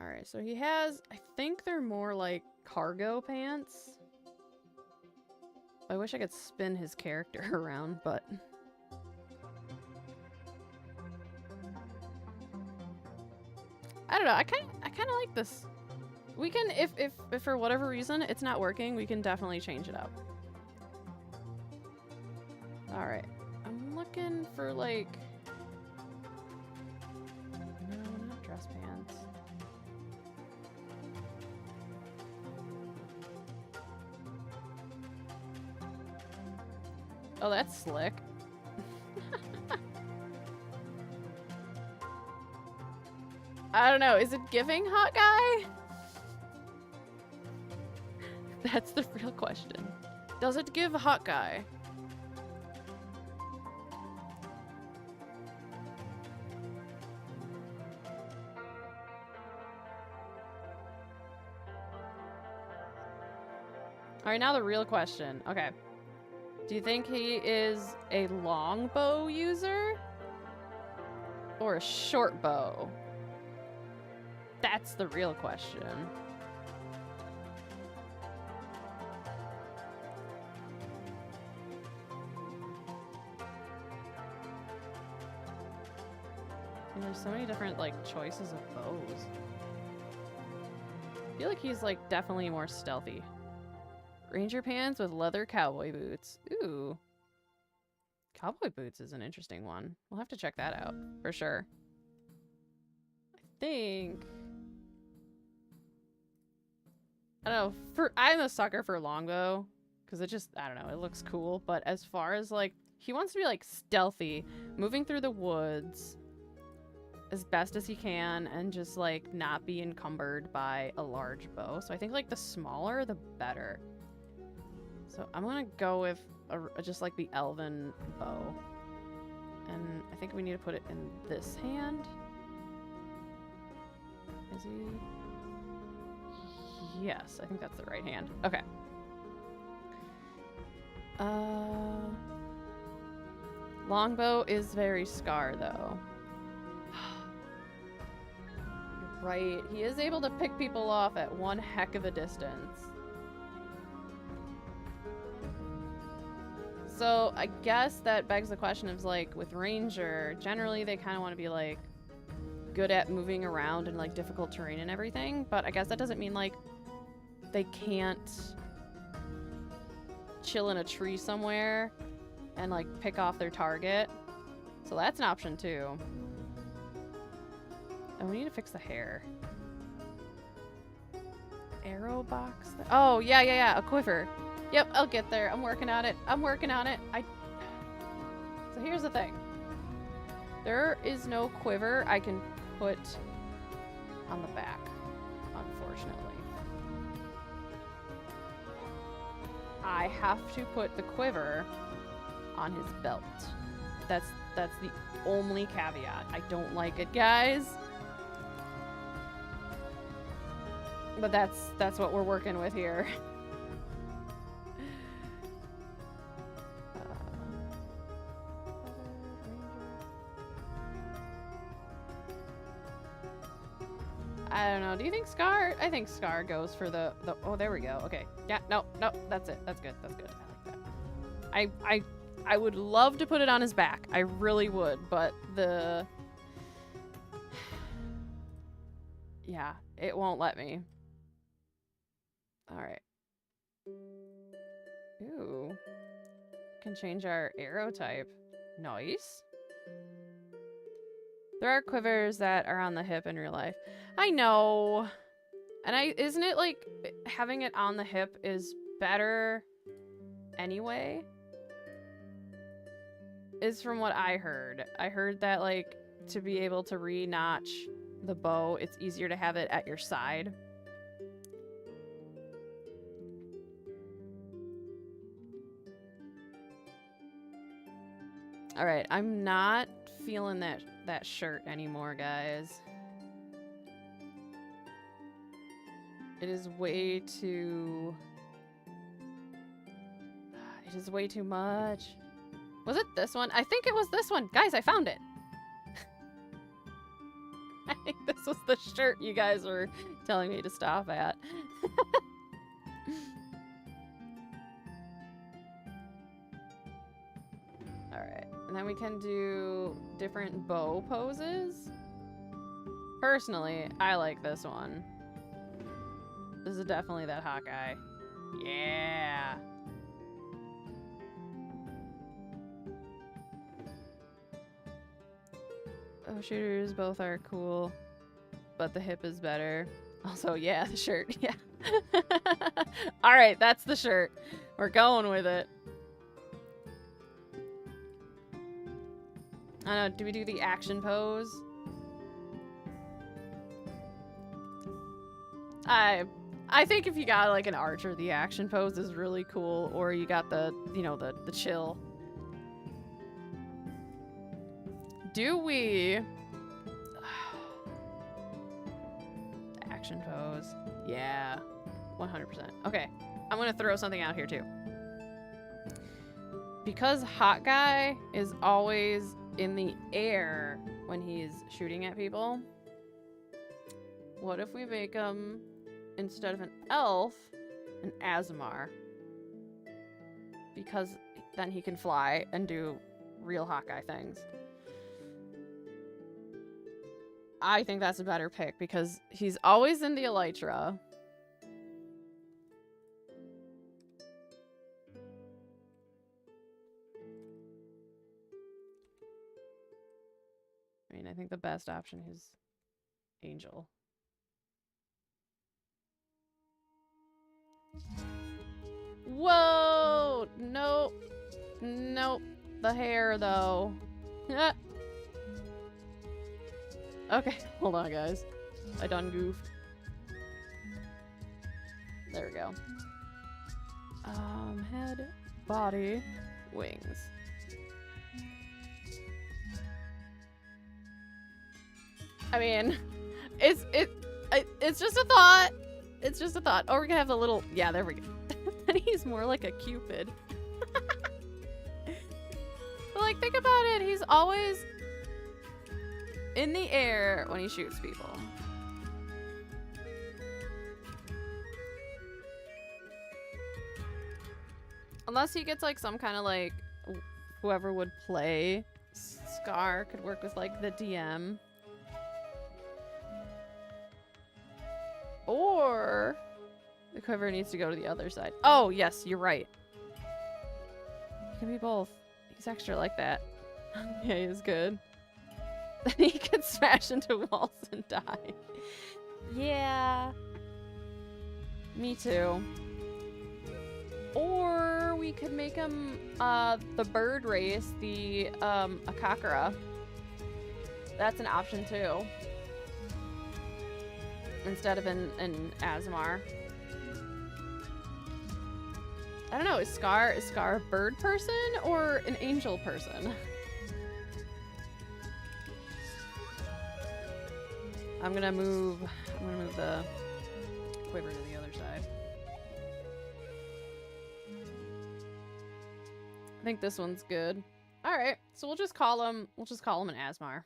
Speaker 1: Alright, so he has... I think they're more like cargo pants. I wish I could spin his character around, but... I don't know. I kind of like this. We can, if for whatever reason it's not working, we can definitely change it up. All right. I'm looking for like. No, not dress pants. Oh, that's slick. I don't know. Is it giving hot guy? That's the real question. Does it give hot guy? All right, now the real question. Okay. Do you think he is a longbow user or a short bow? That's the real question. And there's so many different, like, choices of bows. I feel like he's, like, definitely more stealthy. Ranger pants with leather cowboy boots. Ooh. Cowboy boots is an interesting one. We'll have to check that out, for sure. I think... I don't know, I'm a sucker for longbow, because it just, I don't know, it looks cool, but as far as, like, he wants to be, like, stealthy, moving through the woods as best as he can, and just, like, not be encumbered by a large bow. So I think, like, the smaller, the better. So I'm gonna go with just, like, the elven bow. And I think we need to put it in this hand. Is he... Yes, I think that's the right hand. Okay. Longbow is very Scar, though. You're right. He is able to pick people off at one heck of a distance. So I guess that begs the question of, like, with Ranger, generally they kind of want to be, like, good at moving around in, like, difficult terrain and everything, but I guess that doesn't mean, like, they can't chill in a tree somewhere and, like, pick off their target. So that's an option, too. And we need to fix the hair. Arrow box? Oh, yeah, a quiver. Yep, I'll get there. I'm working on it. So here's the thing. There is no quiver I can put on the back, unfortunately. I have to put the quiver on his belt. That's the only caveat. I don't like it, guys. But that's what we're working with here. I don't know. Do you think Scar? I think Scar goes for the oh, there we go. Okay. Yeah, no, that's it. That's good. That's good. I like that. I would love to put it on his back. I really would, but the yeah, it won't let me. All right. Ooh. Can change our arrow type. Nice. There are quivers that are on the hip in real life. I know. And isn't it like having it on the hip is better anyway? Is from what I heard. I heard that like to be able to re-notch the bow, it's easier to have it at your side. All right, I'm not feeling that shirt anymore, guys. It is way too... It is way too much. Was it this one? I think it was this one. Guys, I found it. I think this was the shirt you guys were telling me to stop at. Alright, and then we can do different bow poses. Personally, I like this one. This is definitely that Hawkeye. Yeah! Oh, shooters both are cool, but the hip is better. Also, yeah, the shirt, yeah. Alright, that's the shirt. We're going with it. I don't know, do we do the action pose? I think if you got like an archer, the action pose is really cool, or you got the, you know, the chill. Do we... Action pose. Yeah. 100%. Okay. I'm gonna throw something out here too. Because Hot Guy is always in the air when he's shooting at people, what if we make him, instead of an elf, an Azamar? Because then he can fly and do real Hawkeye things. I think that's a better pick because he's always in the elytra. I mean, I think the best option is Angel. Whoa! Nope. Nope. The hair, though. Okay, hold on, guys. I done goofed. There we go. Head, body, wings. I mean, it's just a thought. It's just a thought. Or we can have a little... Yeah, there we go. And he's more like a Cupid. But, like, think about it. He's always in the air when he shoots people. Unless he gets, like, some kind of, like... Whoever would play Scar could work with, like, the DM. Or the quiver needs to go to the other side. Oh, yes, you're right. He can be both. He's extra like that. Yeah, he's good. Then he can smash into walls and die. Yeah. Me too. Or we could make him the bird race, the Akakara. That's an option too. Instead of an Azamar. I don't know, is Scar a bird person or an angel person? I'm gonna move the quiver to the other side. I think this one's good. Alright, so we'll just call him an Azamar.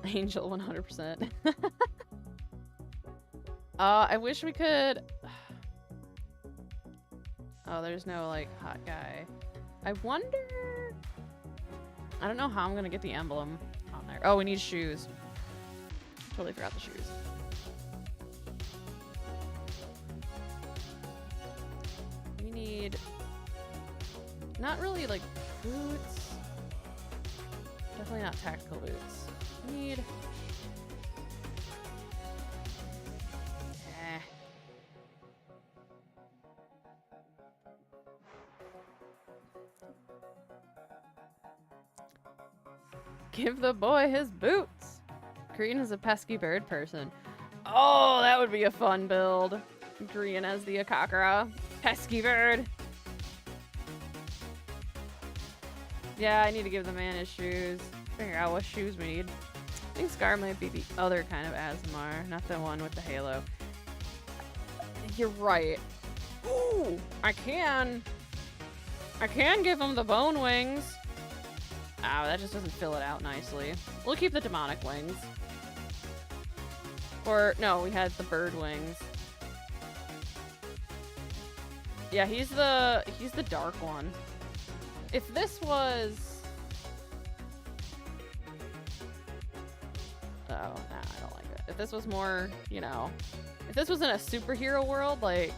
Speaker 1: Angel 100%. I wish we could... Oh, there's no, like, hot guy. I wonder... I don't know how I'm gonna get the emblem on there. Oh, we need shoes. Totally forgot the shoes. We need... Not really, like, boots. Definitely not tactical boots. We need... Give the boy his boots. Grian is a pesky bird person. Oh, that would be a fun build. Grian as the Akakara. Pesky bird. Yeah, I need to give the man his shoes. Figure out what shoes we need. I think Scar might be the other kind of Asmar, not the one with the halo. You're right. Ooh, I can give him the bone wings. Ow, that just doesn't fill it out nicely. We'll keep the demonic wings. Or, no, we had the bird wings. Yeah, he's the dark one. If this was... Oh, nah, I don't like it. If this was more, you know... If this was in a superhero world, like...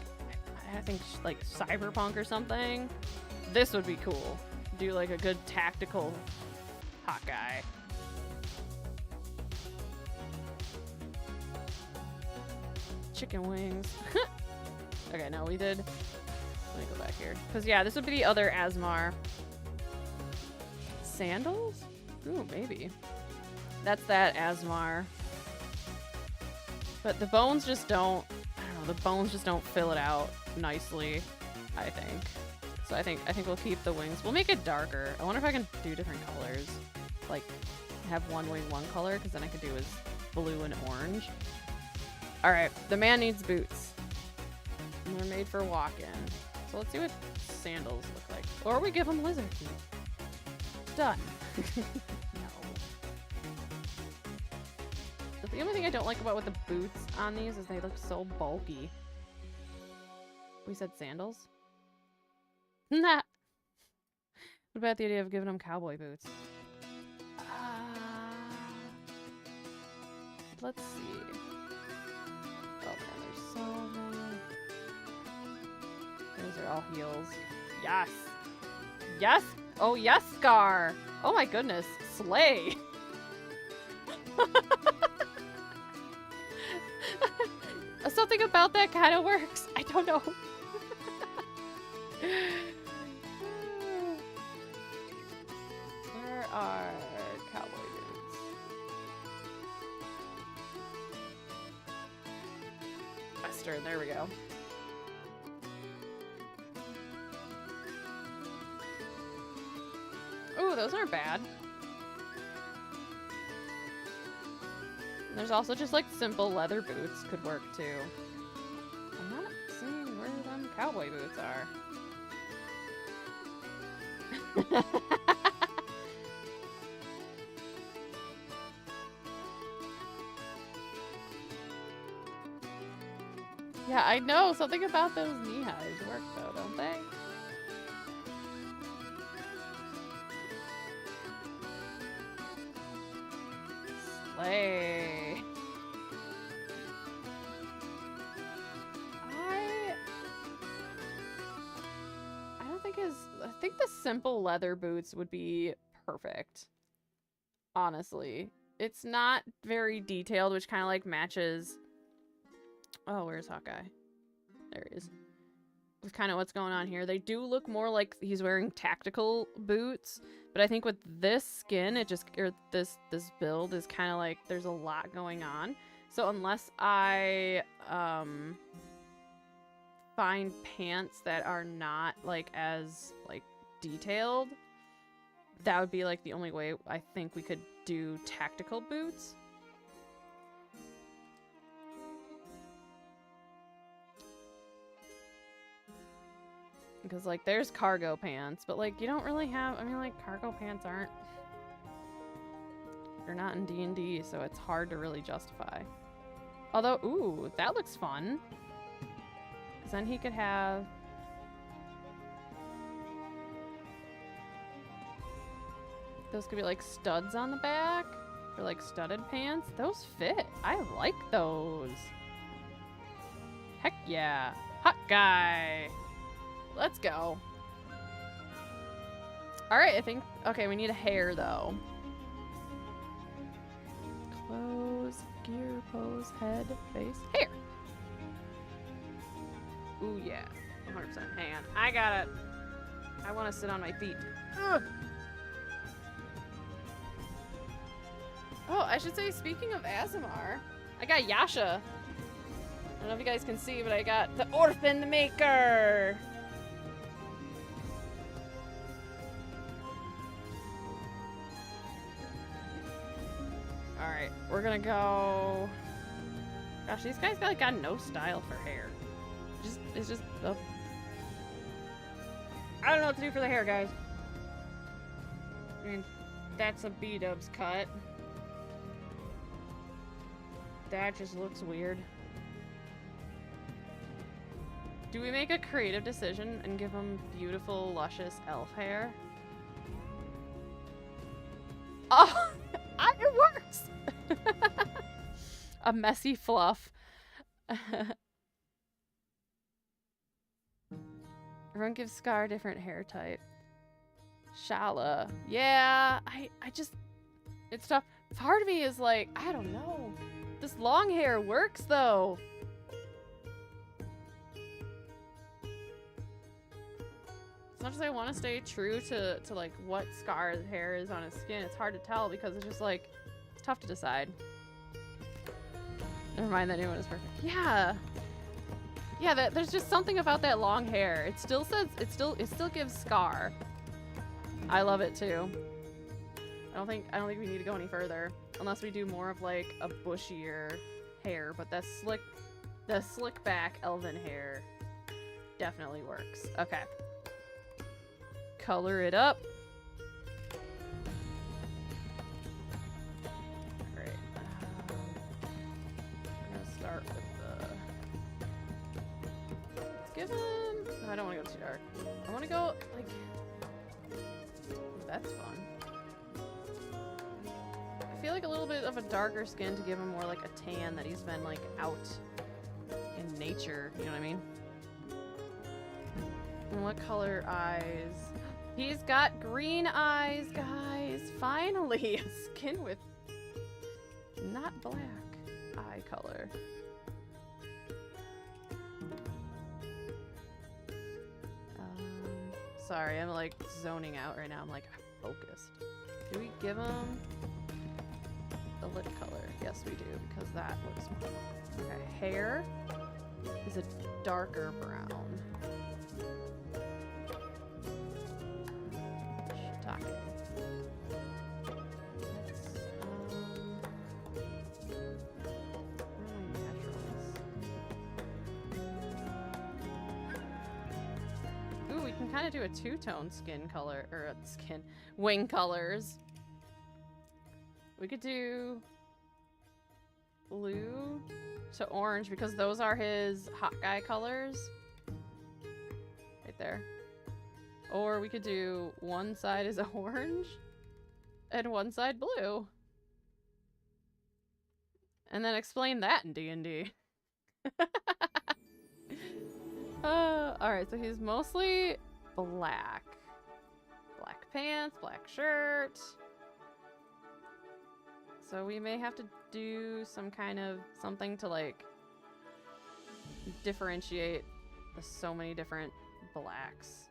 Speaker 1: I think, like, cyberpunk or something, this would be cool. Do like a good tactical hot guy. Chicken wings. Okay, no, we did. Let me go back here. Because, yeah, this would be the other Asmar. Sandals? Ooh, maybe. That's that Asmar. But the bones just don't... I don't know, the bones just don't fill it out nicely, I think. So I think we'll keep the wings. We'll make it darker. I wonder if I can do different colors. Like, have one wing one color, because then I could do his blue and orange. Alright, the man needs boots. And they're made for walking. So let's see what sandals look like. Or we give him lizard feet. Done. No. But the only thing I don't like about with the boots on these is they look so bulky. We said sandals? Nah. What about the idea of giving him cowboy boots? Let's see. Oh man, there's so many. Those are all heels. Yes! Yes! Oh yes, Scar! Oh my goodness. Slay! Something about that kind of works. I don't know. Where are cowboy boots? Western, there we go. Ooh, those aren't bad. And there's also just like simple leather boots could work too. I'm not seeing where them cowboy boots are. Yeah, I know. Something about those knee highs work though, don't they? Slay. I think the simple leather boots would be perfect. Honestly. It's not very detailed, which kind of like matches... Oh, where's Hawkeye? There he is. With kind of what's going on here. They do look more like he's wearing tactical boots, but I think with this skin, it just... Or this build is kind of like there's a lot going on. So unless I... find pants that are not like as like detailed, that would be like the only way I think we could do tactical boots. Because like there's cargo pants, but like you don't really have, I mean like cargo pants aren't You're not in D&D, so it's hard to really justify. Although, ooh, that looks fun. Because then he could have... Those could be like studs on the back. Or like studded pants. Those fit. I like those. Heck yeah. Hot guy. Let's go. Alright, I think... Okay, we need a hair, though. Clothes, gear, pose, head, face, hair. Ooh, yeah. 100%. Hang on. I got it. I want to sit on my feet. Ugh. Oh, I should say, speaking of ASMR, I got Yasha. I don't know if you guys can see, but I got the Orphan Maker. Alright, we're gonna go... Gosh, these guys got no style for hair. It's just... Oh. I don't know what to do for the hair, guys. I mean, that's a B-dubs cut. That just looks weird. Do we make a creative decision and give him beautiful, luscious elf hair? Oh! It works! A messy fluff. Everyone gives Scar a different hair type. Shala. Yeah, I just... It's tough. Part of me is like, I don't know. This long hair works, though. As much as I want to stay true to like what Scar's hair is on his skin, it's hard to tell because it's just like, it's tough to decide. Never mind that anyone is perfect. Yeah. Yeah, there's just something about that long hair. It still says, it still gives Scar. I love it too. I don't think we need to go any further unless we do more of like a bushier hair, but the slick back elven hair definitely works. Okay. Color it up. Great. I'm gonna start with the... Let's give him... No, I don't want to go too dark. I want to go like... That's fun. I feel like a little bit of a darker skin to give him more like a tan that he's been like out in nature. You know what I mean? And what color eyes? He's got green eyes, guys. Finally, a skin with not black eye color. Sorry, I'm like zoning out right now. I'm like focused. Do we give him the lip color? Yes, we do, because that looks more. Okay, hair is a darker brown. Shiitake. Where are my naturals? Ooh, we can kind of do a two-tone skin color, or wing colors. We could do blue to orange because those are his hot guy colors. Right there. Or we could do one side is orange and one side blue. And then explain that in D&D. Alright, so he's mostly black. Black pants, black shirt. So we may have to do some kind of something to like differentiate the so many different blacks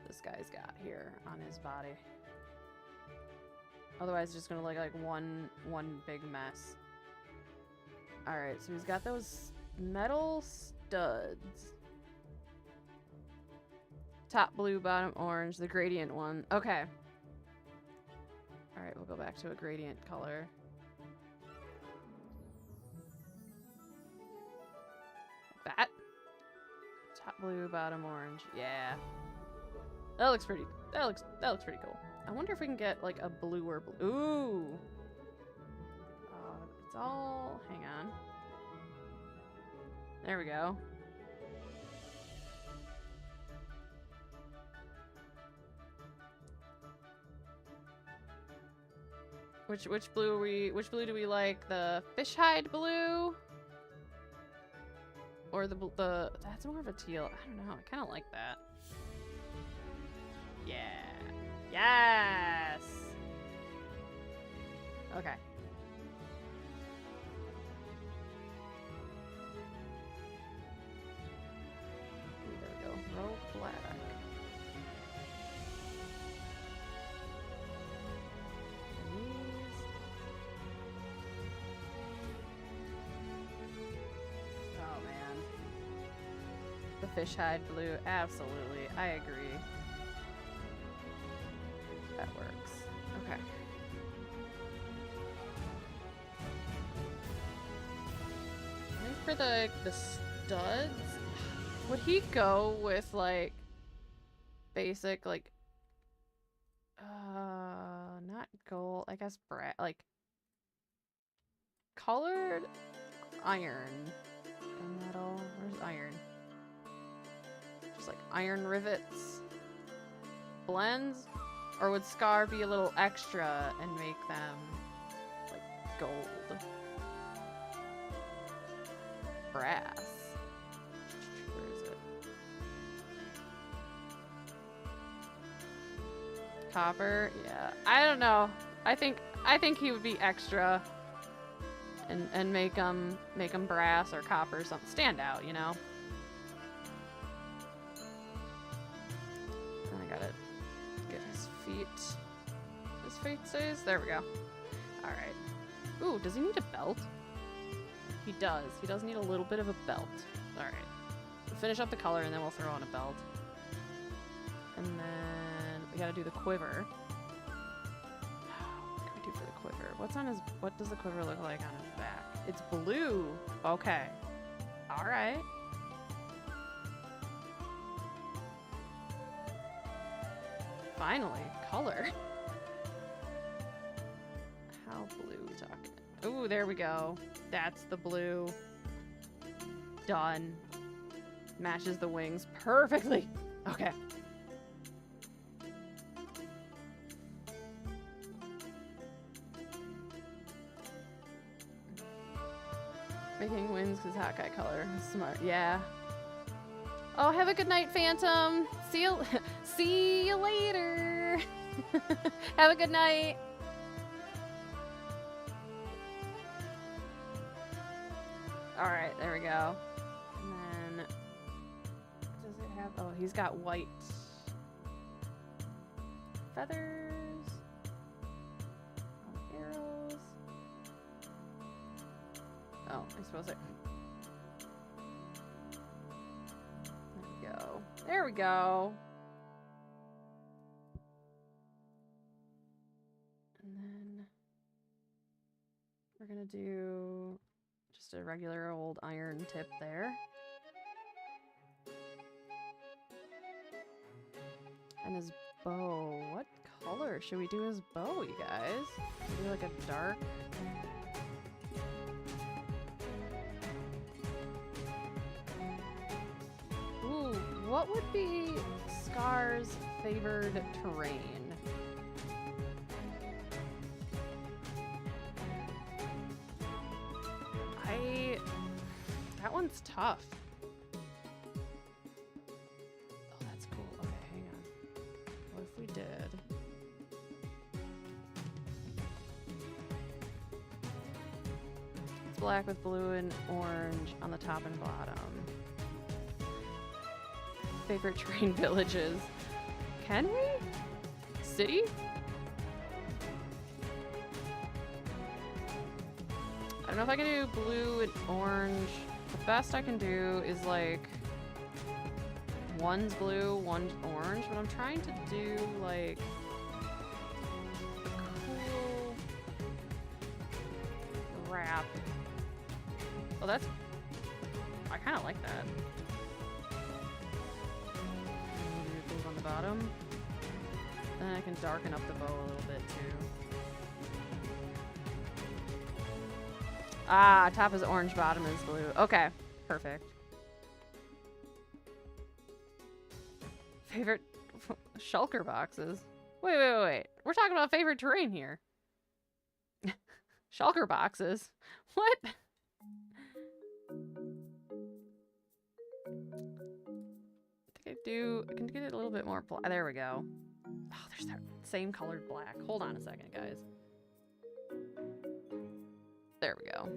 Speaker 1: this guy's got here on his body. Otherwise, it's just gonna look like one big mess. Alright, so he's got those metal studs. Top blue, bottom orange, the gradient one. Okay. Alright, we'll go back to a gradient color. That. Top blue, bottom orange. Yeah. That looks pretty. That looks pretty cool. I wonder if we can get like a bluer blue. Ooh. It's all... Hang on. There we go. Which blue are we... Which blue do we like? The fish hide blue? Or the... That's more of a teal. I don't know. I kind of like that. Yeah. Yes! Okay. Ooh, there we go. Roll black. Oh man. The fish hide blue. Absolutely. I agree. That works. Okay. I think for the studs, would he go with like basic like not gold, I guess like colored iron. Gunmetal. Where's iron? Just like iron rivets. Blends? Or would Scar be a little extra and make them like gold? Brass. Where is it? Copper? Yeah. I don't know. I think he would be extra and make them brass or copper or something. Stand out, you know? I got it. Get his feet. His feet says. There we go. Alright. Ooh, does he need a belt? He does. He does need a little bit of a belt. Alright. We'll finish up the color and then we'll throw on a belt. And then we gotta do the quiver. What can we do for the quiver? What's on his... What does the quiver look like on his back? It's blue. Okay. Alright. Finally, color. How blue are we talking? Ooh, there we go. That's the blue. Done. Matches the wings perfectly. Okay. Making wings because Hawkeye color. Smart. Yeah. Oh, have a good night, Phantom. See you later. Have a good night. All right, there we go. And then, does it have? Oh, he's got white feathers. Oh, arrows. Oh, I suppose it. There we go. And then we're gonna do just a regular old iron tip there. And his bow. What color should we do his bow, you guys? Maybe like a dark... What would be Scar's favored terrain? That one's tough. Oh, that's cool. Okay, hang on. What if we did? It's black with blue and orange on the top and bottom. Favorite terrain villages. Can we? City? I don't know if I can do blue and orange. The best I can do is like one's blue, one's orange, but I'm trying to do like a cool wrap. Oh, that's... I kind of like that. On the bottom. Then I can darken up the bow a little bit too. Ah, top is orange, bottom is blue. Okay, perfect. Favorite shulker boxes. Wait. We're talking about favorite terrain here. Shulker boxes. What? I can get it a little bit more black. There we go. Oh, there's that same colored black. Hold on a second, guys. There we go.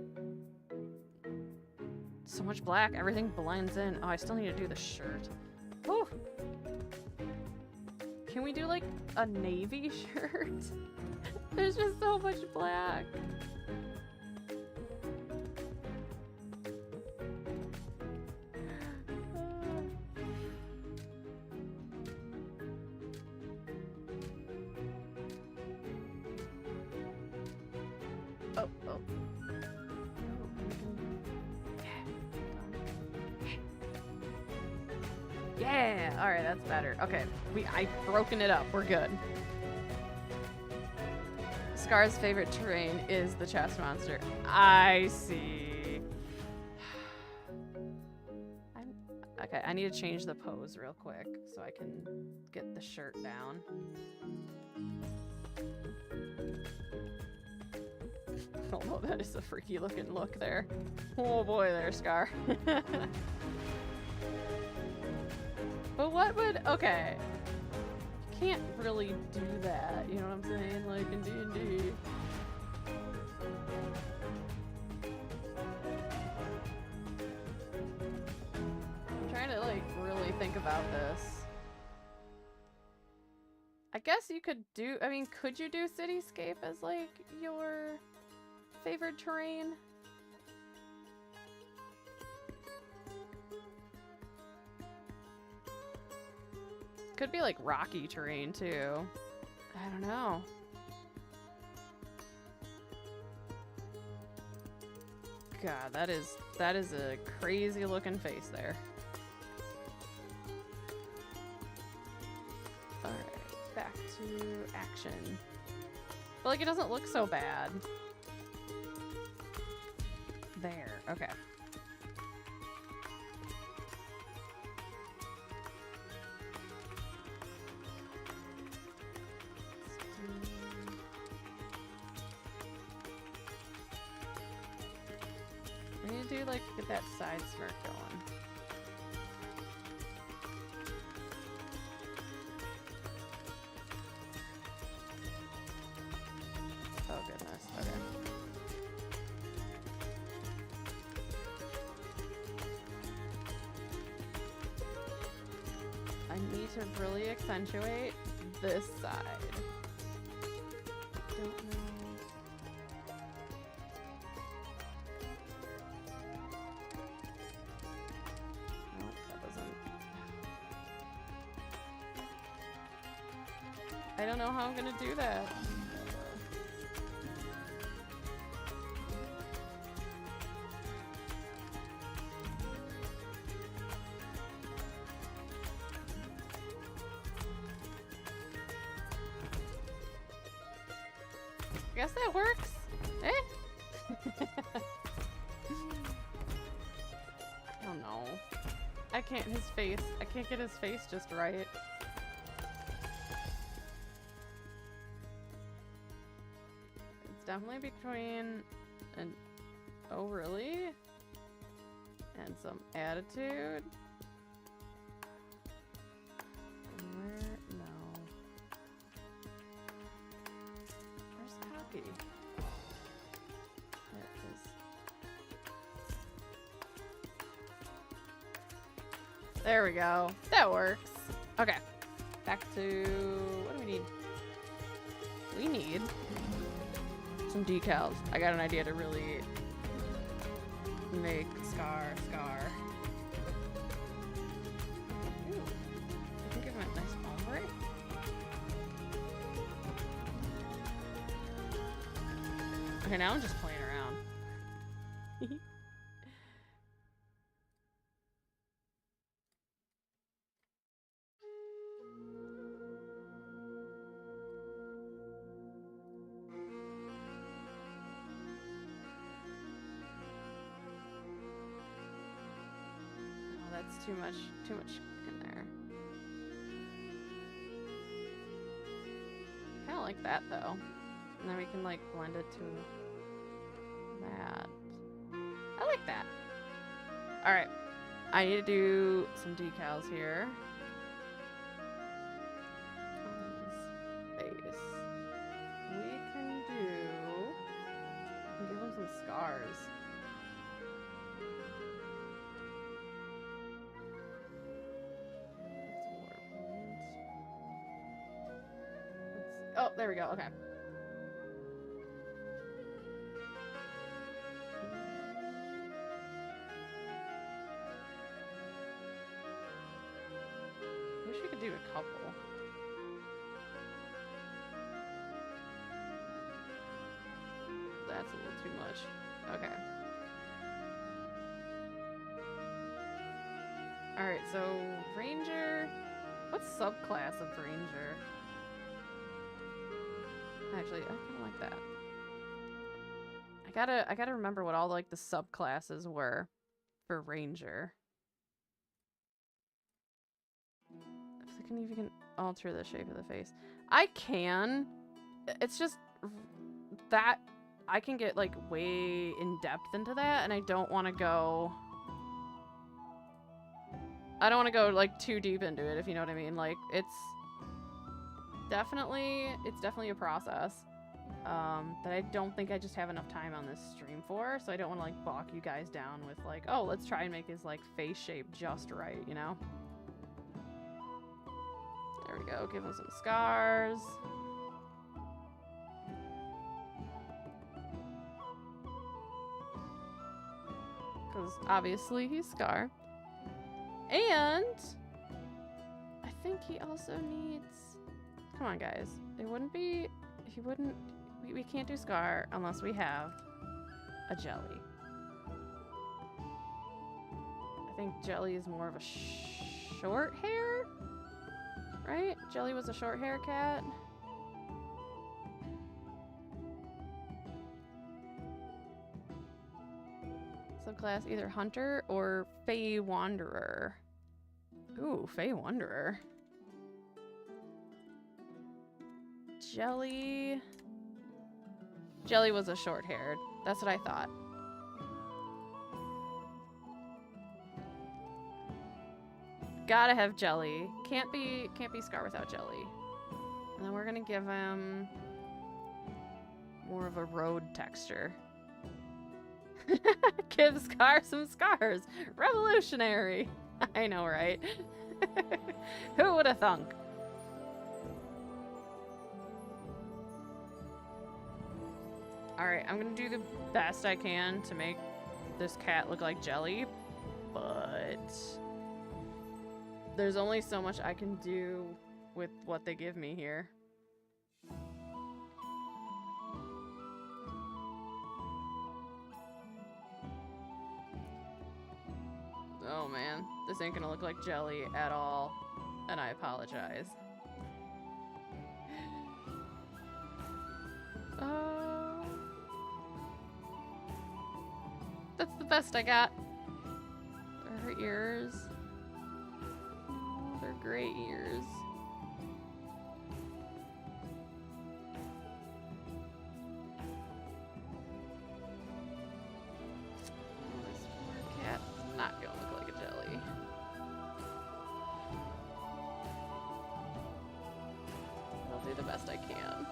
Speaker 1: So much black, everything blends in. Oh, I still need to do the shirt. Whew. Can we do like a navy shirt? There's just so much black. Yeah, all right, that's better. Okay, I've broken it up. We're good. Scar's favorite terrain is the chest monster. I see. Okay, I need to change the pose real quick so I can get the shirt down. Although that is a freaky looking look there. Oh boy there, Scar. But what would, okay. You can't really do that, you know what I'm saying? Like in D&D. I'm trying to like really think about this. I guess you could do, I mean, could you do Cityscape as like your favorite terrain? Could be like rocky terrain too. I don't know. God, that is a crazy looking face there. All right, back to action. But like it doesn't look so bad. There, okay. We need to do like get that side smirk going. Oh goodness, okay. I need to really accentuate this side. I don't know. Nope, that doesn't. I don't know how I'm gonna do that. I guess that works. Eh? I don't know. I can't get his face just right. It's definitely between an oh really? And some attitude. There we go. That works. Okay. Back to... what do we need? We need some decals. I got an idea to really make Scar. Ooh. I can give him a nice ombre. Okay, now I'm just playing around. too much in there. Kind of like that though. And then we can like blend it to that. I like that. All right. I need to do some decals here. On his face. We can give him some scars. Oh, there we go. Okay. Wish we could do a couple. That's a little too much. Okay. Alright, so Ranger. What's subclass of Ranger? Actually, I kind of like that. I gotta remember what all like the subclasses were for Ranger. If I can even alter the shape of the face, I can. It's just that I can get like way in depth into that, and I don't want to go. I don't want to go like too deep into it, if you know what I mean. Like it's definitely a process that I don't think I just have enough time on this stream for, so I don't want to like bog you guys down with like, oh, let's try and make his like face shape just right, you know? There we go. Give him some scars. Because obviously he's Scar. And I think he also needs... Come on, guys. It wouldn't be... He wouldn't... We can't do Scar unless we have a Jelly. I think Jelly is more of a short hair? Right? Jelly was a short hair cat. Subclass either Hunter or Fey Wanderer. Ooh, Fey Wanderer. Jelly was a short-haired. That's what I thought. Gotta have Jelly. Can't be Scar without Jelly. And then we're gonna give him more of a road texture. Give Scar some scars. Revolutionary. I know, right? Who would have thunk? Alright, I'm gonna do the best I can to make this cat look like Jelly, but there's only so much I can do with what they give me here. Oh man, this ain't gonna look like Jelly at all, and I apologize. That's the best I got. Her ears. Oh, they're gray ears. Oh, this poor cat's not gonna look like a Jelly. I'll do the best I can.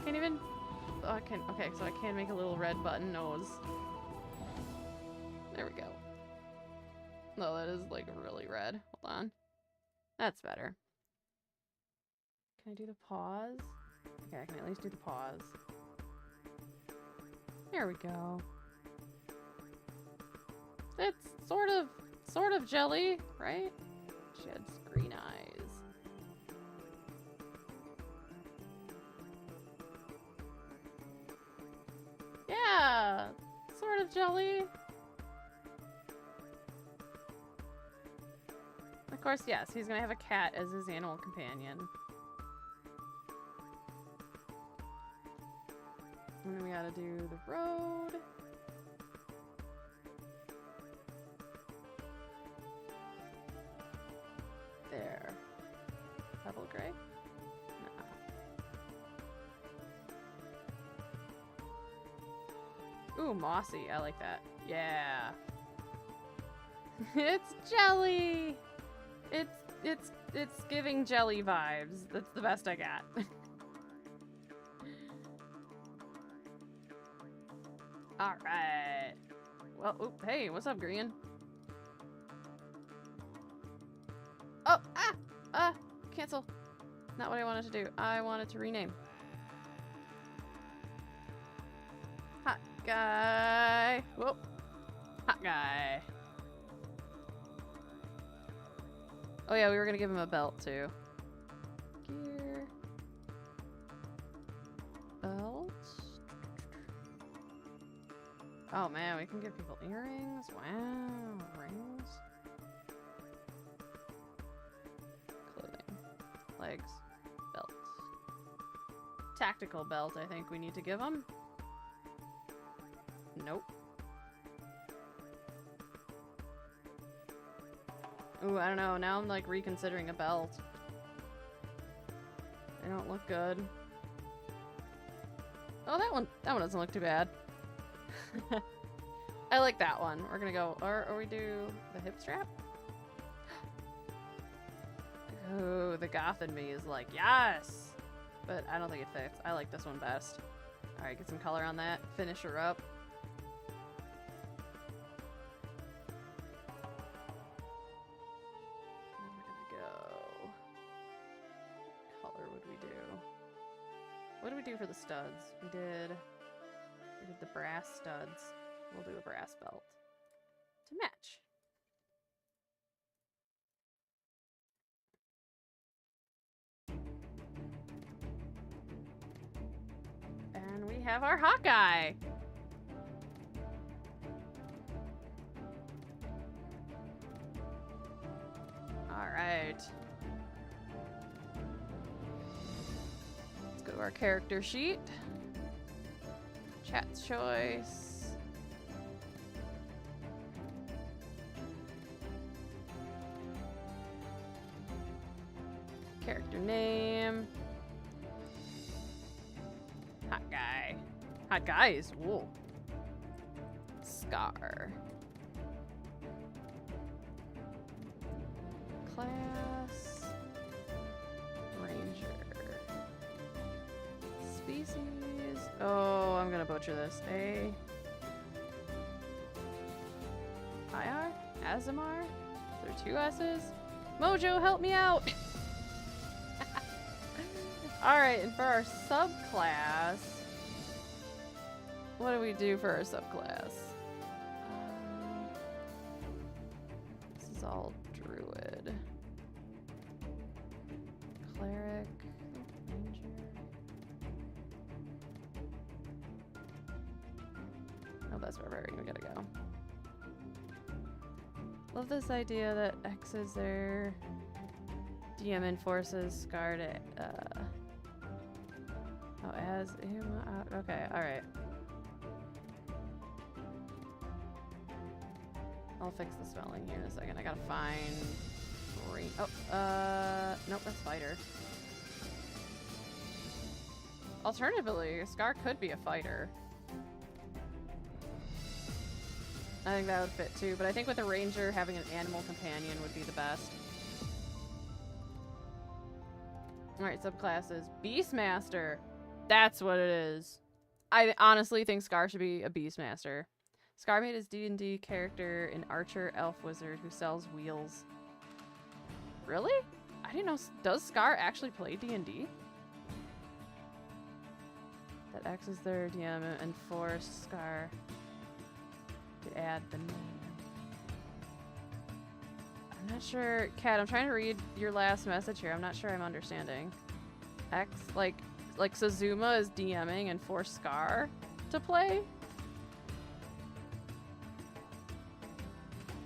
Speaker 1: Can't even... Oh, I can... Okay, so I can make a little red button nose. There we go. No, that is like really red. Hold on. That's better. Can I do the paws? Okay, I can at least do the paws. There we go. It's sort of Jelly, right? She has green eyes. Yeah, sort of Jelly. Of course, yes, he's gonna have a cat as his animal companion. And then we gotta do the road. there. Pebble gray? No. Ooh, mossy. I like that. Yeah. It's jelly. It's giving jelly vibes. That's the best I got. All right. Well, oop, hey, what's up, Grian? Oh, cancel. Not what I wanted to do. I wanted to rename. Hot guy. Whoop. Hot guy. Oh yeah, we were gonna give him a belt too. Gear. Belt. Oh man, we can give people earrings. Wow, rings. Clothing. Legs. Belt. Tactical belt, I think we need to give them. Nope. Ooh, I don't know. Now I'm like reconsidering a belt. They don't look good. Oh, that one doesn't look too bad. I like that one. We're gonna go, or we do the hip strap? Ooh, the goth in me is like, yes! But I don't think it fits. I like this one best. Alright, get some color on that. Finish her up. What did we do for the studs? We did the brass studs. We'll do a brass belt to match. And we have our Hawkeye. All right. Go to our character sheet. Chat's choice. Character name. Hot guy. Hot guys. Whoa. Scar. Class. Ranger. Species. Oh, I'm gonna butcher this. A. IR? Azamar? There are two S's? Mojo, help me out! Alright, and for our subclass, what do we do for our subclass? This is all druid. Cleric. Ranger. Oh, that's barbarian. We gotta go. Love this idea that X is there. DM enforces Scar to, oh, as him out. Okay, alright. I'll fix the spelling here in a second. I gotta find green. Oh, nope, that's fighter. Alternatively, Scar could be a fighter. I think that would fit too, but I think with a ranger, having an animal companion would be the best. Alright, subclasses. Beastmaster. That's what it is. I honestly think Scar should be a Beastmaster. Scar made his D&D character an archer elf wizard who sells wheels. Really? I didn't know. Does Scar actually play D&D? That X is their DM and forced Scar to add the name. I'm not sure. Kat, I'm trying to read your last message here. I'm not sure I'm understanding. X, like Sazuma is DMing and forced Scar to play?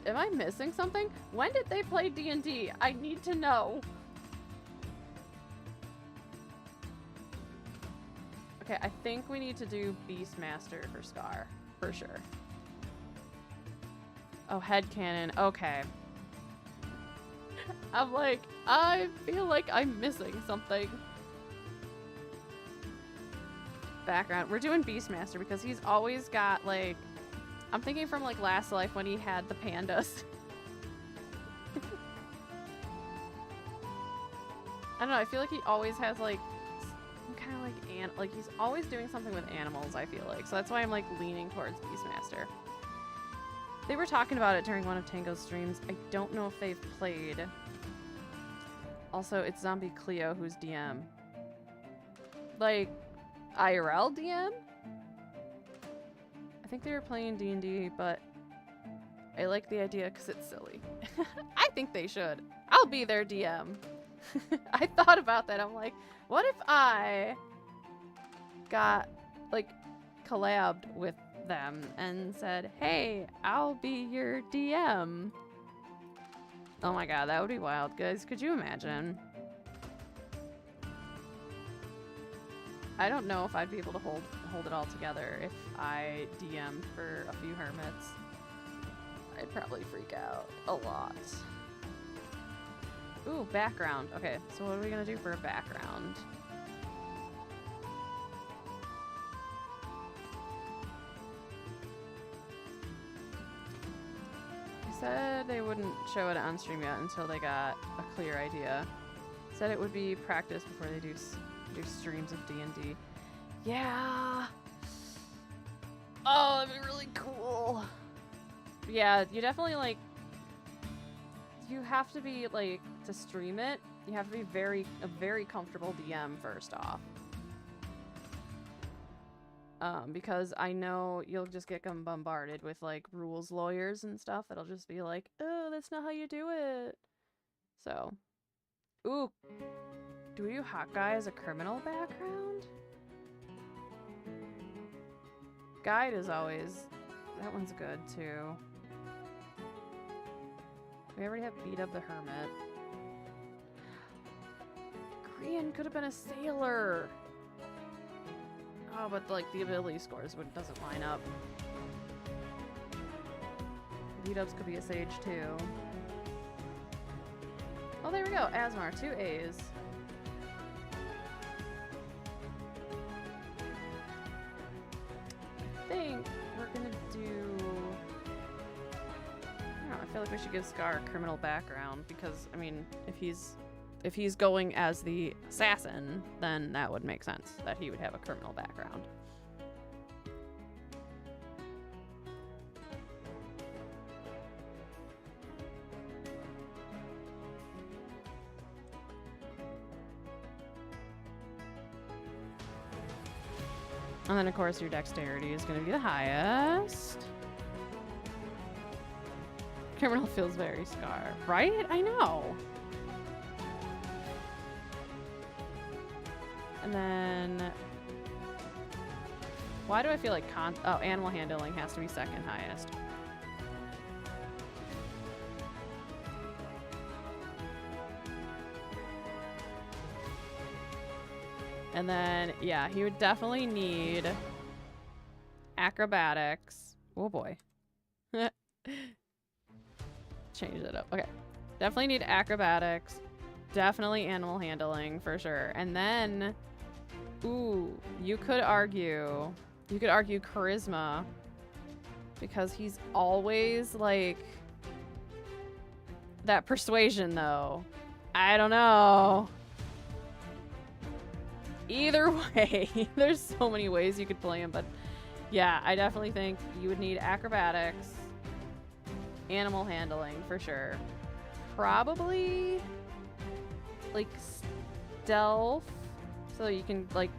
Speaker 1: Am I missing something? When did they play D&D? I need to know. Okay, I think we need to do Beastmaster for Scar, for sure. Oh, headcanon. Okay. I'm like, I feel like I'm missing something. Background. We're doing Beastmaster because he's always got like, I'm thinking from like Last Life when he had the pandas. I don't know, I feel like he always has like, some kind of like he's always doing something with animals, I feel like. So that's why I'm like leaning towards Beastmaster. They were talking about it during one of Tango's streams. I don't know if they've played. Also, it's Zombie Cleo who's DM. Like, IRL DM? I think they were playing D&D, but I like the idea because it's silly. I think they should. I'll be their DM. I thought about that. I'm like, what if I got, like, collabed with them and said, hey, I'll be your DM. Oh my god, that would be wild, guys. Could you imagine? I don't know if I'd be able to hold it all together if I DM'd for a few hermits. I'd probably freak out a lot. Ooh, background. Okay, so what are we gonna do for a background? Said they wouldn't show it on stream yet until they got a clear idea. Said it would be practice before they do streams of D&D. Yeah. Oh, that'd be really cool. Yeah, you definitely like. You have to be like to stream it. You have to be a very comfortable DM first off. Because I know you'll just get bombarded with like rules lawyers and stuff that'll just be like, oh, that's not how you do it. So, ooh, do we do hot guy as a criminal background? Guide is always, that one's good too. We already have beat up the Hermit. Grian could have been a sailor. Oh, but like the ability scores doesn't line up. Beat-ups could be a sage too. Oh, there we go. Asmar, 2 A's. I think we're gonna do. I don't know. I feel like we should give Scar a criminal background because I mean, if he's going as the assassin, then that would make sense that he would have a criminal background. And then, of course, your dexterity is going to be the highest. Criminal feels very Scar, right? I know. And then, why do I feel like animal handling has to be second highest? And then, yeah, he would definitely need acrobatics. Oh boy. Change it up. Okay. Definitely need acrobatics. Definitely animal handling for sure. And then, ooh, you could argue charisma because he's always like that persuasion though. I don't know. Either way, there's so many ways you could play him, but yeah, I definitely think you would need acrobatics, animal handling for sure. Probably like stealth, so you can like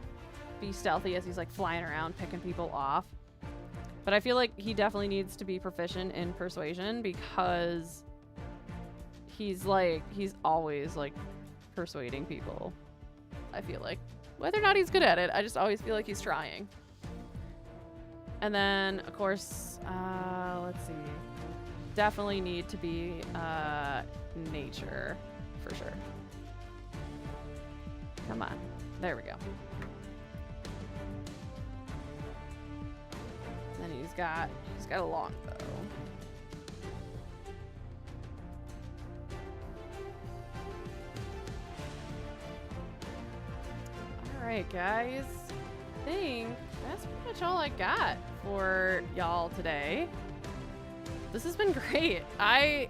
Speaker 1: be stealthy as he's like flying around picking people off. But I feel like he definitely needs to be proficient in persuasion because he's always like persuading people. I feel like whether or not he's good at it, I just always feel like he's trying. And then of course, let's see, definitely need to be nature for sure. Come on. There we go. And he's got a longbow. right, guys. I think that's pretty much all I got for y'all today. This has been great. I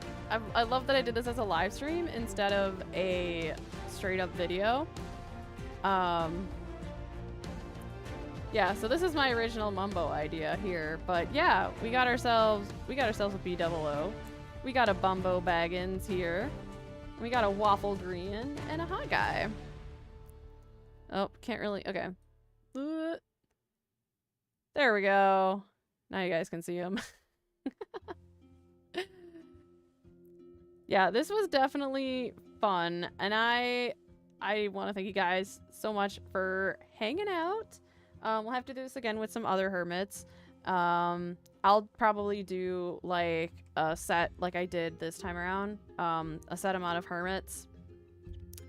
Speaker 1: love that I did this as a live stream instead of a straight up video. Yeah, so this is my original Mumbo idea here, but yeah, we got ourselves a B-double-O. We got a Bumbo Baggins here. We got a Waffle Grian and a Hot Guy. Oh, can't really, okay. There we go. Now you guys can see him. Yeah, this was definitely fun, and I want to thank you guys so much for hanging out. We'll have to do this again with some other hermits. I'll probably do like a set like I did this time around, a set amount of hermits,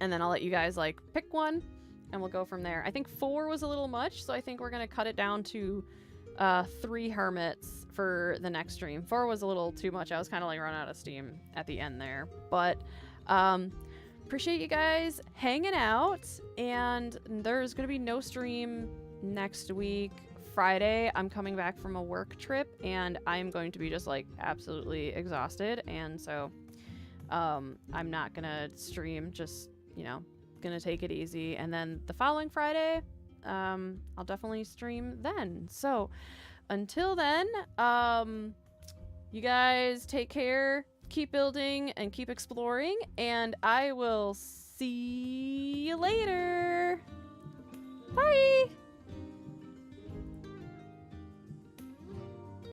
Speaker 1: and then I'll let you guys like pick one and we'll go from there. I think 4 was a little much, so I think we're gonna cut it down to 3 hermits for the next stream. 4 was a little too much. I was kind of like run out of steam at the end there, but appreciate you guys hanging out, and there's gonna be no stream next week. Friday, I'm coming back from a work trip, and I'm going to be just like absolutely exhausted, and so I'm not gonna stream, just, you know, gonna take it easy, and then the following Friday I'll definitely stream then. So until then, you guys take care, keep building and keep exploring, and I will see you later.